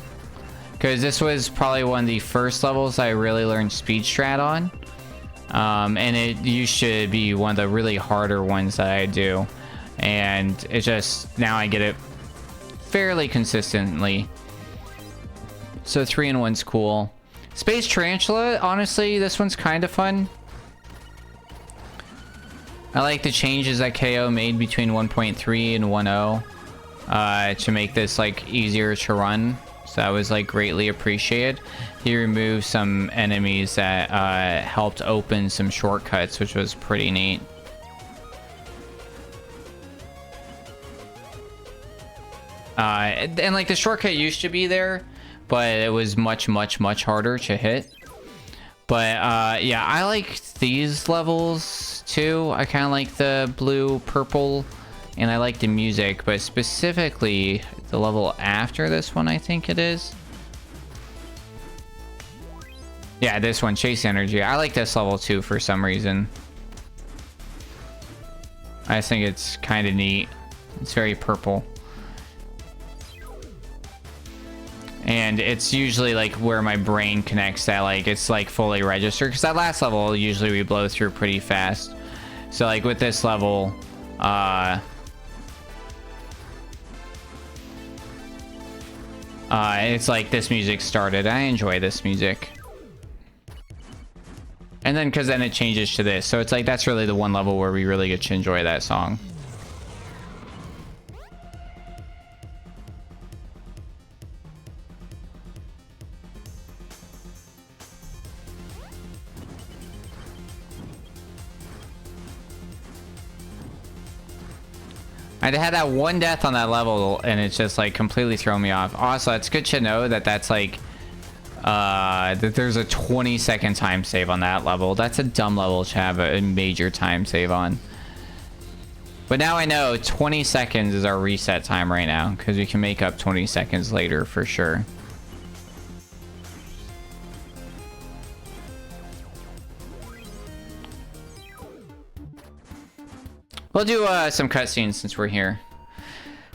because this was probably one of the first levels I really learned speed strat on. And it used to be one of the really harder ones that I do. And it just, now I get it fairly consistently. So 3 in 1's cool. Space Tarantula, honestly, this one's kind of fun. I like the changes that KO made between 1.3 and 1.0 to make this like easier to run. So that was like greatly appreciated. He removed some enemies that helped open some shortcuts, which was pretty neat. And like the shortcut used to be there, but it was much harder to hit. But yeah, I like these levels too. I kind of like the blue, purple, and I like the music, but specifically the level after this one, I think it is. Yeah, this one, Chase Energy. I like this level too for some reason. I just think it's kind of neat. It's very purple. And it's usually like where my brain connects that like it's like fully registered, because that last level usually we blow through pretty fast. So like with this level, it's like this music started. I enjoy this music. And then because then it changes to this, so it's like that's really the one level where we really get to enjoy that song. I had that one death on that level and it's just like completely thrown me off. Also, it's good to know that that's like that there's a 20-second time save on that level. That's a dumb level to have a major time save on. But now I know 20 seconds is our reset time right now, because we can make up 20 seconds later for sure. We'll do some cutscenes since we're here.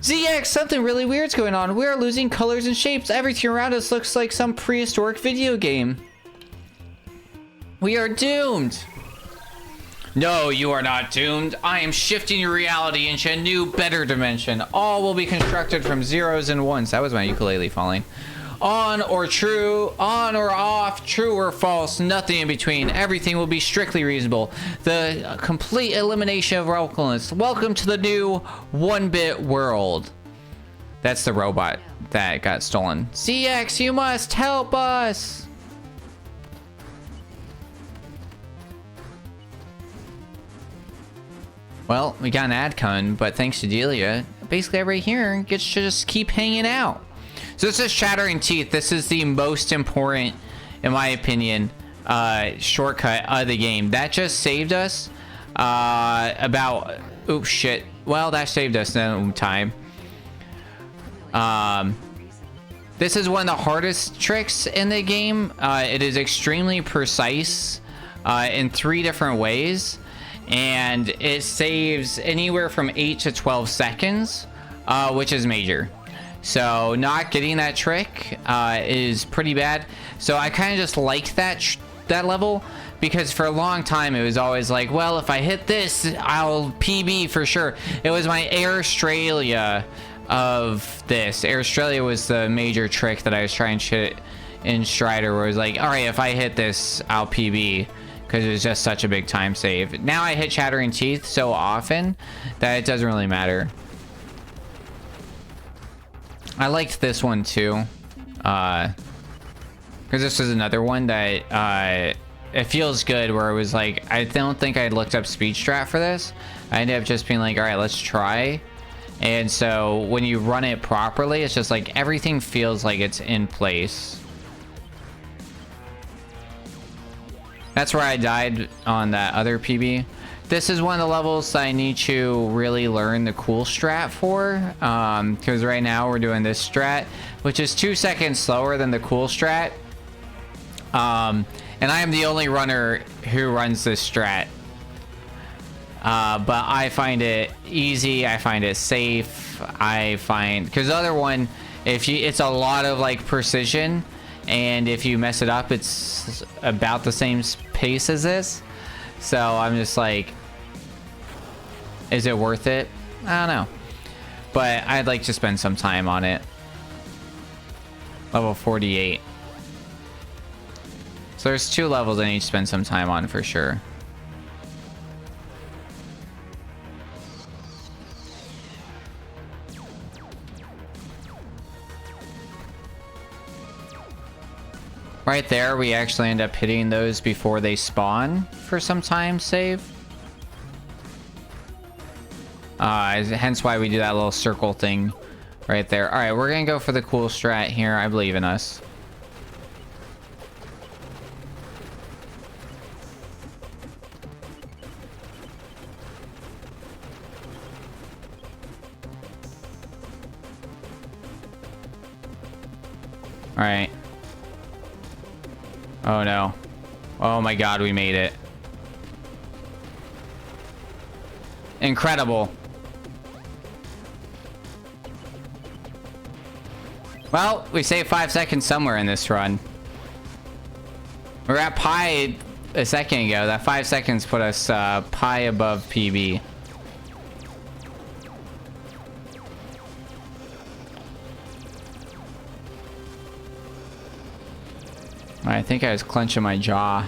ZX, something really weird's going on. We are losing colors and shapes. Everything around us looks like some prehistoric video game. We are doomed. No, you are not doomed. I am shifting your reality into a new, better dimension. All will be constructed from zeros and ones. That was my ukulele falling. On or true, on or off, true or false, nothing in between. Everything will be strictly reasonable. The complete elimination of randomness. Welcome to the new 1-bit world. That's the robot that got stolen. CX, you must help us. Well, we got an ad con, but thanks to Delia, basically everybody here gets to just keep hanging out. So this is Shattering Teeth. This is the most important, in my opinion, shortcut of the game. That just saved us about... Oops, shit. Well, that saved us no time. This is one of the hardest tricks in the game. It is extremely precise in 3 different ways. And it saves anywhere from 8 to 12 seconds, which is major. So not getting that trick is pretty bad. So I kind of just liked that level, because for a long time it was always like, well, if I hit this, I'll PB for sure. It was my Australia of this. Australia was the major trick that I was trying to hit in Strider, where it was like, all right, if I hit this, I'll PB, because it was just such a big time save. Now I hit Shattering Teeth so often that it doesn't really matter. I liked this one too, because this was another one that it feels good, where it was like, I don't think I looked up speed strat for this. I ended up just being like, all right, let's try. And so when you run it properly, it's just like everything feels like it's in place. That's where I died on that other PB. this is one of the levels that I need to really learn the cool strat for. Because right now we're doing this strat, which is 2 seconds slower than the cool strat. And I am the only runner who runs this strat. But I find it easy. I find it safe. I find, because the other one, it's a lot of like precision, and if you mess it up, it's about the same pace as this. So I'm just like, is it worth it? I don't know, but I'd like to spend some time on it. Level 48. So there's 2 levels I need to spend some time on for sure. Right there, we actually end up hitting those before they spawn for some time save. Hence why we do that little circle thing right there. All right, we're gonna go for the cool strat here. I believe in us. All right. Oh no. Oh my god, we made it. Incredible. Well, we saved 5 seconds somewhere in this run. We're at pi a second ago. That 5 seconds put us pi above PB. I think I was clenching my jaw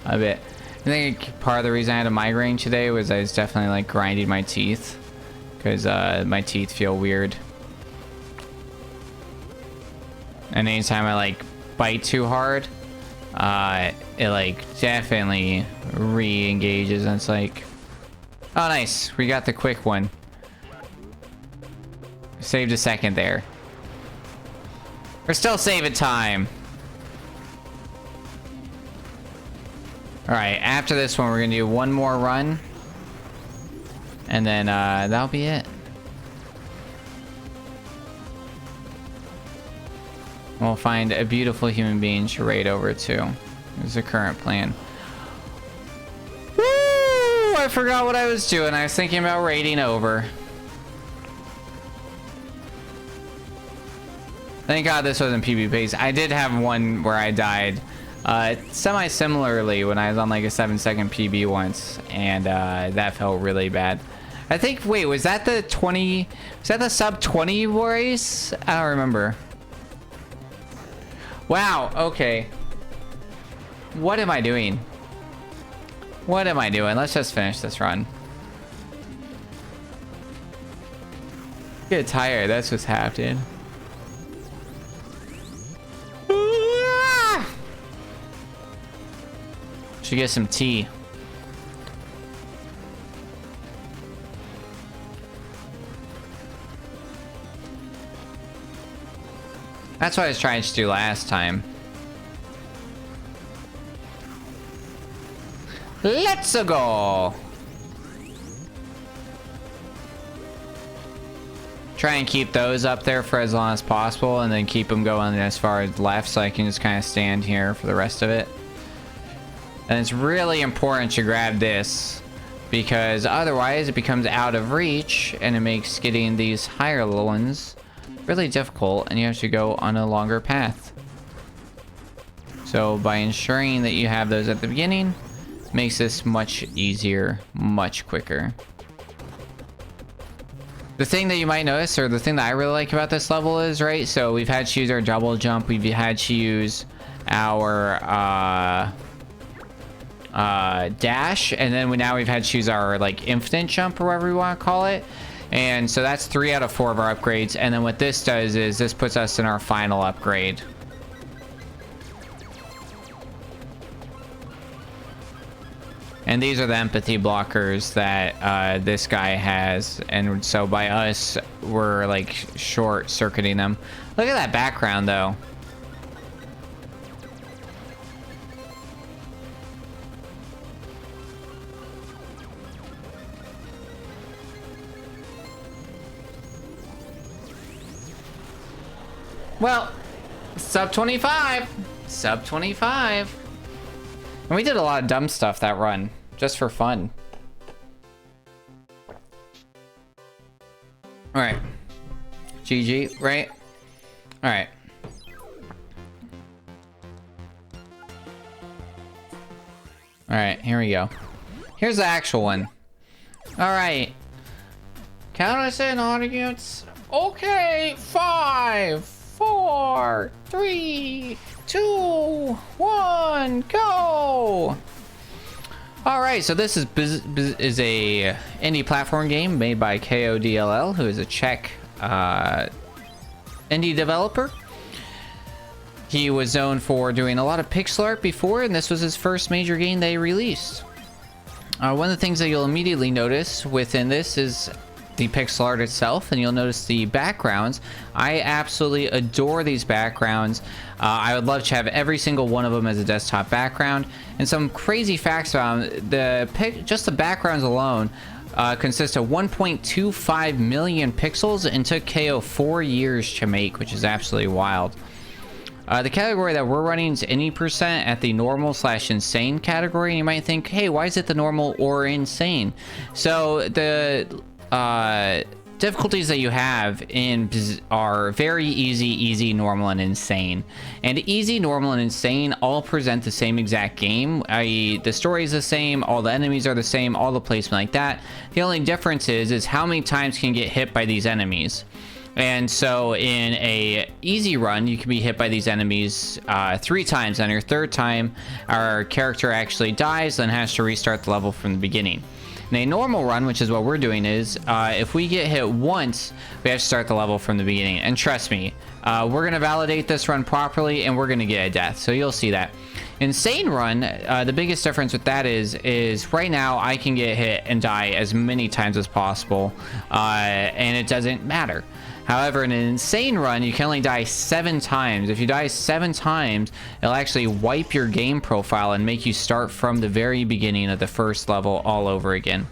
a bit. I think part of the reason I had a migraine today was I was definitely like grinding my teeth, because my teeth feel weird. And anytime I like bite too hard, it like definitely re-engages, and it's like, oh nice, we got the quick one. Saved a second there. We're still saving time. Alright, after this one, we're gonna do one more run. And then, that'll be it. We'll find a beautiful human being to raid over to. Is the current plan. Woo! I forgot what I was doing. I was thinking about raiding over. Thank God this wasn't PvP. I did have one where I died. Semi-similarly when I was on like a 7-second PB once, and that felt really bad. I think, wait, was that the 20, was that the sub 20 race? I don't remember. Wow, okay. What am I doing? What am I doing? Let's just finish this run. Get tired, that's what's happening. Should get some tea. That's what I was trying to do last time. Let's go. Try and keep those up there for as long as possible, and then keep them going as far as left, so I can just kind of stand here for the rest of it. And it's really important to grab this, because otherwise it becomes out of reach, and it makes getting these higher ones really difficult, and you have to go on a longer path. So by ensuring that you have those at the beginning, makes this much easier, much quicker. The thing that you might notice, or the thing that I really like about this level is, right, so we've had to use our double jump, we've had to use our dash, and then now we've had to choose our like infinite jump, or whatever we want to call it. And so that's 3 out of 4 of our upgrades. And then what this does is this puts us in our final upgrade. And these are the empathy blockers that this guy has, and so by us we're like short circuiting them. Look at that background though. Well, sub 25. Sub 25. And we did a lot of dumb stuff that run, just for fun. All right. GG, right? All right. All right, here we go. Here's the actual one. All right. Count us in, audience. Okay, 5, 4, 3, 2, 1, go. All right, so this is a indie platform game made by KODLL, who is a Czech indie developer. He was known for doing a lot of pixel art before, and this was his first major game they released. One of the things that you'll immediately notice within this is the pixel art itself, and you'll notice the backgrounds. I absolutely adore these backgrounds. I would love to have every single one of them as a desktop background. And some crazy facts about them. Just the backgrounds alone consist of 1.25 million pixels and took KO 4 years to make, which is absolutely wild. The category that we're running is any percent at the normal / insane category. And you might think, hey, why is it the normal or insane? So the difficulties that you have in are very easy, normal, and insane. And easy, normal, and insane all present the same exact game, i.e. the story is the same, all the enemies are the same, all the placement like that. The only difference is how many times can you get hit by these enemies. And so in a easy run, you can be hit by these enemies 3 times. On your 3rd time, our character actually dies, then has to restart the level from the beginning. In a normal run, which is what we're doing, is if we get hit once, we have to start the level from the beginning. And trust me, we're going to validate this run properly, and we're going to get a death. So you'll see that. Insane run, the biggest difference with that is right now I can get hit and die as many times as possible, and it doesn't matter. However, in an insane run, you can only die 7 times. If you die 7 times, it'll actually wipe your game profile and make you start from the very beginning of the first level all over again.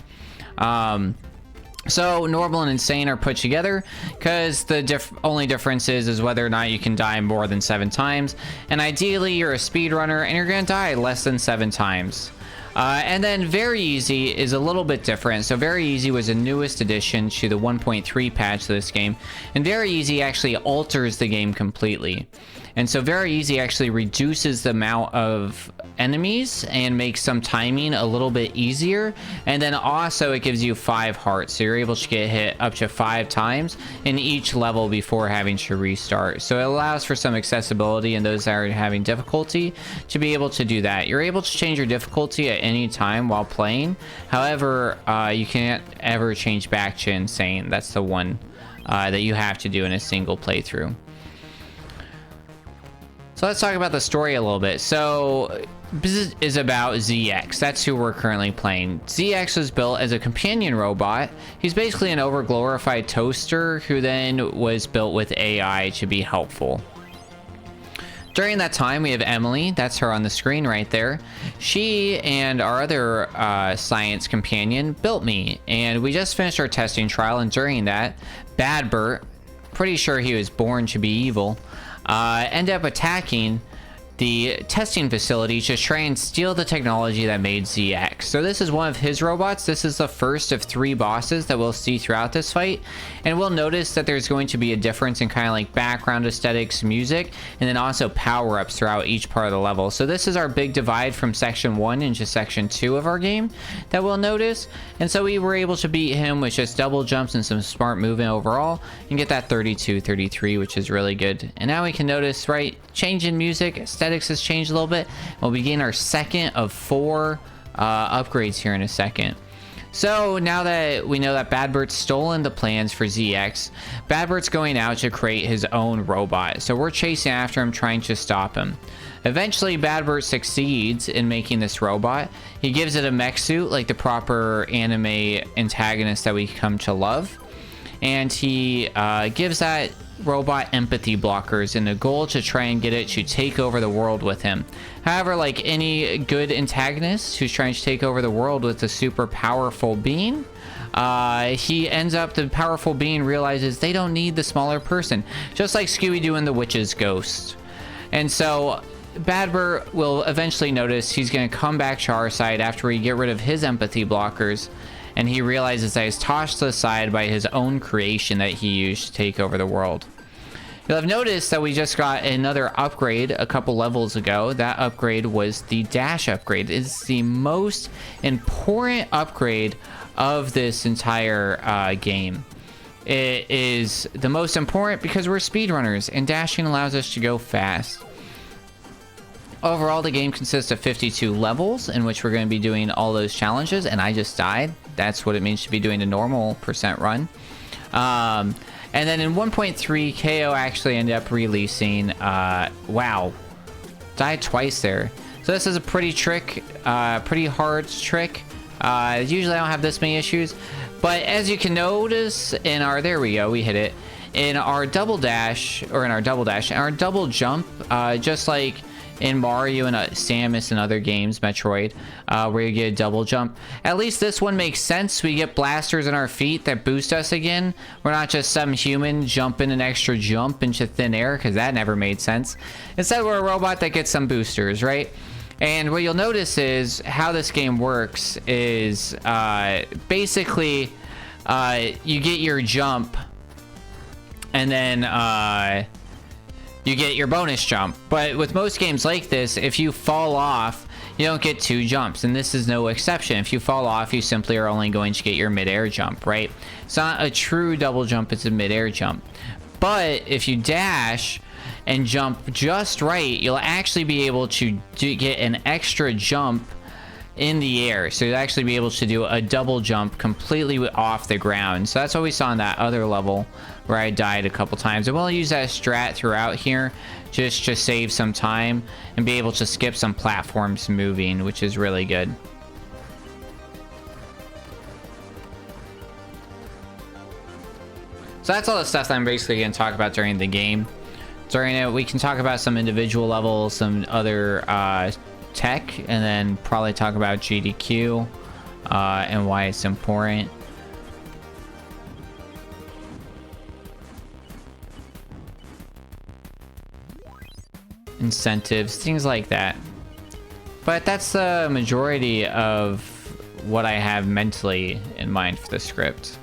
So normal and insane are put together because the only difference is whether or not you can die more than 7 times. And ideally, you're a speedrunner and you're going to die less than 7 times. And then very easy is a little bit different. So very easy was the newest addition to the 1.3 patch of this game, and very easy actually alters the game completely. And so very easy actually reduces the amount of enemies and makes some timing a little bit easier. And then also it gives you 5 hearts, so you're able to get hit up to 5 times in each level before having to restart. So it allows for some accessibility and those that are having difficulty to be able to do that. You're able to change your difficulty at any time while playing. However, you can't ever change back to insane. That's the one that you have to do in a single playthrough. So let's talk about the story a little bit. So this is about ZX. That's who we're currently playing. ZX was built as a companion robot. He's basically an overglorified toaster who then was built with AI to be helpful. During that time, we have Emily. That's her on the screen right there. She and our other science companion built me, and we just finished our testing trial, and during that, Bad Bert, pretty sure he was born to be evil, ended up attacking the testing facility to try and steal the technology that made ZX. So this is one of his robots. This is the first of 3 bosses that we'll see throughout this fight. And we'll notice that there's going to be a difference in kind of like background aesthetics, music, and then also power-ups throughout each part of the level. So this is our big divide from section 1 into section 2 of our game that we'll notice. And so we were able to beat him with just double jumps and some smart movement overall and get that 32, 33, which is really good. And now we can notice, right, change in music, aesthetics has changed a little bit. We'll begin our second of 4 upgrades here in a second. So now that we know that Bad Bert's stolen the plans for ZX, Bad Bert's going out to create his own robot. So we're chasing after him, trying to stop him. Eventually, Bad Bert succeeds in making this robot. He gives it a mech suit like the proper anime antagonist that we come to love. And he gives that robot empathy blockers in the goal to try and get it to take over the world with him. However, like any good antagonist who's trying to take over the world with a super powerful being, he ends up, the powerful being realizes they don't need the smaller person, just like Scooby-Doo and the Witch's ghost. And so Badber will eventually notice he's going to come back to our side after we get rid of his empathy blockers, and he realizes that he's tossed aside by his own creation that he used to take over the world. You'll have noticed that we just got another upgrade a couple levels ago. That upgrade was the dash upgrade. It's the most important upgrade of this entire game. It is the most important because we're speedrunners, and dashing allows us to go fast. Overall, the game consists of 52 levels in which we're going to be doing all those challenges, and I just died. That's what it means to be doing a normal percent run. And then in 1.3, KO actually ended up releasing, wow, died twice there. So this is a pretty hard trick. Usually I don't have this many issues, but as you can notice in our, there we go, we hit it. In our double dash, our double jump, just like in Mario and Samus and other games, Metroid, where you get a double jump. At least this one makes sense. We get blasters in our feet that boost us again. We're not just some human jumping an extra jump into thin air, because that never made sense. Instead, we're a robot that gets some boosters, right? And what you'll notice is how this game works is basically you get your jump, and then you get your bonus jump. But with most games like this, if you fall off, you don't get 2 jumps, and this is no exception. If you fall off, you simply are only going to get your mid-air jump, right? It's not a true double jump, it's a mid-air jump. But if you dash and jump just right, you'll actually be able to get an extra jump in the air. So you'll actually be able to do a double jump completely off the ground. So that's what we saw in that other level where I died a couple times. And we'll use that strat throughout here just to save some time and be able to skip some platforms moving, which is really good. So that's all the stuff that I'm basically going to talk about during the game. During it, we can talk about some individual levels, some other tech, and then probably talk about GDQ and why it's important. Incentives, things like that. But that's the majority of what I have mentally in mind for the script.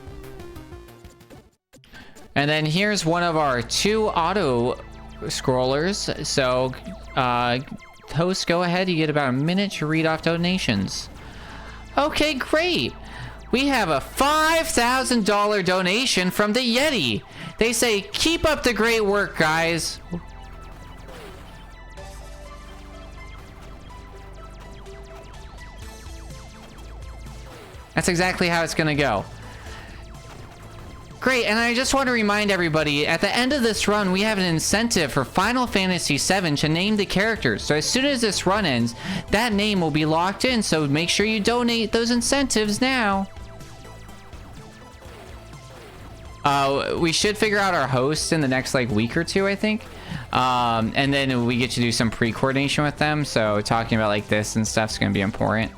And then here's one of our 2 auto scrollers. So host, go ahead, you get about a minute to read off donations. Okay, great. We have a $5,000 donation from the Yeti. They say, keep up the great work, guys. That's exactly how it's gonna go. Great, and I just want to remind everybody, at the end of this run, we have an incentive for Final Fantasy VII to name the characters. So as soon as this run ends, that name will be locked in, so make sure you donate those incentives now. We should figure out our hosts in the next, like, week or 2, I think. And then we get to do some pre-coordination with them, so talking about, like, this and stuff is going to be important.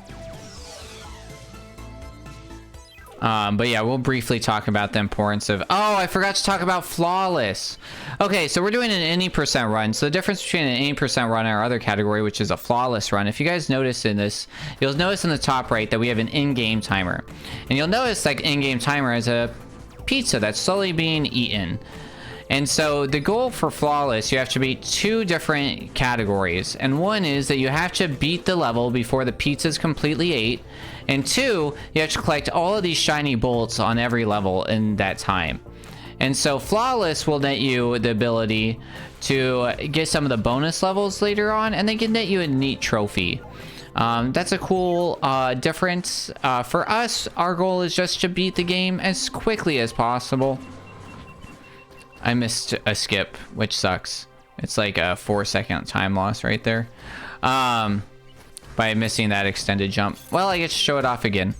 But yeah, we'll briefly talk about the importance of... Oh, I forgot to talk about flawless. Okay, so we're doing an any percent run. So the difference between an any percent run and our other category, which is a flawless run, if you guys notice in this, you'll notice in the top right that we have an in-game timer. And you'll notice like in-game timer is a pizza that's slowly being eaten. And so the goal for flawless, you have to beat 2 different categories. And one is that you have to beat the level before the pizza's completely ate. And 2, you have to collect all of these shiny bolts on every level in that time. And so flawless will net you the ability to get some of the bonus levels later on, and they can net you a neat trophy. That's a cool difference. For us, our goal is just to beat the game as quickly as possible. I missed a skip, which sucks. It's like a 4-second time loss right there. By missing that extended jump. Well, I get to show it off again.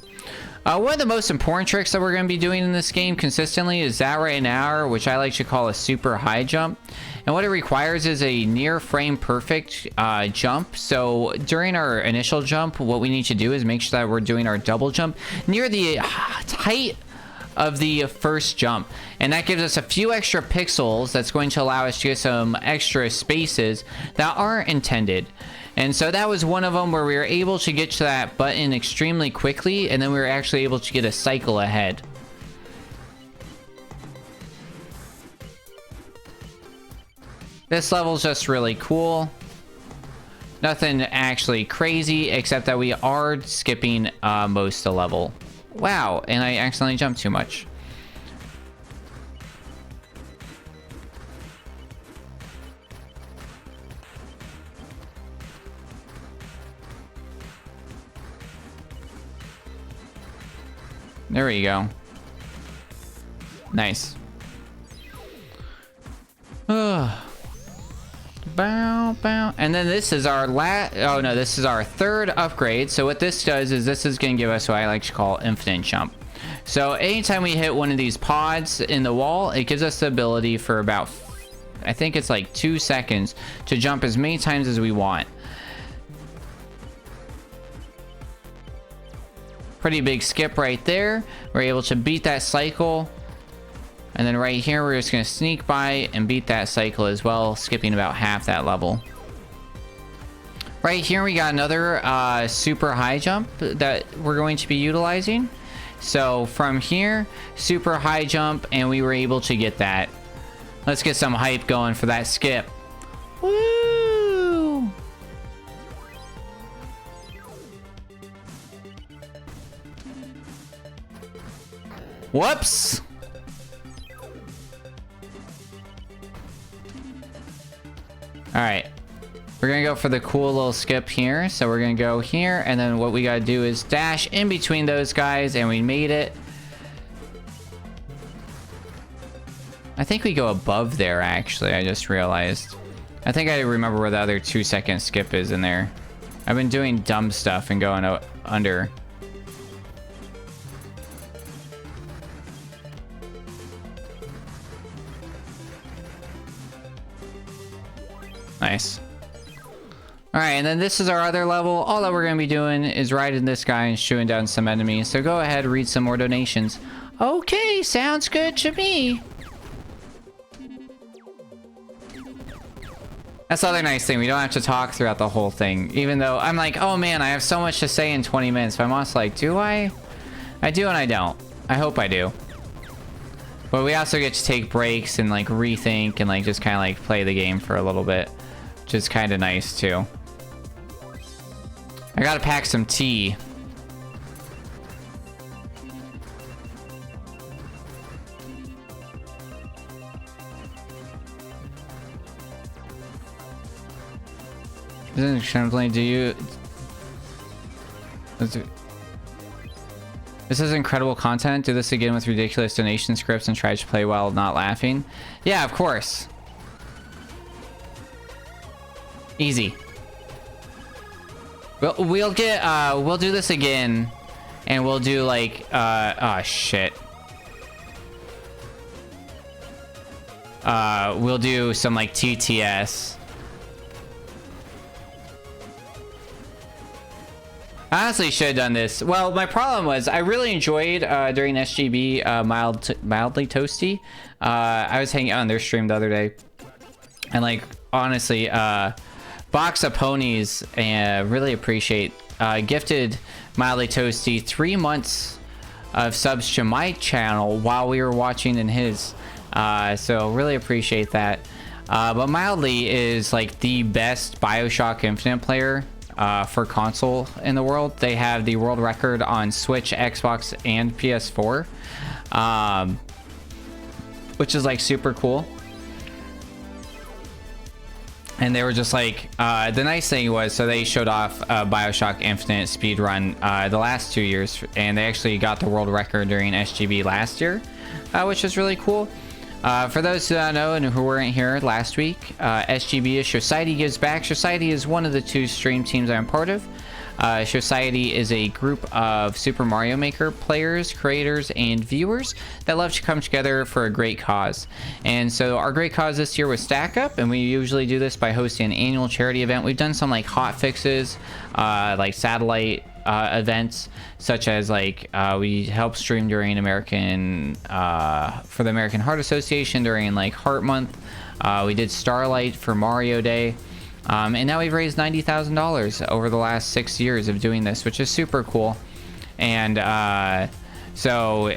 One of the most important tricks that we're going to be doing in this game consistently is that right now, which I like to call a super high jump. And what it requires is a near frame perfect jump. So during our initial jump, what we need to do is make sure that we're doing our double jump near the height of the first jump, and that gives us a few extra pixels that's going to allow us to get some extra spaces that aren't intended. And so that was one of them where we were able to get to that button extremely quickly, and then we were actually able to get a cycle ahead. This level's just really cool. Nothing actually crazy, except that we are skipping most of the level. Wow, and I accidentally jumped too much. There we go. Nice. Bow, bow. And then this is our this is our third upgrade. So what this does is this is going to give us what I like to call infinite jump. So anytime we hit one of these pods in the wall, it gives us the ability for about, I think it's like 2 seconds, to jump as many times as we want. Pretty big skip right there. We're able to beat that cycle. And then right here, we're just going to sneak by and beat that cycle as well, skipping about half that level. Right here, we got another super high jump that we're going to be utilizing. So from here, super high jump, and we were able to get that. Let's get some hype going for that skip. Woo! Whoops! Alright, we're gonna go for the cool little skip here. So we're gonna go here, and then what we gotta do is dash in between those guys, and we made it. I think we go above there, actually. I just realized. I think I remember where the other 2-second skip is in there. I've been doing dumb stuff and going under. Nice. Alright, and then this is our other level. All that we're going to be doing is riding this guy and shooting down some enemies. So go ahead, read some more donations. Okay, sounds good to me. That's the other nice thing. We don't have to talk throughout the whole thing. Even though I'm like, oh man, I have so much to say in 20 minutes. But I'm also like, do I? I do and I don't. I hope I do. But we also get to take breaks and like rethink and like just kind of like play the game for a little bit. Which is kind of nice too. I gotta pack some tea. Isn't it extremely, do you... This is incredible content. Do this again with ridiculous donation scripts and try to play while not laughing. Yeah, of course. Easy. We'll do this again, and we'll do like, oh shit. We'll do some like TTS. I honestly should have done this. Well, my problem was I really enjoyed during SGB mildly toasty. I was hanging out on their stream the other day, and like honestly, Box of Ponies really appreciate gifted mildly toasty 3 months of subs to my channel while we were watching in his. So really appreciate that. But mildly is like the best BioShock Infinite player. For console in the world. They have the world record on Switch, Xbox, and PS4, which is like super cool. And they were just like, the nice thing was, so they showed off BioShock Infinite speedrun the last 2 years, and they actually got the world record during SGB last year, which is really cool. For those who don't know and who weren't here last week, SGB is Society Gives Back. Society is one of the 2 stream teams I'm part of. Society is a group of Super Mario Maker players, creators, and viewers that love to come together for a great cause. And so our great cause this year was Stack Up, and we usually do this by hosting an annual charity event. We've done some like hot fixes, like satellite events, such as like we helped stream during American for the American Heart Association during like Heart Month. We did Starlight for Mario Day, and now we've raised $90,000 over the last 6 years of doing this, which is super cool. And so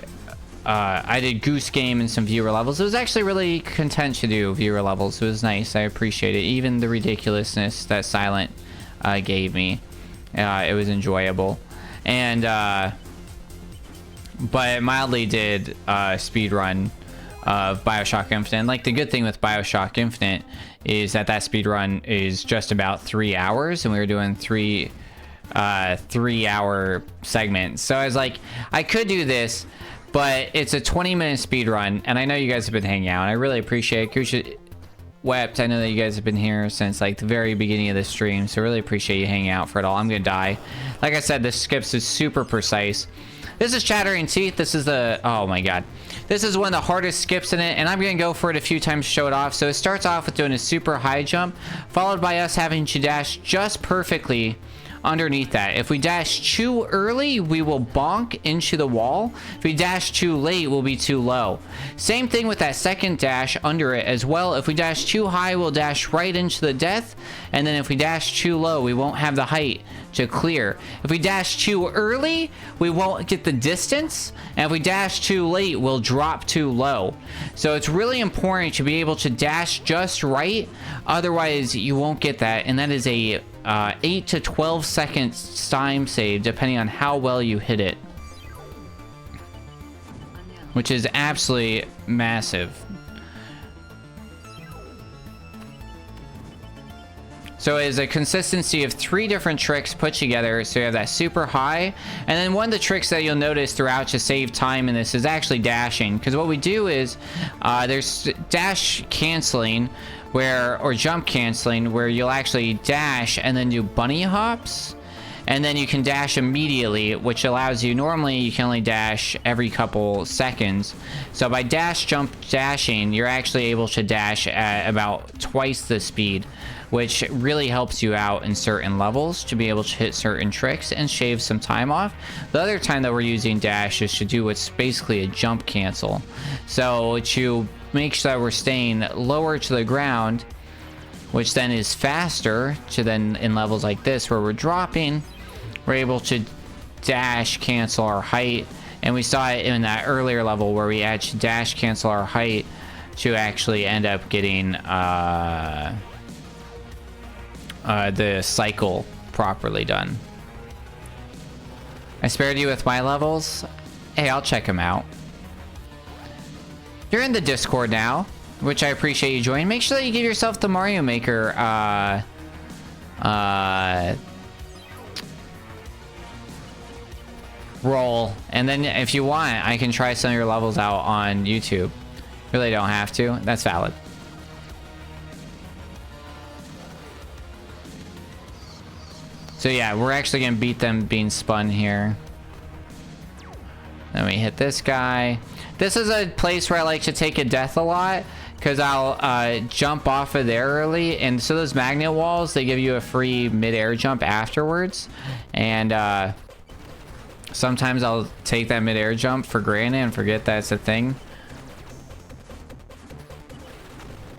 I did Goose Game and some viewer levels. It was actually really content to do viewer levels. It was nice. I appreciate it. Even the ridiculousness that Silent gave me. It was enjoyable. And but mildly did speed run of BioShock Infinite. And like the good thing with BioShock Infinite is that speed run is just about 3 hours, and we were doing 3-hour segments. So I was like, I could do this, but it's a 20-minute speed run, and I know you guys have been hanging out, and I really appreciate it. Kusha Wept, I know that you guys have been here since like the very beginning of the stream, so really appreciate you hanging out for it all. I'm gonna die. Like I said, this skips is super precise. This is Chattering Teeth. This is the, oh my god, this is one of the hardest skips in it, and I'm gonna go for it a few times to show it off. So it starts off with doing a super high jump, followed by us having to dash just perfectly underneath that. If we dash too early, we will bonk into the wall. If we dash too late, we'll be too low. Same thing with that second dash under it as well. If we dash too high, we'll dash right into the death. And then if we dash too low, we won't have the height to clear. If we dash too early, we won't get the distance. And if we dash too late, we'll drop too low. So it's really important to be able to dash just right. Otherwise, you won't get that. And that is a 8 to 12 seconds time save depending on how well you hit it, which is absolutely massive. So it is a consistency of 3 different tricks put together. So you have that super high, and then one of the tricks that you'll notice throughout to save time in this is actually dashing, because what we do is there's dash canceling, or jump canceling, where you'll actually dash and then do bunny hops, and then you can dash immediately, which allows you, normally you can only dash every couple seconds. So by jump dashing, you're actually able to dash at about twice the speed, which really helps you out in certain levels to be able to hit certain tricks and shave some time off. The other time that we're using dash is to do what's basically a jump cancel. So to make sure that we're staying lower to the ground, which then is faster to then in levels like this where we're dropping, we're able to dash cancel our height. And we saw it in that earlier level where we had to dash cancel our height to actually end up getting the cycle properly done. I spared you with my levels. Hey, I'll check them out. You're in the Discord now, which I appreciate you joining. Make sure that you give yourself the Mario Maker role, and then if you want, I can try some of your levels out on YouTube. Really don't have to. That's valid. So yeah, we're actually gonna beat them being spun here. Then we hit this guy. This is a place where I like to take a death a lot, because I'll jump off of there early, and so those magnet walls, they give you a free mid-air jump afterwards, and sometimes I'll take that mid-air jump for granted and forget that's a thing.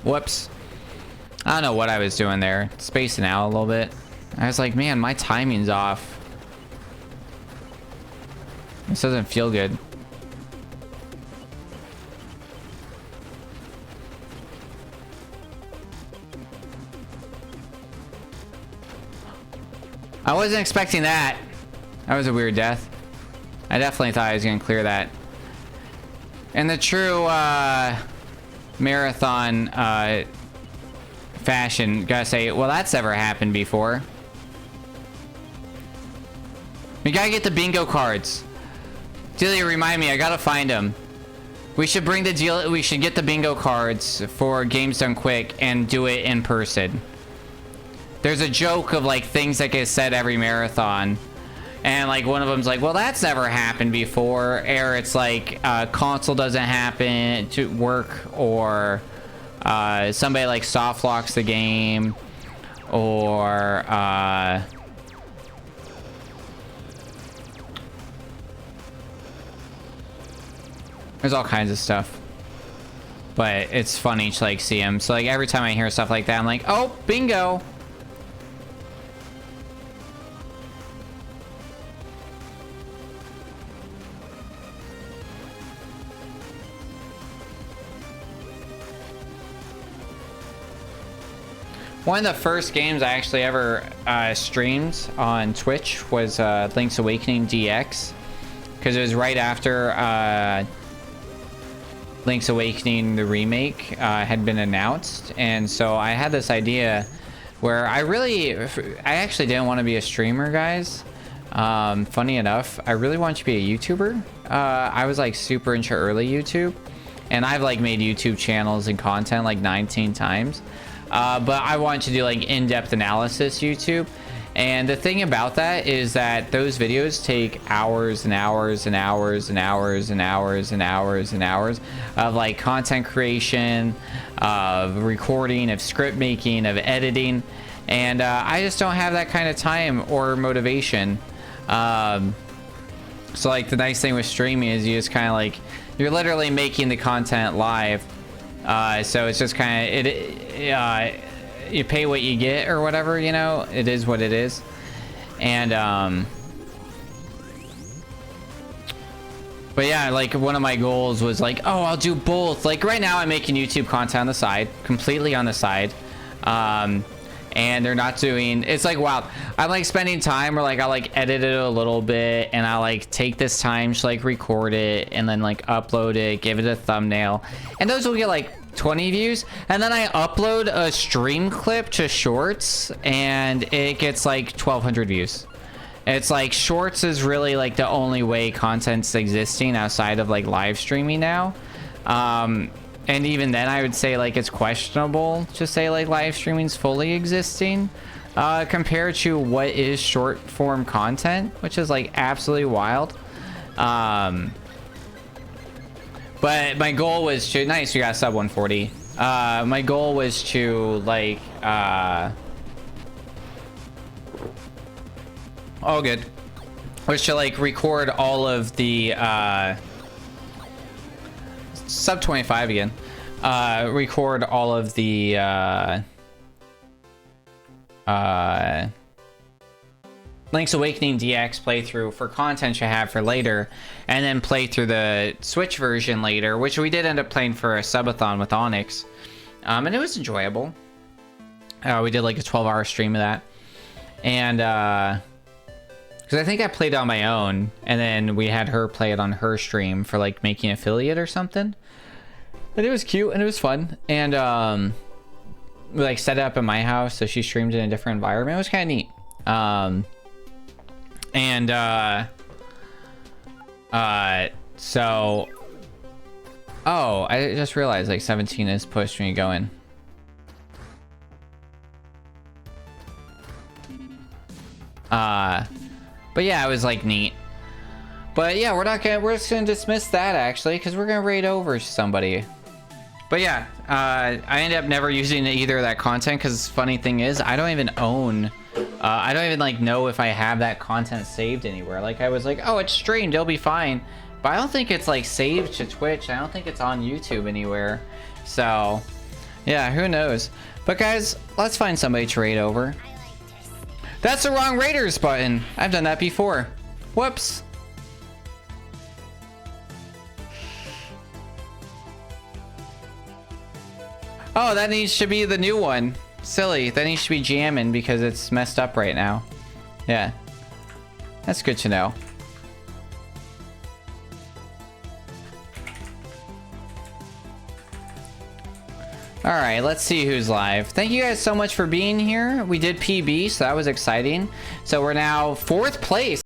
Whoops. I don't know what I was doing there. Spacing out a little bit. I was like, man, my timing's off. This doesn't feel good. I wasn't expecting that. That was a weird death. I definitely thought I was gonna clear that. In the true marathon fashion, gotta say, well, that's never happened before. We gotta get the bingo cards. Delia, remind me, I gotta find them. We should bring the deal. We should get the bingo cards for Games Done Quick and do it in person. there's a joke of like things that get said every marathon. And like one of them's like, well, that's never happened before. Or it's like console doesn't happen to work, or somebody like soft locks the game, or there's all kinds of stuff. But it's funny to like see them. So like every time I hear stuff like that, I'm like, oh, bingo. One of the first games I actually ever streamed on Twitch was Link's Awakening DX, because it was right after Link's Awakening, the remake, had been announced. And so I had this idea where I actually didn't want to be a streamer, guys. Funny enough, I really wanted to be a YouTuber. I was like super into early YouTube, and I've like made YouTube channels and content like 19 times. But I wanted to do like in-depth analysis YouTube. And the thing about that is that those videos take hours and hours and hours and hours and hours and hours and hours of like content creation, of recording, of script making, of editing. And I just don't have that kind of time or motivation. So like the nice thing with streaming is you just kind of like, you're literally making the content live. So it's just kind of, you pay what you get or whatever, you know, it is what it is. And, but yeah, like one of my goals was like, oh, I'll do both. Like right now I'm making YouTube content on the side, completely on the side. And they're not doing, it's like, wow, I'm like spending time where like I like edit it a little bit, and I like take this time to like record it and then like upload it, give it a thumbnail, and those will get like 20 views. And then I upload a stream clip to Shorts and it gets like 1,200 views. It's like Shorts is really like the only way content's existing outside of like live streaming now. And even then I would say like it's questionable to say like live streaming's fully existing compared to what is short form content, which is like absolutely wild. But my goal was to, nice, we got sub 140. My goal was to like all good, was to like record all of the sub 25 again, record all of the Link's Awakening DX playthrough for content you have for later, and then play through the Switch version later, which we did end up playing for a subathon with Onyx, and it was enjoyable. We did like a 12-hour stream of that, and because I think I played it on my own, and then we had her play it on her stream for like making affiliate or something. But it was cute and it was fun, and we like set it up in my house, so she streamed in a different environment. It was kind of neat. So, oh, I just realized like 17 is pushed when you go in. But yeah, it was like neat. But yeah, we're just gonna dismiss that actually, because we're gonna raid over somebody. But yeah, I ended up never using either of that content, because funny thing is, I don't even own, I don't even like know if I have that content saved anywhere. Like I was like, oh, it's streamed, it'll be fine. But I don't think it's like saved to Twitch. I don't think it's on YouTube anywhere. So yeah, who knows? But guys, let's find somebody to raid over. That's the wrong Raiders button. I've done that before. Whoops. Oh, that needs to be the new one. Silly. That needs to be jamming because it's messed up right now. Yeah. That's good to know. Alright, let's see who's live. Thank you guys so much for being here. We did PB, so that was exciting. So we're now 4th place.